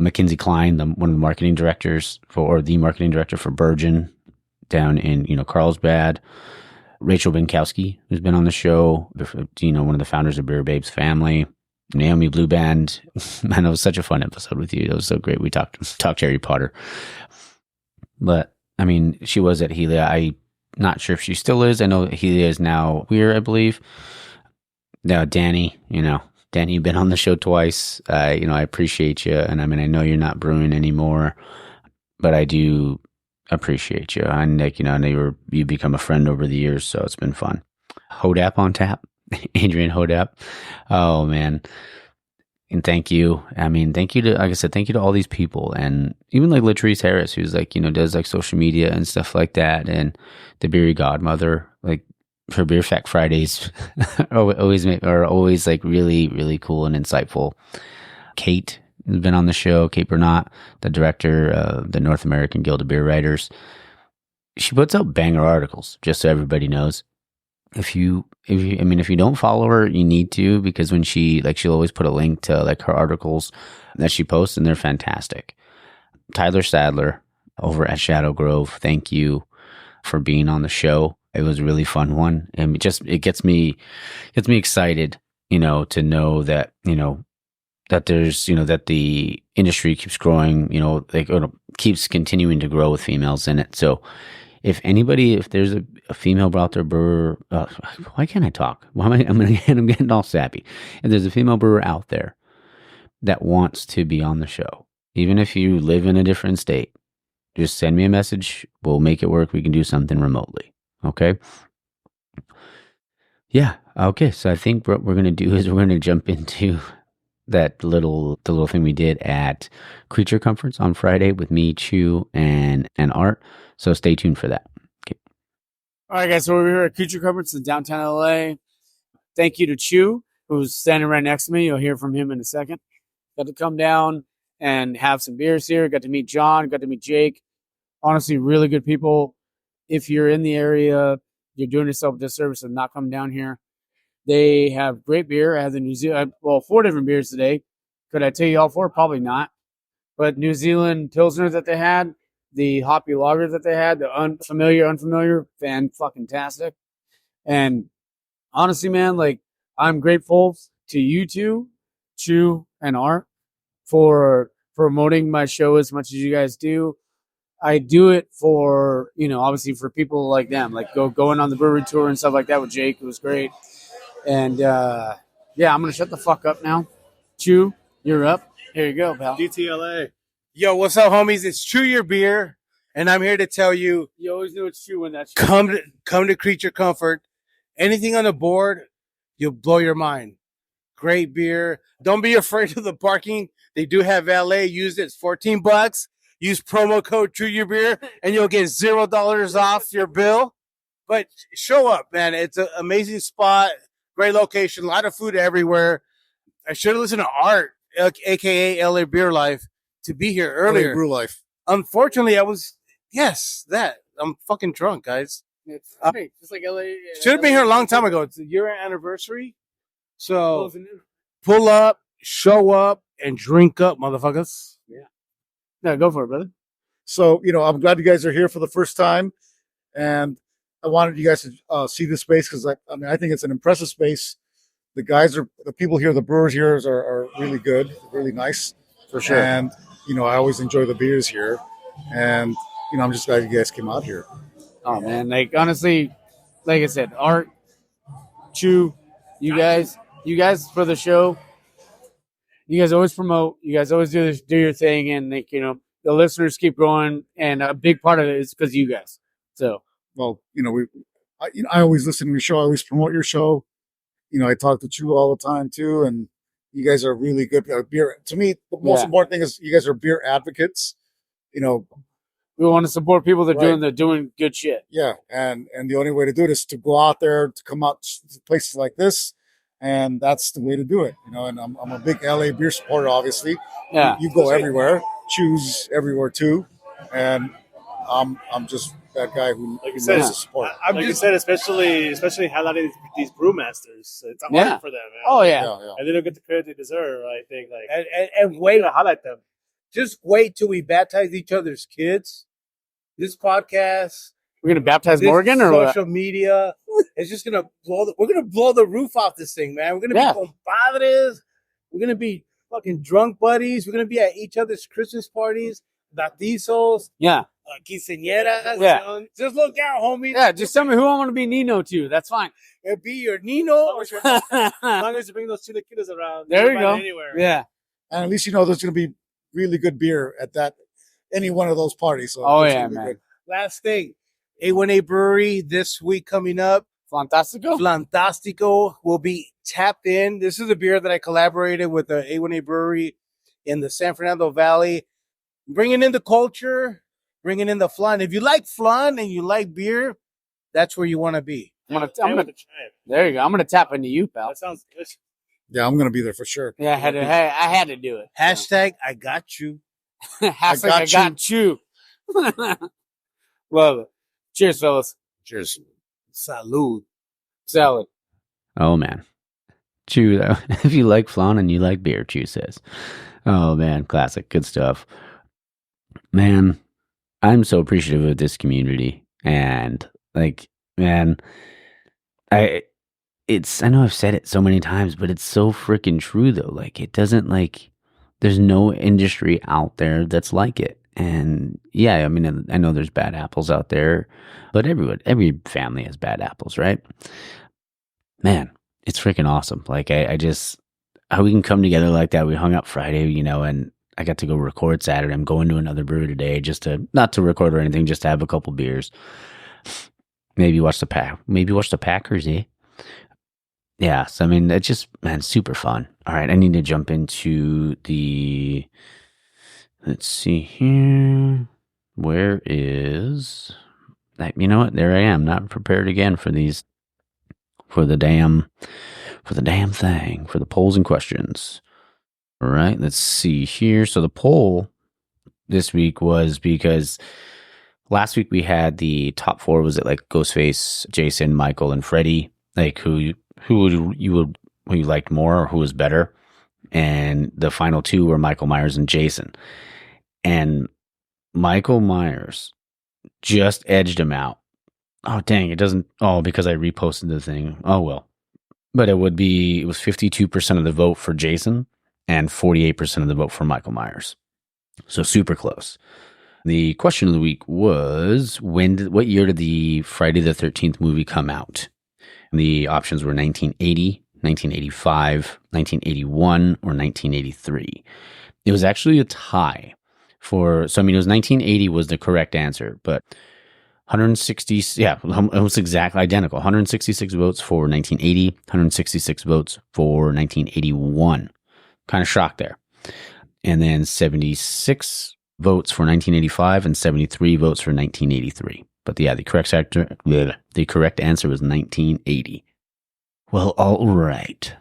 Mackenzie Klein, one of the marketing directors the marketing director for Bergen down in, Carlsbad. Rachel Binkowski, who's been on the show, one of the founders of Beer Babes Family. Naomi Blue Band. Man, it was such a fun episode with you. It was so great. We talked Harry Potter. But, she was at Helia. I'm not sure if she still is. I know Helia is now Weir, I believe. Now, Danny, you've been on the show twice. I appreciate you. And I know you're not brewing anymore, but I do appreciate you. And I know you've become a friend over the years, so it's been fun. Hodap on tap. Adrian Hodap. Oh man. And thank you. Thank you to, like I said, thank you to all these people. And even like Latrice Harris, who's does social media and stuff like that. And the Beery Godmother, her Beer Fact Fridays are always really, really cool and insightful. Kate has been on the show. Kate Bernat, the director of the North American Guild of Beer Writers. She puts out banger articles, just so everybody knows. if you don't follow her, you need to, because when she'll always put a link to like her articles that she posts, and they're fantastic. Tyler Sadler over at Shadow Grove, thank you for being on the show. It was a really fun one, and it gets me excited, to know that, that there's, that the industry keeps growing, keeps continuing to grow with females in it. So if there's a female out there brewer, why can't I talk? I'm getting all sappy. If there's a female brewer out there that wants to be on the show, even if you live in a different state, just send me a message. We'll make it work. We can do something remotely. Okay. Yeah. Okay. So I think what we're going to do is we're going to jump into the little thing we did at Creature Conference on Friday with me, Chu, and Art. So stay tuned for that. Okay. All right, guys. So we're here at Creature Conference in downtown LA. Thank you to Chu, who's standing right next to me. You'll hear from him in a second. Got to come down and have some beers here. Got to meet John. Got to meet Jake. Honestly, really good people. If you're in the area, you're doing yourself a disservice of not coming down here. They have great beer. I had the New Zealand, 4 different beers today. Could I tell you all 4? Probably not. But New Zealand Pilsner that they had, the hoppy lager that they had, the unfamiliar, fan-fucking-tastic. And honestly, man, like, I'm grateful to you two, Chu and Art, for promoting my show as much as you guys do. I do it for, obviously for people like them, like going on the brewery tour and stuff like that with Jake. It was great. And, I'm going to shut the fuck up now. Chu, you're up. Here you go, pal. DTLA. Yo, what's up, homies? It's Chew Your Beer, and I'm here to tell you. You always knew it's true when that's come to Creature Comfort. Anything on the board, you'll blow your mind. Great beer. Don't be afraid of the parking. They do have valet. Use it. It's $14. Use promo code Chew Your Beer, and you'll get $0 off your bill. But show up, man. It's an amazing spot. Great location. A lot of food everywhere. I should have listened to Art, a.k.a. LA Beer Life, to be here earlier. LA Brew Life. Unfortunately, I'm fucking drunk, guys. It's great. Just like LA. Should have been here a long time ago. It's a year anniversary. So pull up, show up, and drink up, motherfuckers. Yeah, go for it, brother. So, I'm glad you guys are here for the first time. And I wanted you guys to see this space because, I think it's an impressive space. The people here, the brewers here are really good, really nice. For sure. And, I always enjoy the beers here. And, I'm just glad you guys came out here. Oh, man. Like, honestly, like I said, Art, Chu, you guys for the show, you guys always promote. You guys always do your thing. And, the listeners keep growing. And a big part of it is because of you guys. So. Well, I always listen to your show. I always promote your show. I talk to Chu all the time too, and you guys are really good beer. To me, the most important thing is you guys are beer advocates. We want to support people that are doing good shit. Yeah, and the only way to do it is to go out there, to come out to places like this, and that's the way to do it. And I'm a big LA beer supporter, obviously. Yeah, you go everywhere, choose everywhere too, and I'm just that guy who knows the support. You said, especially highlighting these brewmasters. It's hard for them, man. Oh yeah. And they don't get the credit they deserve. I think, and wait to highlight them. Just wait till we baptize each other's kids. This podcast, we're gonna baptize Morgan, or social media. It's just gonna we're gonna blow the roof off this thing, man. We're gonna be compadres. We're gonna be fucking drunk buddies. We're gonna be at each other's Christmas parties. Bautizos. Yeah. Quinceañeras. Yeah. Just look out, homie. Yeah, just tell me who I want to be Nino to. That's fine. It'll be your Nino or your as long as you bring those chilaquiles around. There you go. Anywhere. Yeah. And at least there's going to be really good beer at any one of those parties. So man. Good. Last thing, A1A Brewery this week coming up. Fantastico will be tapped in. This is a beer that I collaborated with the A1A Brewery in the San Fernando Valley. Bringing in the culture, bringing in the fun. If you like fun and you like beer, that's where you want to be. I'm gonna there you go. I'm gonna tap into you, pal. That sounds good. Yeah, I'm gonna be there for sure. Yeah, I had to do it. Hashtag I got you. Hashtag I got you. Love it. Cheers, fellas. Cheers. Salud. Salad. Oh, man. Chew, if you like flan and you like beer, Chew says. Oh, man. Classic. Good stuff. Man, I'm so appreciative of this community. And, like, man, I know I've said it so many times, but it's so freaking true, though. Like, it doesn't, like, there's no industry out there that's like it. And yeah, I mean, I know there's bad apples out there, but every family has bad apples, right? Man, it's freaking awesome. Like, I just, how we can come together like that. We hung out Friday, and I got to go record Saturday. I'm going to another brewery today not to record or anything, just to have a couple beers. Maybe watch the Packers, eh? Yeah, so I mean, it's just, man, super fun. All right, I need to jump into let's see here. Where is, you know what? There I am, not prepared again for the damn thing, for the polls and questions. All right, let's see here. So the poll this week was because last week we had the top 4, was it like Ghostface, Jason, Michael, and Freddie? Like who you liked more, or who was better? And the final 2 were Michael Myers and Jason. And Michael Myers just edged him out. Oh, dang, it doesn't, because I reposted the thing. Oh, well. But it was 52% of the vote for Jason and 48% of the vote for Michael Myers. So super close. The question of the week was, what year did the Friday the 13th movie come out? And the options were 1980, 1985, 1981, or 1983. It was actually a tie it was 1980 was the correct answer, but 160, yeah, it was exactly identical. 166 votes for 1980, 166 votes for 1981. Kind of shocked there. And then 76 votes for 1985 and 73 votes for 1983. But yeah, the correct answer was 1980. Well, all right.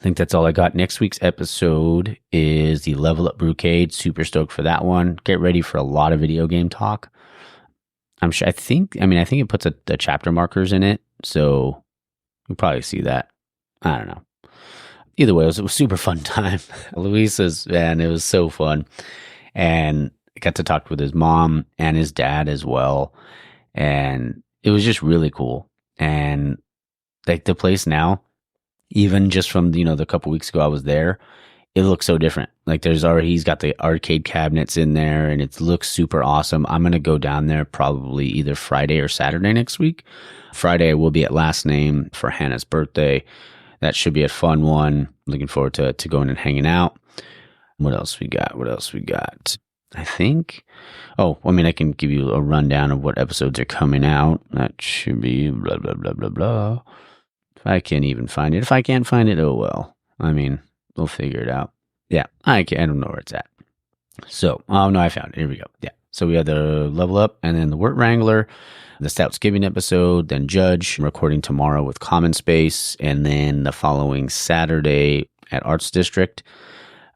I think that's all I got. Next week's episode is the Level Up Brewcade. Super stoked for that one. Get ready for a lot of video game talk. I think it puts the chapter markers in it, so you'll probably see that. I don't know. Either way, it was super fun time. Luis's, man, it was so fun. And I got to talk with his mom and his dad as well. And it was just really cool. And like the place now, even just from, the couple weeks ago I was there, it looks so different. Like he's got the arcade cabinets in there and it looks super awesome. I'm going to go down there probably either Friday or Saturday next week. Friday I will be at Last Name for Hannah's birthday. That should be a fun one. Looking forward to going and hanging out. What else we got? I think, I can give you a rundown of what episodes are coming out. That should be blah, blah, blah, blah, blah. If I can't even find it. If I can't find it, oh well. I mean, we'll figure it out. Yeah, I don't know where it's at. So, no, I found it. Here we go. Yeah. So we had the Level Up and then the Wort Wrangler, the Stoutsgiving episode, then Judge, recording tomorrow with Common Space, and then the following Saturday at Arts District.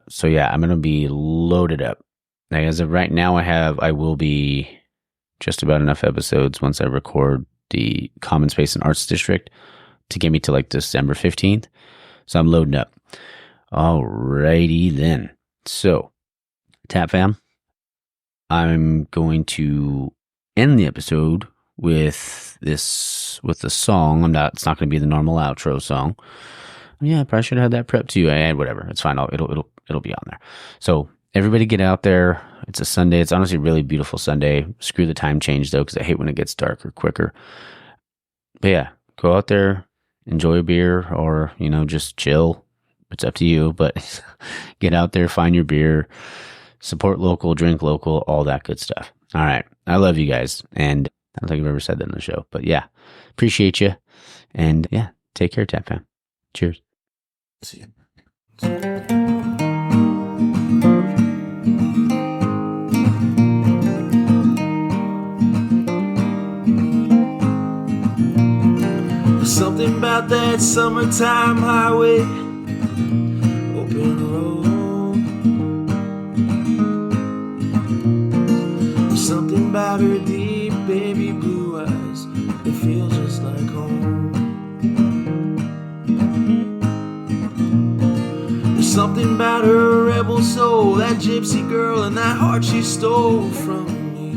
So yeah, I'm going to be loaded up. Now, as of right now, I will be just about enough episodes once I record the Common Space and Arts District to get me to like December 15th. So I'm loading up. Alrighty then. So, Tap Fam, I'm going to end the episode with the song. It's not going to be the normal outro song. Yeah, I probably should have had that prep too. Whatever, it's fine. It'll be on there. So everybody get out there. It's a Sunday. It's honestly a really beautiful Sunday. Screw the time change though, because I hate when it gets darker quicker. But yeah, go out there, enjoy a beer, or just chill. It's up to you. But get out there, find your beer, support local, drink local, all that good stuff. All right, I love you guys, and I don't think I've ever said that in the show, but yeah, appreciate you, and yeah, take care, Tap Fam. Cheers. See you. There's something about that summertime highway, open road. There's something about her deep baby blue eyes that feel just like home. something about her rebel soul, that gypsy girl and that heart she stole from me.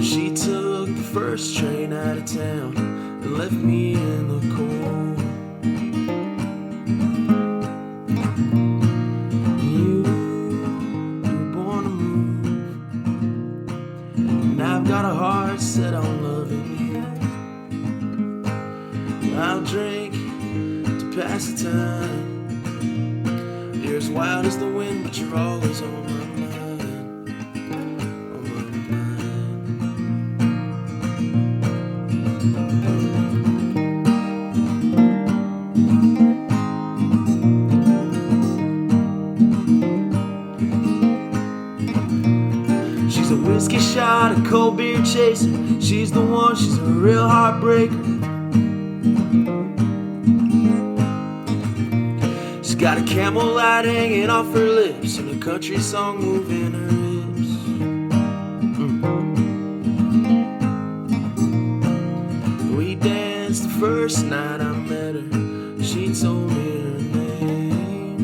She took the first train out of town and left me in the cold. You were born to move, and I've got a heart set on loving you. I'll drink to pass the time. You're as wild as the wind, but you're always on my mind. On my mind. She's a whiskey shot, a cold beer chaser. She's the one, she's a real heartbreaker. Got a camel light hanging off her lips and a country song moving her hips. We danced the first night I met her. She told me her name.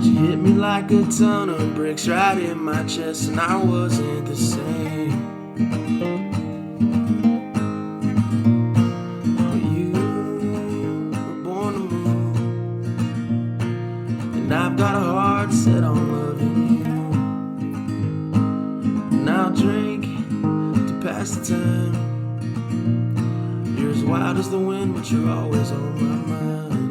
She hit me like a ton of bricks right in my chest, and I wasn't the same. I've got a heart set on loving you, and I'll drink to pass the time. You're as wild as the wind, but you're always on my mind.